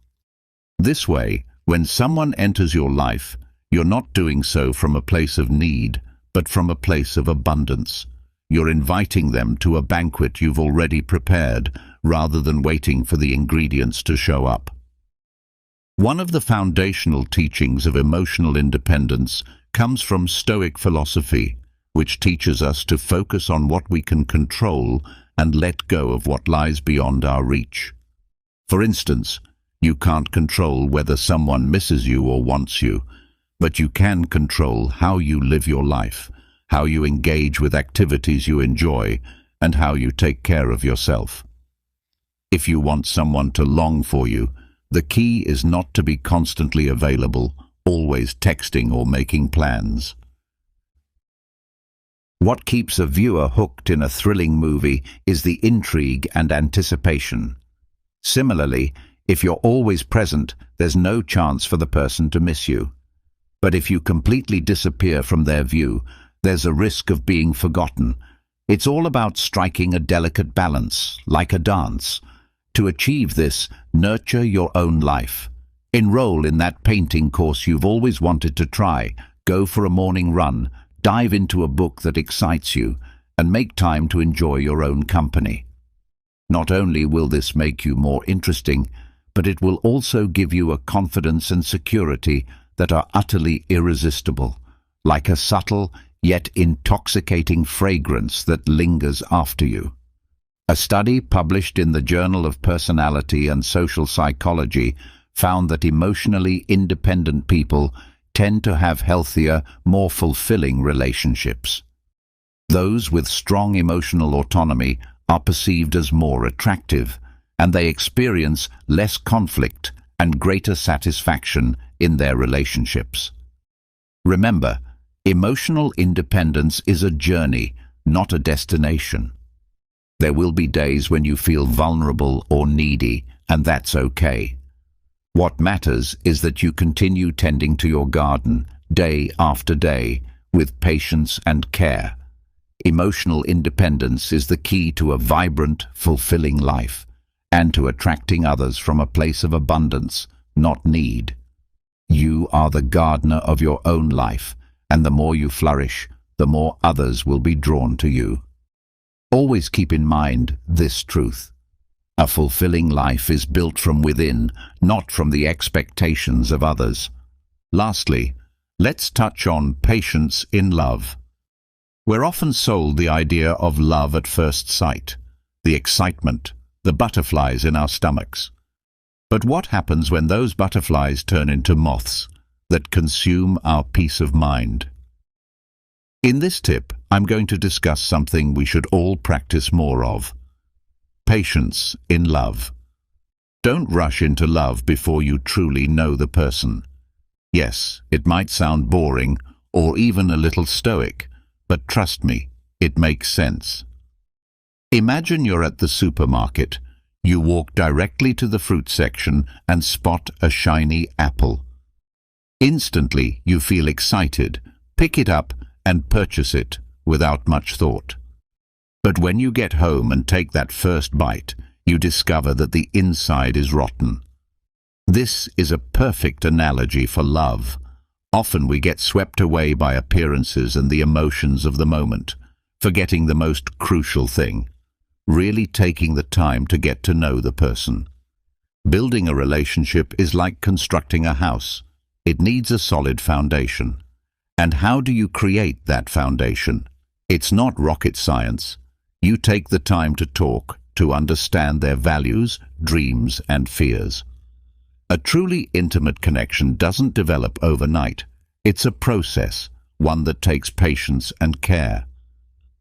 [SPEAKER 1] This way, when someone enters your life, you're not doing so from a place of need, but from a place of abundance. You're inviting them to a banquet you've already prepared, rather than waiting for the ingredients to show up. One of the foundational teachings of emotional independence comes from Stoic philosophy, which teaches us to focus on what we can control and let go of what lies beyond our reach. For instance, you can't control whether someone misses you or wants you, but you can control how you live your life, how you engage with activities you enjoy, and how you take care of yourself. If you want someone to long for you, the key is not to be constantly available, always texting or making plans. What keeps a viewer hooked in a thrilling movie is the intrigue and anticipation. Similarly, if you're always present, there's no chance for the person to miss you. But if you completely disappear from their view, there's a risk of being forgotten. It's all about striking a delicate balance, like a dance. To achieve this, nurture your own life. Enroll in that painting course you've always wanted to try, go for a morning run, dive into a book that excites you, and make time to enjoy your own company. Not only will this make you more interesting, but it will also give you a confidence and security that are utterly irresistible, like a subtle yet intoxicating fragrance that lingers after you. A study published in the Journal of Personality and Social Psychology found that emotionally independent people tend to have healthier, more fulfilling relationships. Those with strong emotional autonomy are perceived as more attractive, and they experience less conflict and greater satisfaction in their relationships. Remember, emotional independence is a journey, not a destination. There will be days when you feel vulnerable or needy, and that's okay. What matters is that you continue tending to your garden day after day with patience and care. Emotional independence is the key to a vibrant, fulfilling life, and to attracting others from a place of abundance, not need. You are the gardener of your own life, and the more you flourish, the more others will be drawn to you. Always keep in mind this truth. A fulfilling life is built from within, not from the expectations of others. Lastly, let's touch on patience in love. We're often sold the idea of love at first sight, the excitement, the butterflies in our stomachs. But what happens when those butterflies turn into moths that consume our peace of mind? In this tip, I'm going to discuss something we should all practice more of: patience in love. Don't rush into love before you truly know the person. Yes, it might sound boring or even a little stoic, but trust me, it makes sense. Imagine you're at the supermarket. You walk directly to the fruit section and spot a shiny apple. Instantly, you feel excited, pick it up and purchase it without much thought. But when you get home and take that first bite, you discover that the inside is rotten. This is a perfect analogy for love. Often we get swept away by appearances and the emotions of the moment, forgetting the most crucial thing: really taking the time to get to know the person. Building a relationship is like constructing a house. It needs a solid foundation. And how do you create that foundation? It's not rocket science. You take the time to talk, to understand their values, dreams, and fears. A truly intimate connection doesn't develop overnight. It's a process, one that takes patience and care.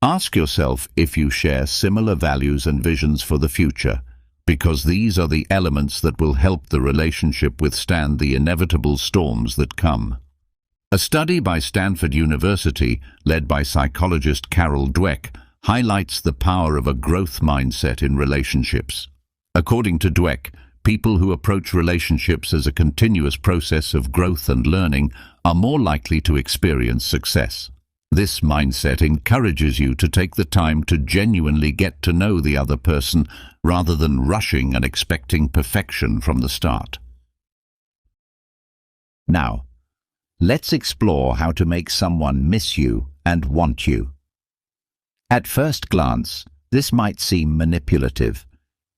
[SPEAKER 1] Ask yourself if you share similar values and visions for the future, because these are the elements that will help the relationship withstand the inevitable storms that come. A study by Stanford University, led by psychologist Carol Dweck, highlights the power of a growth mindset in relationships. According to Dweck, people who approach relationships as a continuous process of growth and learning are more likely to experience success. This mindset encourages you to take the time to genuinely get to know the other person rather than rushing and expecting perfection from the start. Now, let's explore how to make someone miss you and want you. At first glance, this might seem manipulative,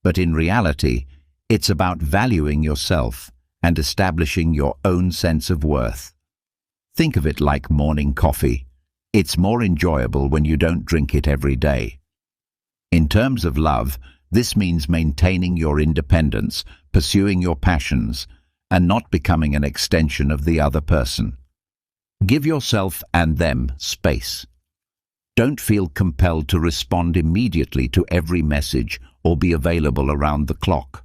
[SPEAKER 1] but in reality, it's about valuing yourself and establishing your own sense of worth. Think of it like morning coffee. It's more enjoyable when you don't drink it every day. In terms of love, this means maintaining your independence, pursuing your passions, and not becoming an extension of the other person. Give yourself and them space. Don't feel compelled to respond immediately to every message or be available around the clock.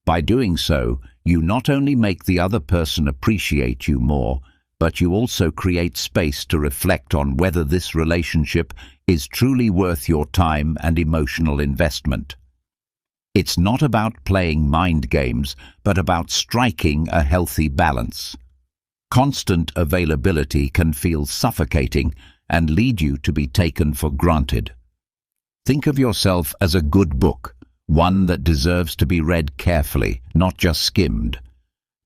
[SPEAKER 1] By doing so, you not only make the other person appreciate you more, but you also create space to reflect on whether this relationship is truly worth your time and emotional investment. It's not about playing mind games, but about striking a healthy balance. Constant availability can feel suffocating and lead you to be taken for granted. Think of yourself as a good book, one that deserves to be read carefully, not just skimmed.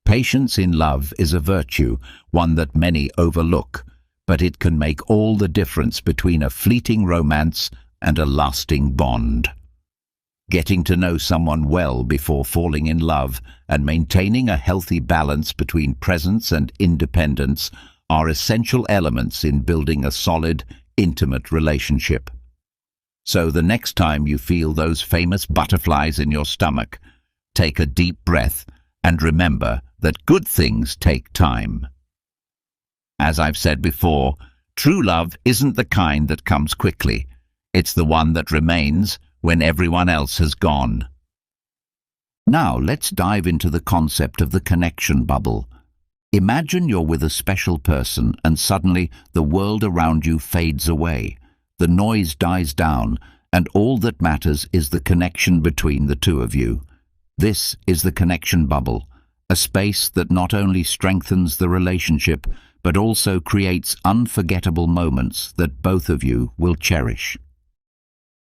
[SPEAKER 1] Patience in love is a virtue, one that many overlook, but it can make all the difference between a fleeting romance and a lasting bond. Getting to know someone well before falling in love and maintaining a healthy balance between presence and independence are essential elements in building a solid, intimate relationship. So the next time you feel those famous butterflies in your stomach, take a deep breath and remember that good things take time. As I've said before, true love isn't the kind that comes quickly. It's the one that remains when everyone else has gone. Now let's dive into the concept of the connection bubble. Imagine you're with a special person and suddenly the world around you fades away. The noise dies down and all that matters is the connection between the two of you. This is the connection bubble, a space that not only strengthens the relationship but also creates unforgettable moments that both of you will cherish.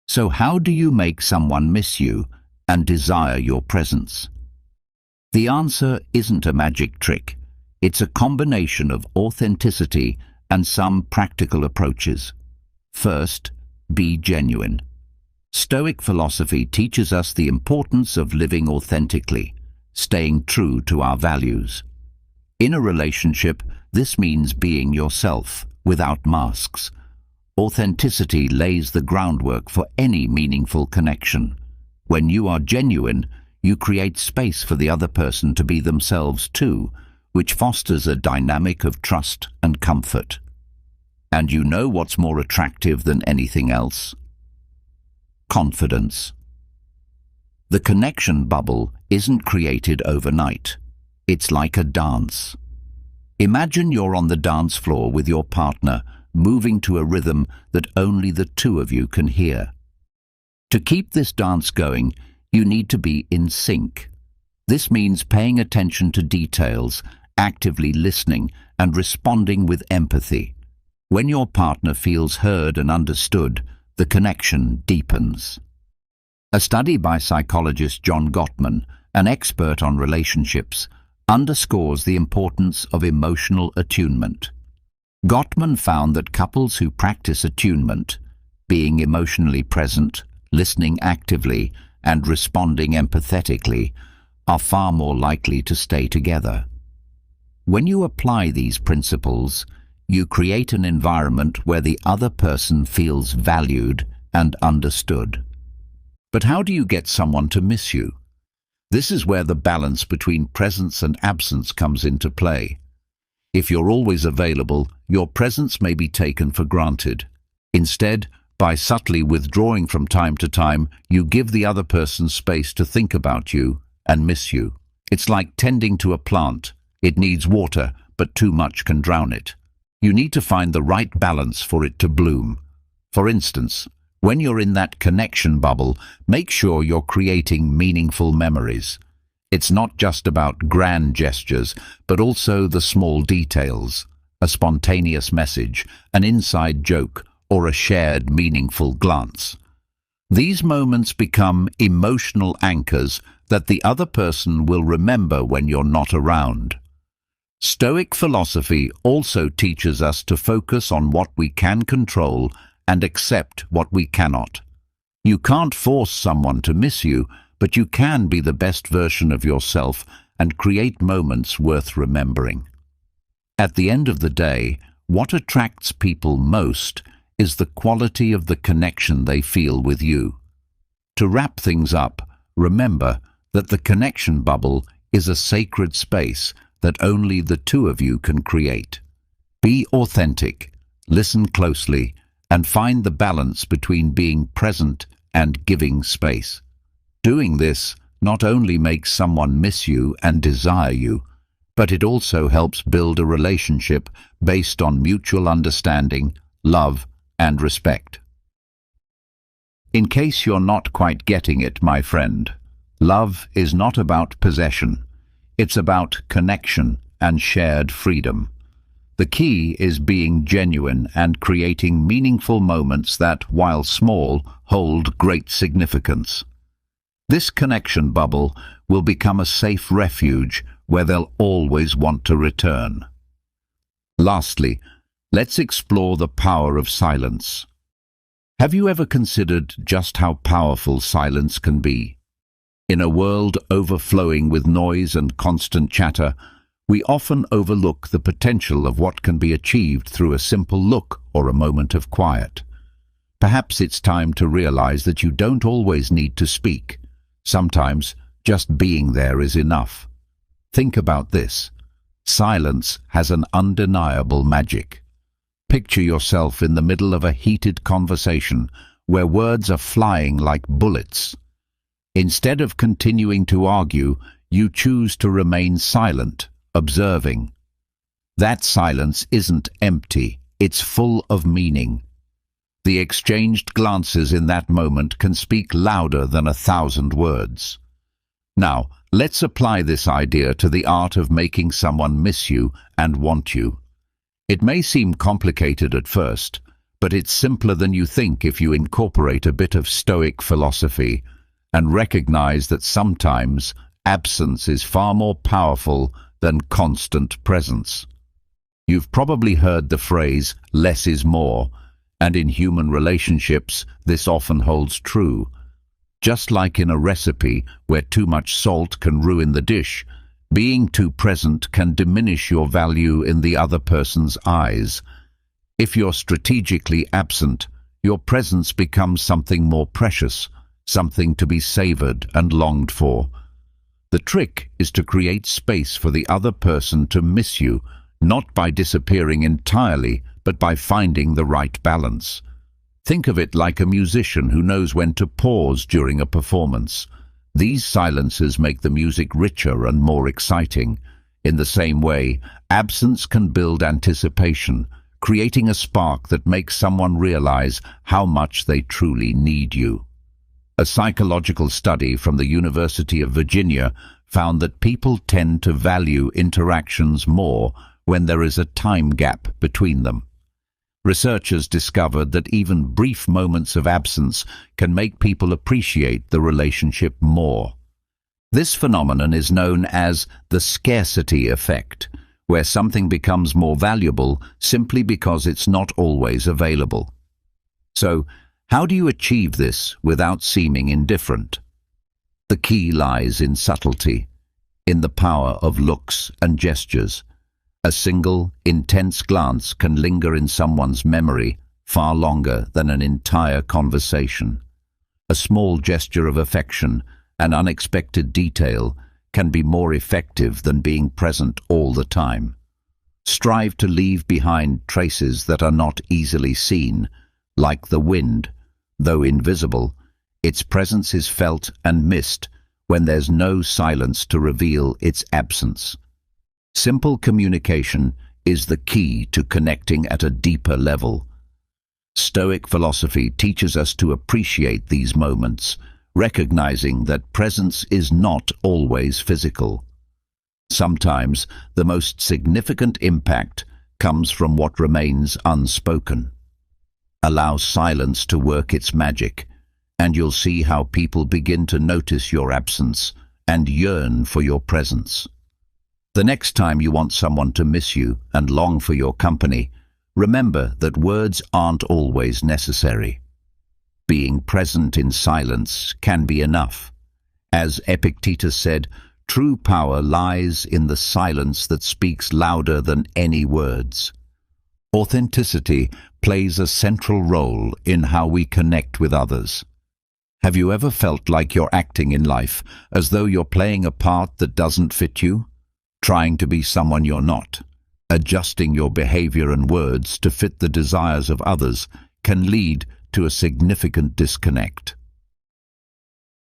[SPEAKER 1] So how do you make someone miss you and desire your presence? The answer isn't a magic trick. It's a combination of authenticity and some practical approaches. First, be genuine. Stoic philosophy teaches us the importance of living authentically, staying true to our values. In a relationship, this means being yourself, without masks. Authenticity lays the groundwork for any meaningful connection. When you are genuine, you create space for the other person to be themselves too, which fosters a dynamic of trust and comfort. And you know what's more attractive than anything else? Confidence. The connection bubble isn't created overnight. It's like a dance. Imagine you're on the dance floor with your partner, moving to a rhythm that only the two of you can hear. To keep this dance going, you need to be in sync. This means paying attention to details, actively listening, and responding with empathy. When your partner feels heard and understood, the connection deepens. A study by psychologist John Gottman, an expert on relationships, underscores the importance of emotional attunement. Gottman found that couples who practice attunement, being emotionally present, listening actively, and responding empathetically, are far more likely to stay together. When you apply these principles, you create an environment where the other person feels valued and understood. But how do you get someone to miss you? This is where the balance between presence and absence comes into play. If you're always available, your presence may be taken for granted. Instead, by subtly withdrawing from time to time, you give the other person space to think about you and miss you. It's like tending to a plant. It needs water, but too much can drown it. You need to find the right balance for it to bloom. For instance, when you're in that connection bubble, make sure you're creating meaningful memories. It's not just about grand gestures, but also the small details, a spontaneous message, an inside joke, or a shared meaningful glance. These moments become emotional anchors that the other person will remember when you're not around. Stoic philosophy also teaches us to focus on what we can control and accept what we cannot. You can't force someone to miss you, but you can be the best version of yourself and create moments worth remembering. At the end of the day, what attracts people most is the quality of the connection they feel with you. To wrap things up, remember that the connection bubble is a sacred space that only the two of you can create. Be authentic, listen closely, and find the balance between being present and giving space. Doing this not only makes someone miss you and desire you, but it also helps build a relationship based on mutual understanding, love, and respect. In case you're not quite getting it, my friend, love is not about possession. It's about connection and shared freedom. The key is being genuine and creating meaningful moments that, while small, hold great significance. This connection bubble will become a safe refuge where they'll always want to return. Lastly, let's explore the power of silence. Have you ever considered just how powerful silence can be? In a world overflowing with noise and constant chatter, we often overlook the potential of what can be achieved through a simple look or a moment of quiet. Perhaps it's time to realize that you don't always need to speak. Sometimes just being there is enough. Think about this. Silence has an undeniable magic. Picture yourself in the middle of a heated conversation where words are flying like bullets. Instead of continuing to argue, you choose to remain silent, observing. That silence isn't empty, it's full of meaning. The exchanged glances in that moment can speak louder than 1,000 words. Now, let's apply this idea to the art of making someone miss you and want you. It may seem complicated at first, but it's simpler than you think if you incorporate a bit of Stoic philosophy and recognize that sometimes absence is far more powerful than constant presence. You've probably heard the phrase, "less is more," and in human relationships, this often holds true. Just like in a recipe where too much salt can ruin the dish, being too present can diminish your value in the other person's eyes. If you're strategically absent, your presence becomes something more precious, something to be savored and longed for. The trick is to create space for the other person to miss you, not by disappearing entirely, but by finding the right balance. Think of it like a musician who knows when to pause during a performance. These silences make the music richer and more exciting. In the same way, absence can build anticipation, creating a spark that makes someone realize how much they truly need you. A psychological study from the University of Virginia found that people tend to value interactions more when there is a time gap between them. Researchers discovered that even brief moments of absence can make people appreciate the relationship more. This phenomenon is known as the scarcity effect, where something becomes more valuable simply because it's not always available. So, how do you achieve this without seeming indifferent? The key lies in subtlety, in the power of looks and gestures. A single, intense glance can linger in someone's memory far longer than an entire conversation. A small gesture of affection, an unexpected detail, can be more effective than being present all the time. Strive to leave behind traces that are not easily seen, like the wind. Though invisible, its presence is felt and missed when there's no silence to reveal its absence. Simple communication is the key to connecting at a deeper level. Stoic philosophy teaches us to appreciate these moments, recognizing that presence is not always physical. Sometimes the most significant impact comes from what remains unspoken. Allow silence to work its magic, and you'll see how people begin to notice your absence and yearn for your presence. The next time you want someone to miss you and long for your company, remember that words aren't always necessary. Being present in silence can be enough. As Epictetus said, true power lies in the silence that speaks louder than any words. Authenticity plays a central role in how we connect with others. Have you ever felt like you're acting in life as though you're playing a part that doesn't fit you? Trying to be someone you're not, adjusting your behavior and words to fit the desires of others can lead to a significant disconnect.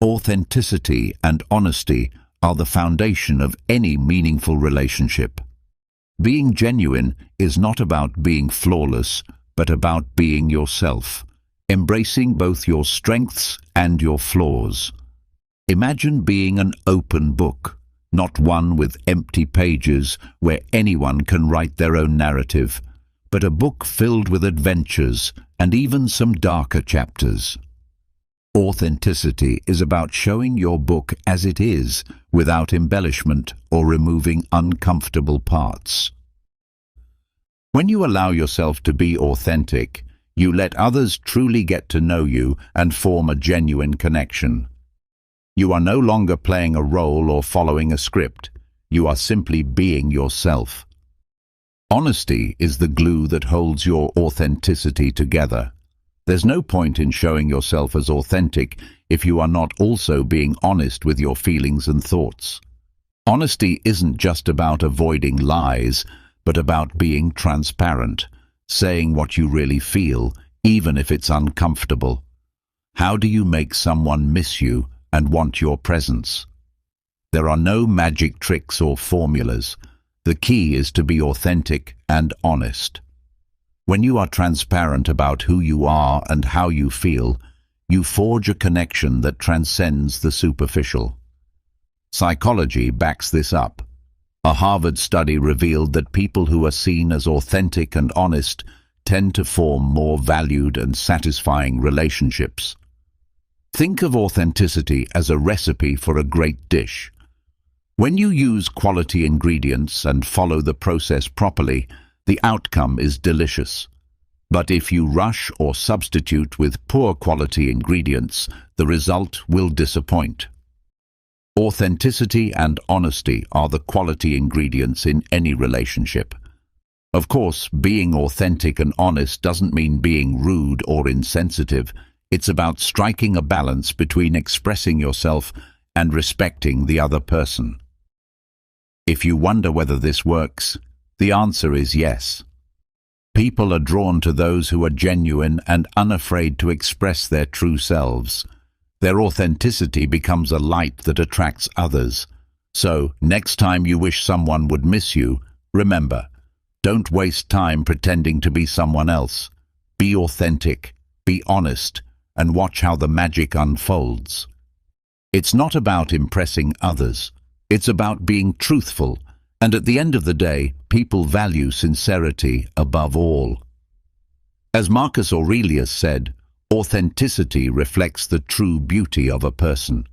[SPEAKER 1] Authenticity and honesty are the foundation of any meaningful relationship. Being genuine is not about being flawless, but about being yourself, embracing both your strengths and your flaws. Imagine being an open book, not one with empty pages where anyone can write their own narrative, but a book filled with adventures and even some darker chapters. Authenticity is about showing your book as it is, without embellishment or removing uncomfortable parts. When you allow yourself to be authentic, you let others truly get to know you and form a genuine connection. You are no longer playing a role or following a script. You are simply being yourself. Honesty is the glue that holds your authenticity together. There's no point in showing yourself as authentic if you are not also being honest with your feelings and thoughts. Honesty isn't just about avoiding lies, but about being transparent, saying what you really feel, even if it's uncomfortable. How do you make someone miss you and want your presence? There are no magic tricks or formulas. The key is to be authentic and honest. When you are transparent about who you are and how you feel, you forge a connection that transcends the superficial. Psychology backs this up. A Harvard study revealed that people who are seen as authentic and honest tend to form more valued and satisfying relationships. Think of authenticity as a recipe for a great dish. When you use quality ingredients and follow the process properly, the outcome is delicious. But if you rush or substitute with poor quality ingredients, the result will disappoint. Authenticity and honesty are the quality ingredients in any relationship. Of course, being authentic and honest doesn't mean being rude or insensitive. It's about striking a balance between expressing yourself and respecting the other person. If you wonder whether this works, the answer is yes. People are drawn to those who are genuine and unafraid to express their true selves. Their authenticity becomes a light that attracts others. So, next time you wish someone would miss you, remember, don't waste time pretending to be someone else. Be authentic, be honest, and watch how the magic unfolds. It's not about impressing others. It's about being truthful, and at the end of the day, people value sincerity above all. As Marcus Aurelius said, authenticity reflects the true beauty of a person.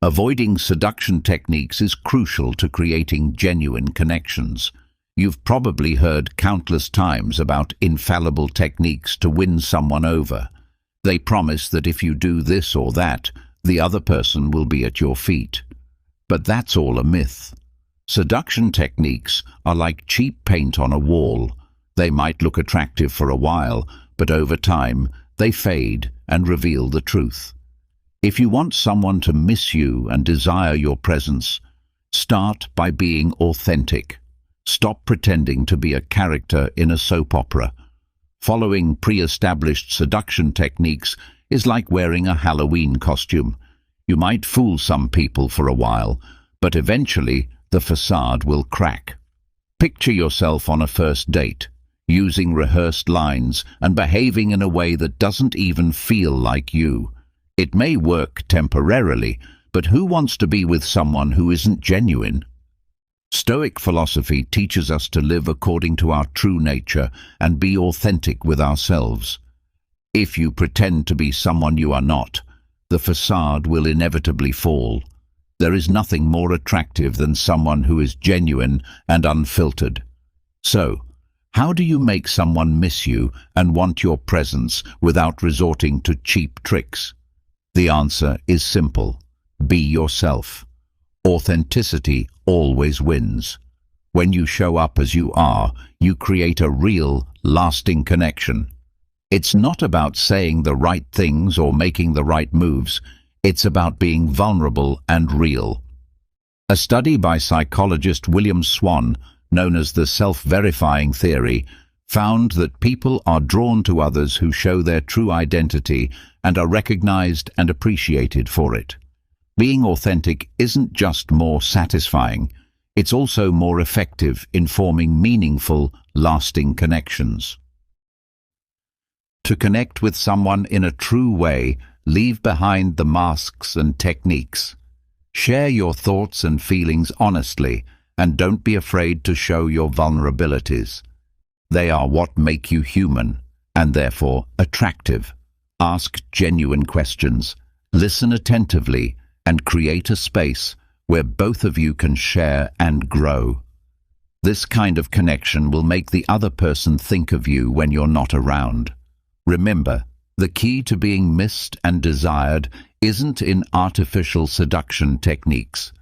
[SPEAKER 1] Avoiding seduction techniques is crucial to creating genuine connections. You've probably heard countless times about infallible techniques to win someone over. They promise that if you do this or that, the other person will be at your feet. But that's all a myth. Seduction techniques are like cheap paint on a wall. They might look attractive for a while, but over time, they fade and reveal the truth. If you want someone to miss you and desire your presence, start by being authentic. Stop pretending to be a character in a soap opera. Following pre-established seduction techniques is like wearing a Halloween costume. You might fool some people for a while, but eventually the facade will crack. Picture yourself on a first date, using rehearsed lines and behaving in a way that doesn't even feel like you. It may work temporarily, but who wants to be with someone who isn't genuine? Stoic philosophy teaches us to live according to our true nature and be authentic with ourselves. If you pretend to be someone you are not, the facade will inevitably fall. There is nothing more attractive than someone who is genuine and unfiltered. So, how do you make someone miss you and want your presence without resorting to cheap tricks? The answer is simple. Be yourself. Authenticity always wins. When you show up as you are, you create a real, lasting connection. It's not about saying the right things or making the right moves. It's about being vulnerable and real. A study by psychologist William Swan, known as the self-verifying theory, found that people are drawn to others who show their true identity and are recognized and appreciated for it. Being authentic isn't just more satisfying, it's also more effective in forming meaningful, lasting connections. To connect with someone in a true way, leave behind the masks and techniques. Share your thoughts and feelings honestly, and don't be afraid to show your vulnerabilities. They are what make you human, and therefore attractive. Ask genuine questions, listen attentively, and create a space where both of you can share and grow. This kind of connection will make the other person think of you when you're not around. Remember, the key to being missed and desired isn't in artificial seduction techniques,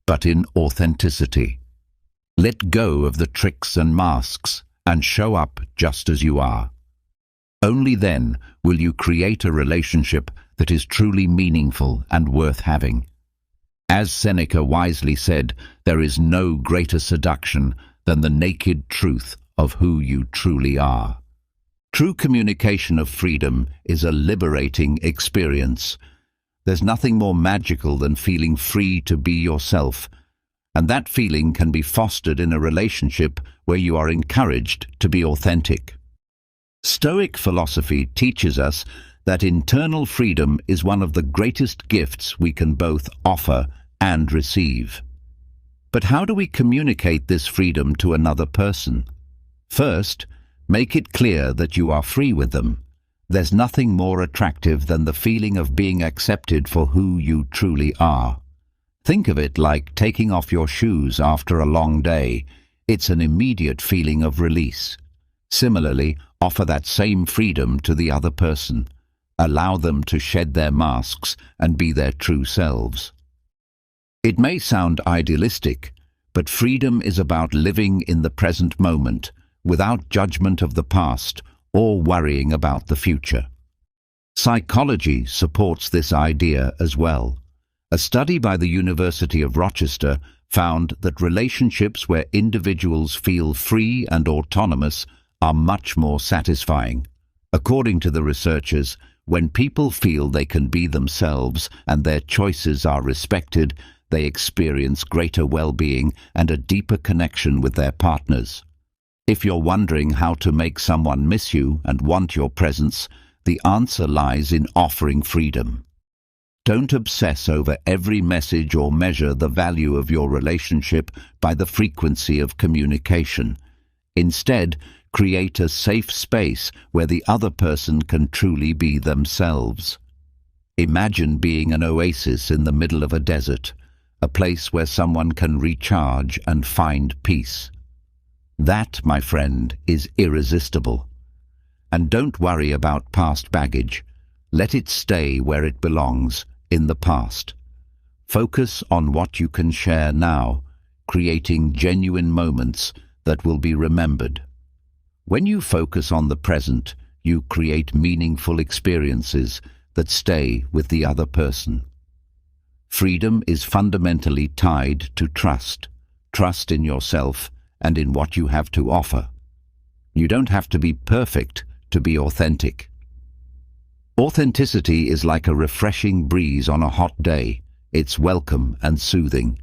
[SPEAKER 1] but in authenticity. Let go of the tricks and masks and show up just as you are. Only then will you create a relationship that is truly meaningful and worth having. As Seneca wisely said, there is no greater seduction than the naked truth of who you truly are. True communication of freedom is a liberating experience. There's nothing more magical than feeling free to be yourself, and that feeling can be fostered in a relationship where you are encouraged to be authentic. Stoic philosophy teaches us that internal freedom is one of the greatest gifts we can both offer and receive. But how do we communicate this freedom to another person? First, make it clear that you are free with them. There's nothing more attractive than the feeling of being accepted for who you truly are. Think of it like taking off your shoes after a long day. It's an immediate feeling of release. Similarly, offer that same freedom to the other person. Allow them to shed their masks and be their true selves. It may sound idealistic, but freedom is about living in the present moment, without judgment of the past or worrying about the future. Psychology supports this idea as well. A study by the University of Rochester found that relationships where individuals feel free and autonomous are much more satisfying. According to the researchers, when people feel they can be themselves and their choices are respected, they experience greater well-being and a deeper connection with their partners. If you're wondering how to make someone miss you and want your presence, the answer lies in offering freedom. Don't obsess over every message or measure the value of your relationship by the frequency of communication. Instead, create a safe space where the other person can truly be themselves. Imagine being an oasis in the middle of a desert, a place where someone can recharge and find peace. That, my friend, is irresistible. And don't worry about past baggage. Let it stay where it belongs, in the past. Focus on what you can share now, creating genuine moments that will be remembered. When you focus on the present, you create meaningful experiences that stay with the other person. Freedom is fundamentally tied to trust. Trust in yourself and in what you have to offer. You don't have to be perfect to be authentic. Authenticity is like a refreshing breeze on a hot day. It's welcome and soothing.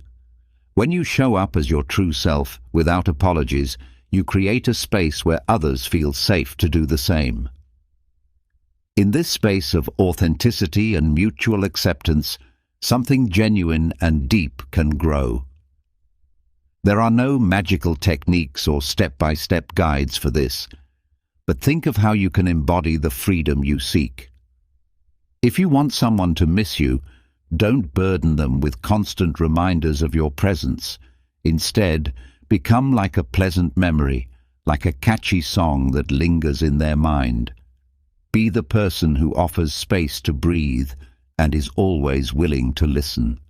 [SPEAKER 1] When you show up as your true self, without apologies, you create a space where others feel safe to do the same. In this space of authenticity and mutual acceptance, something genuine and deep can grow. There are no magical techniques or step-by-step guides for this, but think of how you can embody the freedom you seek. If you want someone to miss you, Don't burden them with constant reminders of your presence. Instead, become like a pleasant memory, like a catchy song that lingers in their mind. Be the person who offers space to breathe and is always willing to listen.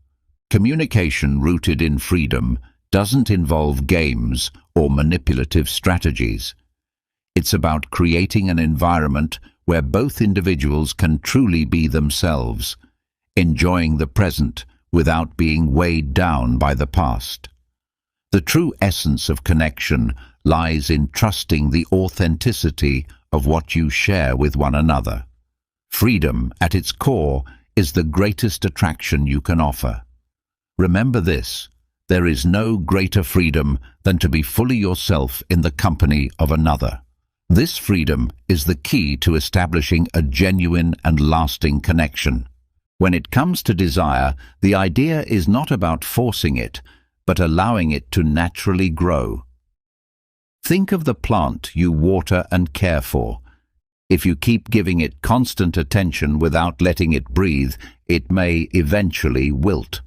[SPEAKER 1] Communication rooted in freedom doesn't involve games or manipulative strategies. It's about creating an environment where both individuals can truly be themselves, enjoying the present without being weighed down by the past. The true essence of connection lies in trusting the authenticity of what you share with one another. Freedom, at its core, is the greatest attraction you can offer. Remember this: there is no greater freedom than to be fully yourself in the company of another. This freedom is the key to establishing a genuine and lasting connection. When it comes to desire, the idea is not about forcing it, but allowing it to naturally grow. Think of the plant you water and care for. If you keep giving it constant attention without letting it breathe, it may eventually wilt.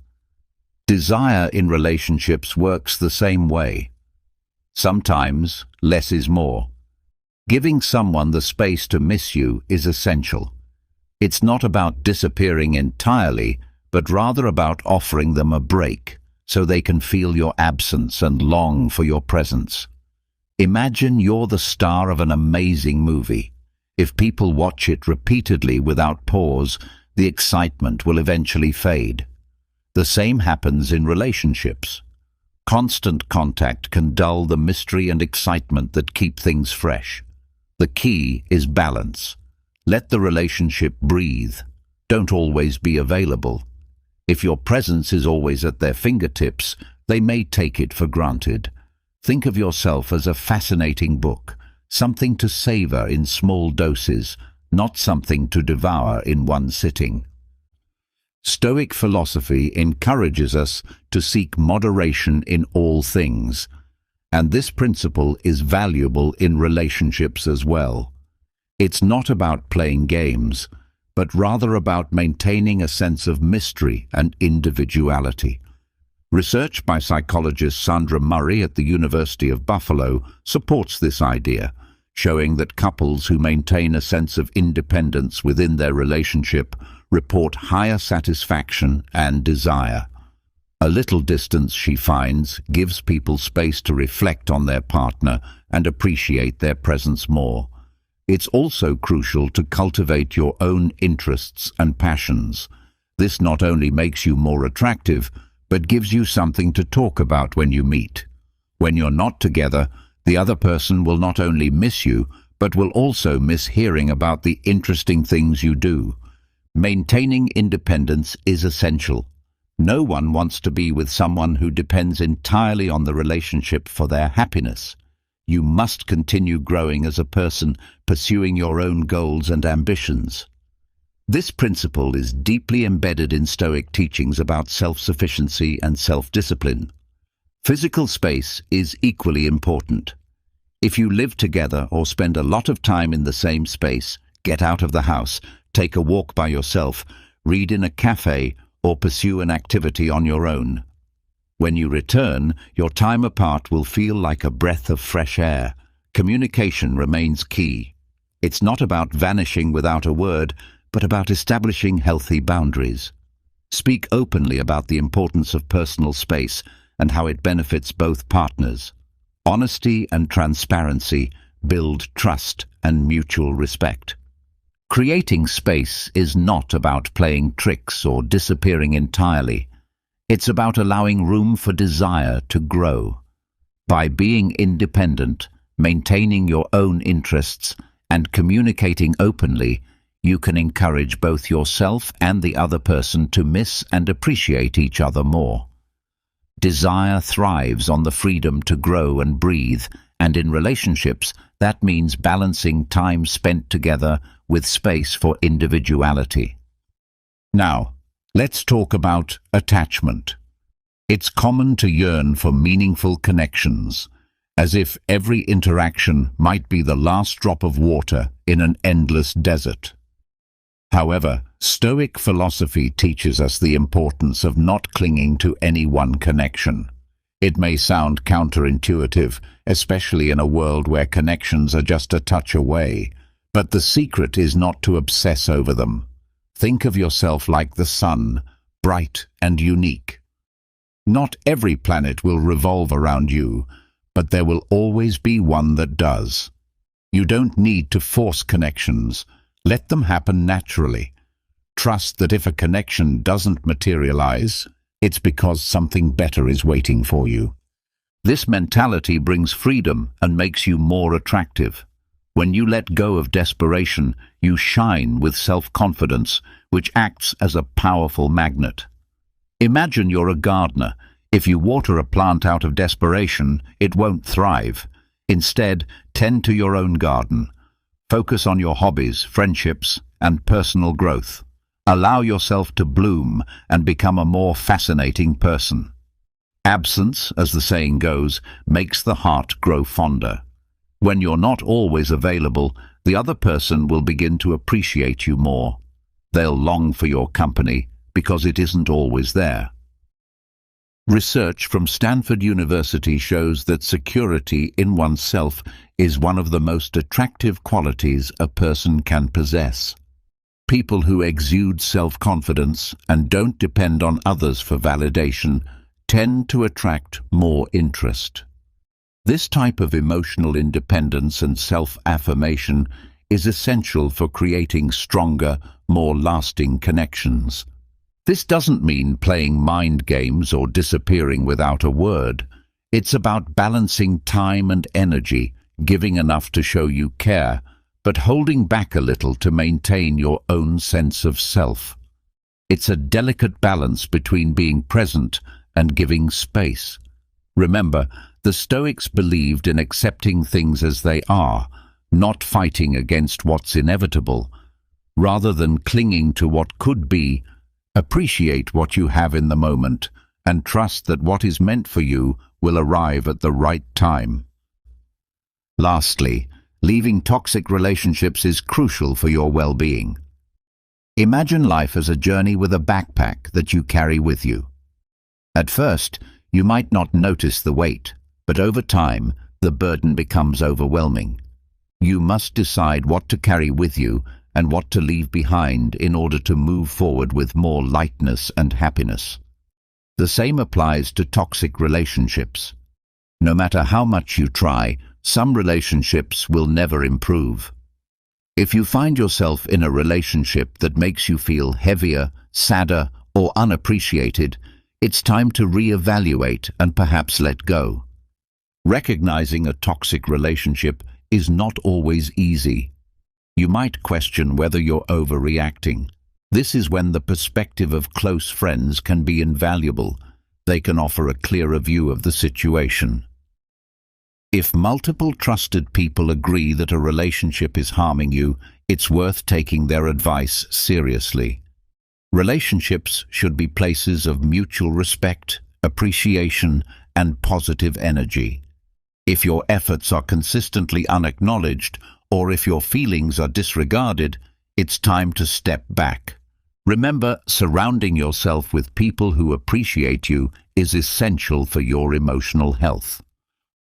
[SPEAKER 1] Desire in relationships works the same way. Sometimes less is more. Giving someone the space to miss you is essential. It's not about disappearing entirely, but rather about offering them a break, so they can feel your absence and long for your presence. Imagine you're the star of an amazing movie. If people watch it repeatedly without pause, the excitement will eventually fade. The same happens in relationships. Constant contact can dull the mystery and excitement that keep things fresh. The key is balance. Let the relationship breathe. Don't always be available. If your presence is always at their fingertips, they may take it for granted. Think of yourself as a fascinating book, something to savor in small doses, not something to devour in one sitting. Stoic philosophy encourages us to seek moderation in all things, and this principle is valuable in relationships as well. It's not about playing games, but rather about maintaining a sense of mystery and individuality. Research by psychologist Sandra Murray at the University of Buffalo supports this idea, showing that couples who maintain a sense of independence within their relationship report higher satisfaction and desire. A little distance, she finds, gives people space to reflect on their partner and appreciate their presence more. It's also crucial to cultivate your own interests and passions. This not only makes you more attractive, but gives you something to talk about when you meet. When you're not together, the other person will not only miss you, but will also miss hearing about the interesting things you do. Maintaining independence is essential. No one wants to be with someone who depends entirely on the relationship for their happiness. You must continue growing as a person, pursuing your own goals and ambitions. This principle is deeply embedded in Stoic teachings about self-sufficiency and self-discipline. Physical space is equally important. If you live together or spend a lot of time in the same space, get out of the house, take a walk by yourself, read in a cafe, or pursue an activity on your own. When you return, your time apart will feel like a breath of fresh air. Communication remains key. It's not about vanishing without a word, but about establishing healthy boundaries. Speak openly about the importance of personal space and how it benefits both partners. Honesty and transparency build trust and mutual respect. Creating space is not about playing tricks or disappearing entirely. It's about allowing room for desire to grow. By being independent, maintaining your own interests, and communicating openly, you can encourage both yourself and the other person to miss and appreciate each other more. Desire thrives on the freedom to grow and breathe, and in relationships, that means balancing time spent together with space for individuality. Now, let's talk about attachment. It's common to yearn for meaningful connections, as if every interaction might be the last drop of water in an endless desert. However, Stoic philosophy teaches us the importance of not clinging to any one connection. It may sound counterintuitive, especially in a world where connections are just a touch away, but the secret is not to obsess over them. Think of yourself like the sun, bright and unique. Not every planet will revolve around you, but there will always be one that does. You don't need to force connections. Let them happen naturally. Trust that if a connection doesn't materialize, it's because something better is waiting for you. This mentality brings freedom and makes you more attractive. When you let go of desperation, you shine with self-confidence, which acts as a powerful magnet. Imagine you're a gardener. If you water a plant out of desperation, it won't thrive. Instead, tend to your own garden. Focus on your hobbies, friendships, and personal growth. Allow yourself to bloom and become a more fascinating person. Absence, as the saying goes, makes the heart grow fonder. When you're not always available, the other person will begin to appreciate you more. They'll long for your company because it isn't always there. Research from Stanford University shows that security in oneself is one of the most attractive qualities a person can possess. People who exude self-confidence and don't depend on others for validation tend to attract more interest. This type of emotional independence and self-affirmation is essential for creating stronger, more lasting connections. This doesn't mean playing mind games or disappearing without a word. It's about balancing time and energy, giving enough to show you care, but holding back a little to maintain your own sense of self. It's a delicate balance between being present and giving space. Remember, the Stoics believed in accepting things as they are, not fighting against what's inevitable. Rather than clinging to what could be, appreciate what you have in the moment and trust that what is meant for you will arrive at the right time. Lastly, leaving toxic relationships is crucial for your well-being. Imagine life as a journey with a backpack that you carry with you. At first, you might not notice the weight, but over time, the burden becomes overwhelming. You must decide what to carry with you and what to leave behind in order to move forward with more lightness and happiness. The same applies to toxic relationships. No matter how much you try, some relationships will never improve. If you find yourself in a relationship that makes you feel heavier, sadder, or unappreciated, it's time to reevaluate and perhaps let go. Recognizing a toxic relationship is not always easy. You might question whether you're overreacting. This is when the perspective of close friends can be invaluable. They can offer a clearer view of the situation. If multiple trusted people agree that a relationship is harming you, it's worth taking their advice seriously. Relationships should be places of mutual respect, appreciation, and positive energy. If your efforts are consistently unacknowledged, or if your feelings are disregarded, it's time to step back. Remember, surrounding yourself with people who appreciate you is essential for your emotional health.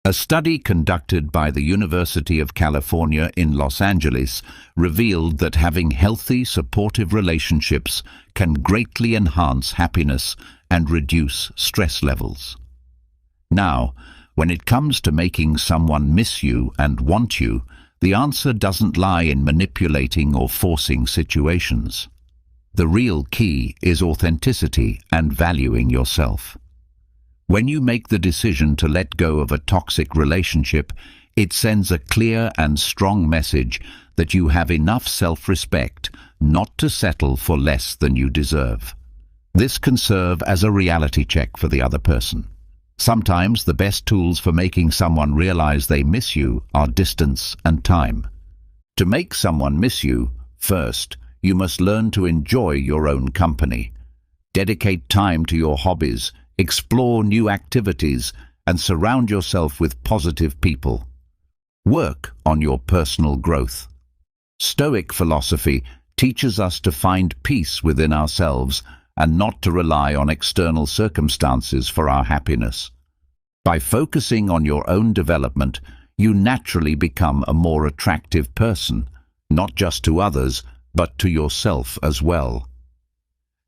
[SPEAKER 1] A study conducted by the University of California in Los Angeles revealed that having healthy, supportive relationships can greatly enhance happiness and reduce stress levels. Now, when it comes to making someone miss you and want you, the answer doesn't lie in manipulating or forcing situations. The real key is authenticity and valuing yourself. When you make the decision to let go of a toxic relationship, it sends a clear and strong message that you have enough self-respect not to settle for less than you deserve. This can serve as a reality check for the other person. Sometimes the best tools for making someone realize they miss you are distance and time. To make someone miss you, first, you must learn to enjoy your own company. Dedicate time to your hobbies, explore new activities, and surround yourself with positive people. Work on your personal growth. Stoic philosophy teaches us to find peace within ourselves and not to rely on external circumstances for our happiness. By focusing on your own development, you naturally become a more attractive person, not just to others, but to yourself as well.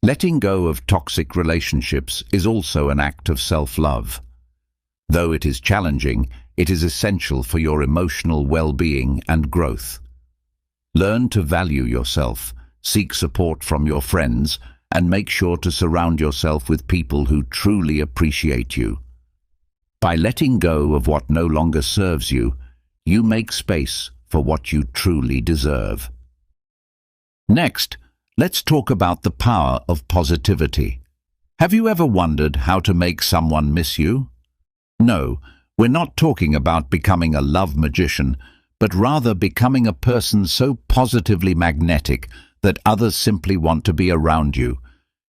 [SPEAKER 1] Letting go of toxic relationships is also an act of self-love. Though it is challenging, it is essential for your emotional well-being and growth. Learn to value yourself, seek support from your friends, and make sure to surround yourself with people who truly appreciate you. By letting go of what no longer serves you, you make space for what you truly deserve. Next, let's talk about the power of positivity. Have you ever wondered how to make someone miss you? No, we're not talking about becoming a love magician, but rather becoming a person so positively magnetic that others simply want to be around you.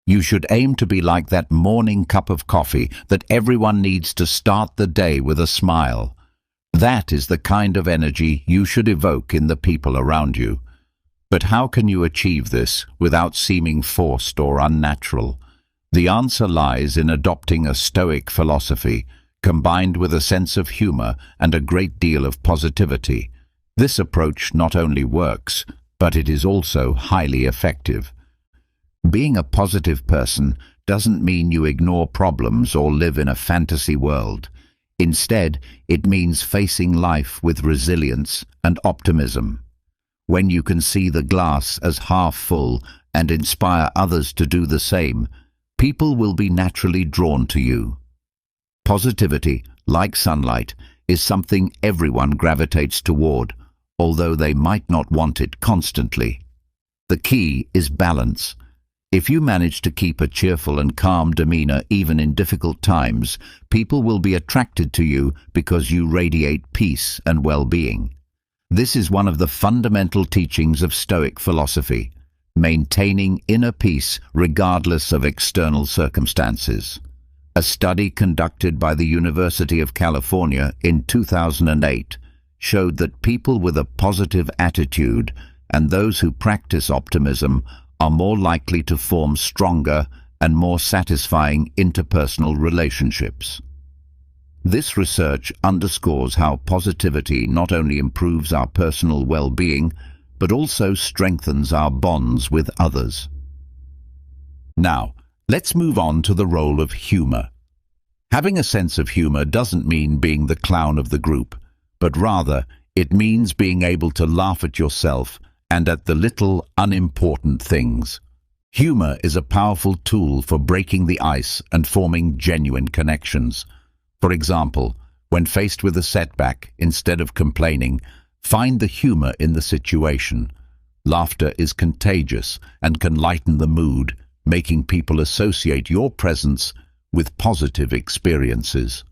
[SPEAKER 1] You should aim to be like that morning cup of coffee that everyone needs to start the day with a smile. That is the kind of energy you should evoke in the people around you. But how can you achieve this without seeming forced or unnatural? The answer lies in adopting a Stoic philosophy, combined with a sense of humor and a great deal of positivity. This approach not only works, but it is also highly effective. Being a positive person doesn't mean you ignore problems or live in a fantasy world. Instead, it means facing life with resilience and optimism. When you can see the glass as half full and inspire others to do the same, people will be naturally drawn to you. Positivity, like sunlight, is something everyone gravitates toward, although they might not want it constantly. The key is balance. If you manage to keep a cheerful and calm demeanor even in difficult times, people will be attracted to you because you radiate peace and well-being. This is one of the fundamental teachings of Stoic philosophy, maintaining inner peace regardless of external circumstances. A study conducted by the University of California in 2008 showed that people with a positive attitude and those who practice optimism are more likely to form stronger and more satisfying interpersonal relationships. This research underscores how positivity not only improves our personal well-being, but also strengthens our bonds with others. Now, let's move on to the role of humor. Having a sense of humor doesn't mean being the clown of the group, but rather it means being able to laugh at yourself and at the little, unimportant things. Humor is a powerful tool for breaking the ice and forming genuine connections. For example, when faced with a setback, instead of complaining, find the humor in the situation. Laughter is contagious and can lighten the mood, making people associate your presence with positive experiences.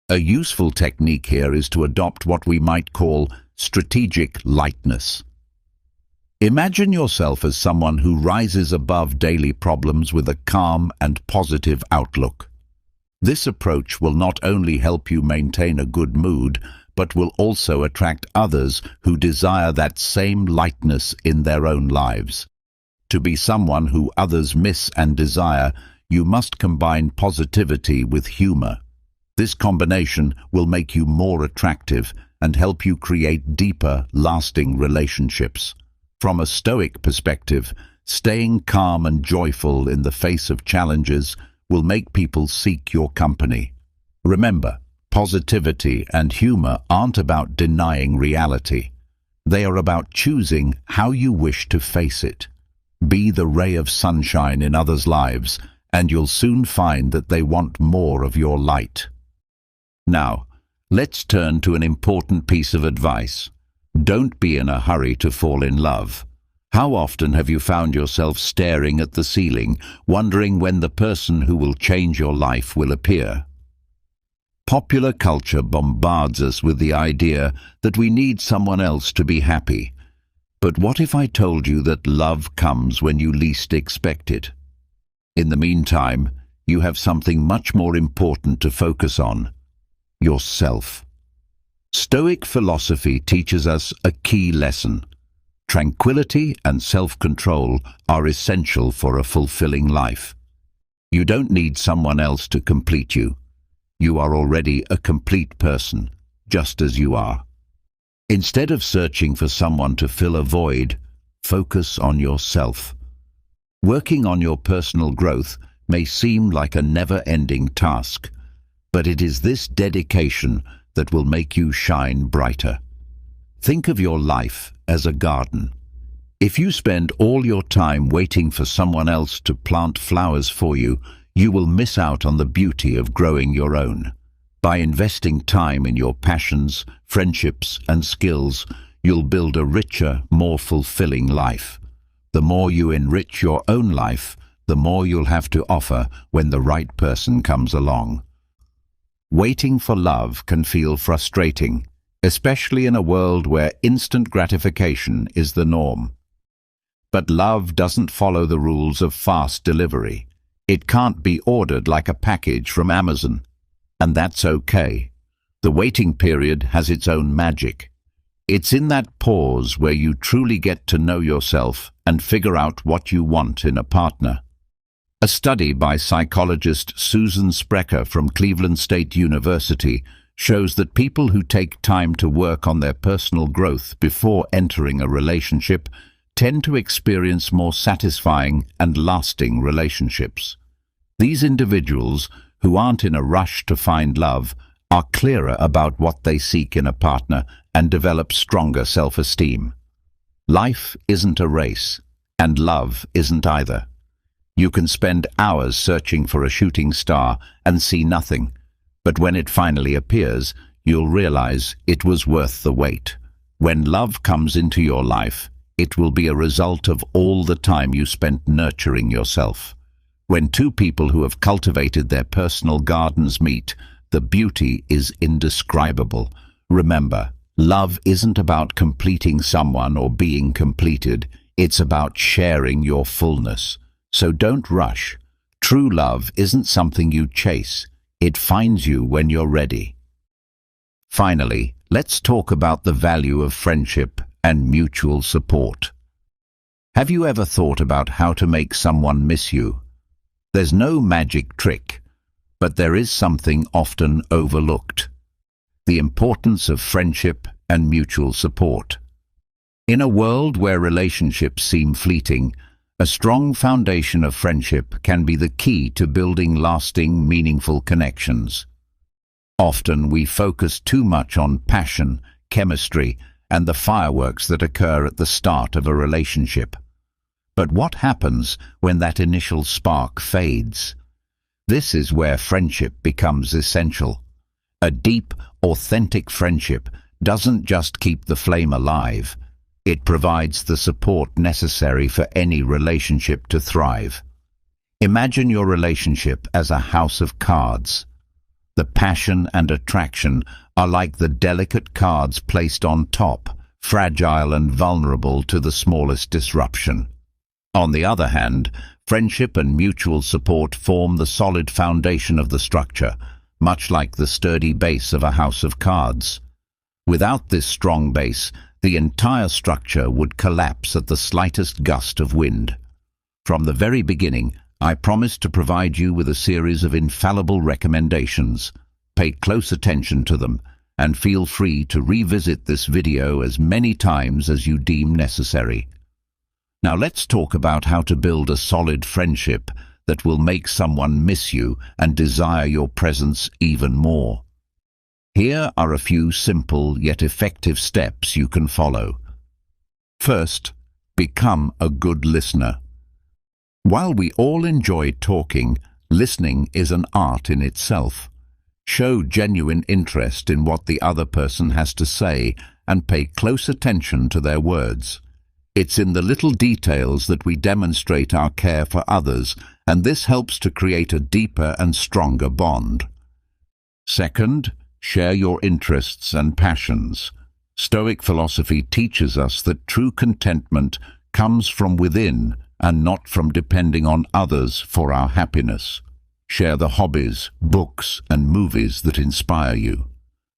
[SPEAKER 1] A useful technique here is to adopt what we might call strategic lightness. Imagine yourself as someone who rises above daily problems with a calm and positive outlook. This approach will not only help you maintain a good mood, but will also attract others who desire that same lightness in their own lives. To be someone who others miss and desire, you must combine positivity with humor. This combination will make you more attractive and help you create deeper, lasting relationships. From a Stoic perspective, staying calm and joyful in the face of challenges will make people seek your company. Remember, positivity and humor aren't about denying reality. They are about choosing how you wish to face it. Be the ray of sunshine in others' lives, and you'll soon find that they want more of your light. Now, let's turn to an important piece of advice. Don't be in a hurry to fall in love. How often have you found yourself staring at the ceiling, wondering when the person who will change your life will appear? Popular culture bombards us with the idea that we need someone else to be happy. But what if I told you that love comes when you least expect it? In the meantime, you have something much more important to focus on: yourself. Stoic philosophy teaches us a key lesson. Tranquility and self-control are essential for a fulfilling life. You don't need someone else to complete you. You are already a complete person, just as you are. Instead of searching for someone to fill a void, focus on yourself. Working on your personal growth may seem like a never-ending task, but it is this dedication that will make you shine brighter. Think of your life as a garden. If you spend all your time waiting for someone else to plant flowers for you, you will miss out on the beauty of growing your own. By investing time in your passions, friendships, and skills, you'll build a richer, more fulfilling life. The more you enrich your own life, the more you'll have to offer when the right person comes along. Waiting for love can feel frustrating, especially in a world where instant gratification is the norm. But love doesn't follow the rules of fast delivery. It can't be ordered like a package from Amazon. And that's okay. The waiting period has its own magic. It's in that pause where you truly get to know yourself and figure out what you want in a partner. A study by psychologist Susan Sprecher from Cleveland State University shows that people who take time to work on their personal growth before entering a relationship tend to experience more satisfying and lasting relationships. These individuals, who aren't in a rush to find love, are clearer about what they seek in a partner and develop stronger self-esteem. Life isn't a race, and love isn't either. You can spend hours searching for a shooting star and see nothing, but when it finally appears, you'll realize it was worth the wait. When love comes into your life, it will be a result of all the time you spent nurturing yourself. When two people who have cultivated their personal gardens meet, the beauty is indescribable. Remember, love isn't about completing someone or being completed. It's about sharing your fullness. So don't rush. True love isn't something you chase. It finds you when you're ready. Finally, let's talk about the value of friendship and mutual support. Have you ever thought about how to make someone miss you? There's no magic trick, but there is something often overlooked: the importance of friendship and mutual support. In a world where relationships seem fleeting, a strong foundation of friendship can be the key to building lasting, meaningful connections. Often we focus too much on passion, chemistry, and the fireworks that occur at the start of a relationship. But what happens when that initial spark fades? This is where friendship becomes essential. A deep, authentic friendship doesn't just keep the flame alive. It provides the support necessary for any relationship to thrive. Imagine your relationship as a house of cards. The passion and attraction are like the delicate cards placed on top, fragile and vulnerable to the smallest disruption. On the other hand, friendship and mutual support form the solid foundation of the structure, much like the sturdy base of a house of cards. Without this strong base, the entire structure would collapse at the slightest gust of wind. From the very beginning, I promised to provide you with a series of infallible recommendations. Pay close attention to them, and feel free to revisit this video as many times as you deem necessary. Now let's talk about how to build a solid friendship that will make someone miss you and desire your presence even more. Here are a few simple yet effective steps you can follow. First, become a good listener. While we all enjoy talking, listening is an art in itself. Show genuine interest in what the other person has to say and pay close attention to their words. It's in the little details that we demonstrate our care for others, and this helps to create a deeper and stronger bond. Second, share your interests and passions. Stoic philosophy teaches us that true contentment comes from within and not from depending on others for our happiness. Share the hobbies, books, and movies that inspire you.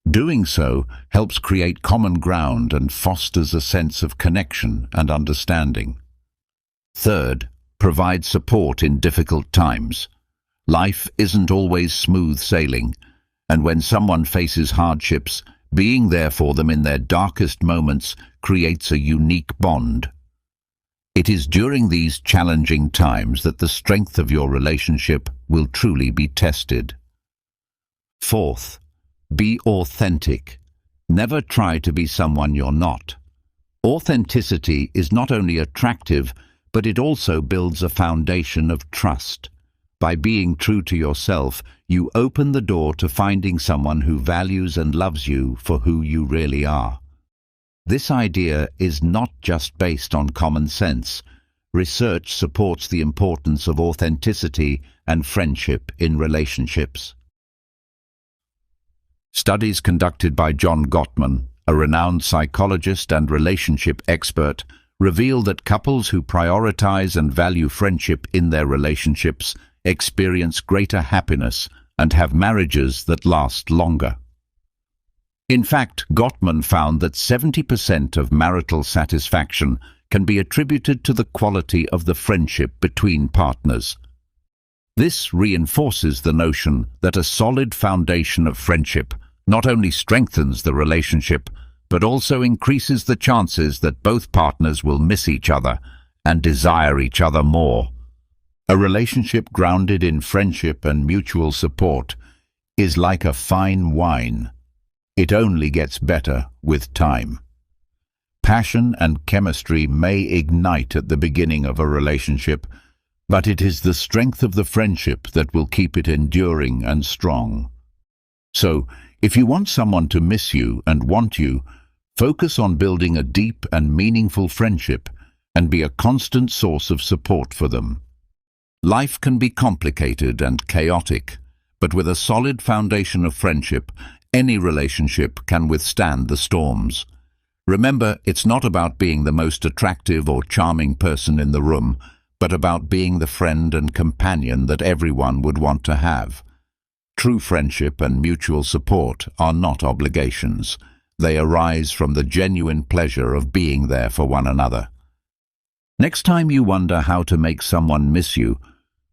[SPEAKER 1] Doing so helps create common ground and fosters a sense of connection and understanding. Third, provide support in difficult times. Life isn't always smooth sailing, and when someone faces hardships, being there for them in their darkest moments creates a unique bond. It is during these challenging times that the strength of your relationship will truly be tested. Fourth, be authentic. Never try to be someone you're not. Authenticity is not only attractive, but it also builds a foundation of trust. By being true to yourself, you open the door to finding someone who values and loves you for who you really are. This idea is not just based on common sense. Research supports the importance of authenticity and friendship in relationships. Studies conducted by John Gottman, a renowned psychologist and relationship expert, reveal that couples who prioritize and value friendship in their relationships experience greater happiness and have marriages that last longer. In fact, Gottman found that 70% of marital satisfaction can be attributed to the quality of the friendship between partners. This reinforces the notion that a solid foundation of friendship not only strengthens the relationship, but also increases the chances that both partners will miss each other and desire each other more. A relationship grounded in friendship and mutual support is like a fine wine. It only gets better with time. Passion and chemistry may ignite at the beginning of a relationship, but it is the strength of the friendship that will keep it enduring and strong. So, if you want someone to miss you and want you, focus on building a deep and meaningful friendship and be a constant source of support for them. Life can be complicated and chaotic, but with a solid foundation of friendship, any relationship can withstand the storms. Remember, it's not about being the most attractive or charming person in the room, but about being the friend and companion that everyone would want to have. True friendship and mutual support are not obligations. They arise from the genuine pleasure of being there for one another. Next time you wonder how to make someone miss you,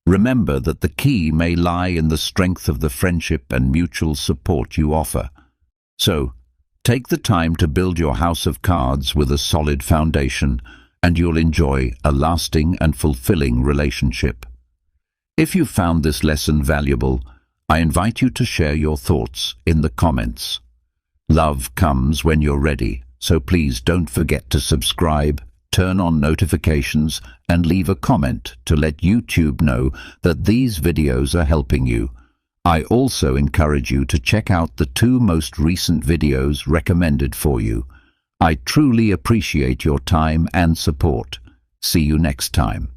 [SPEAKER 1] remember that the key may lie in the strength of the friendship and mutual support you offer. So, take the time to build your house of cards with a solid foundation, and you'll enjoy a lasting and fulfilling relationship. If you found this lesson valuable, I invite you to share your thoughts in the comments. Love comes when you're ready, so please don't forget to subscribe, turn on notifications, and leave a comment to let YouTube know that these videos are helping you. I also encourage you to check out the 2 most recent videos recommended for you. I truly appreciate your time and support. See you next time.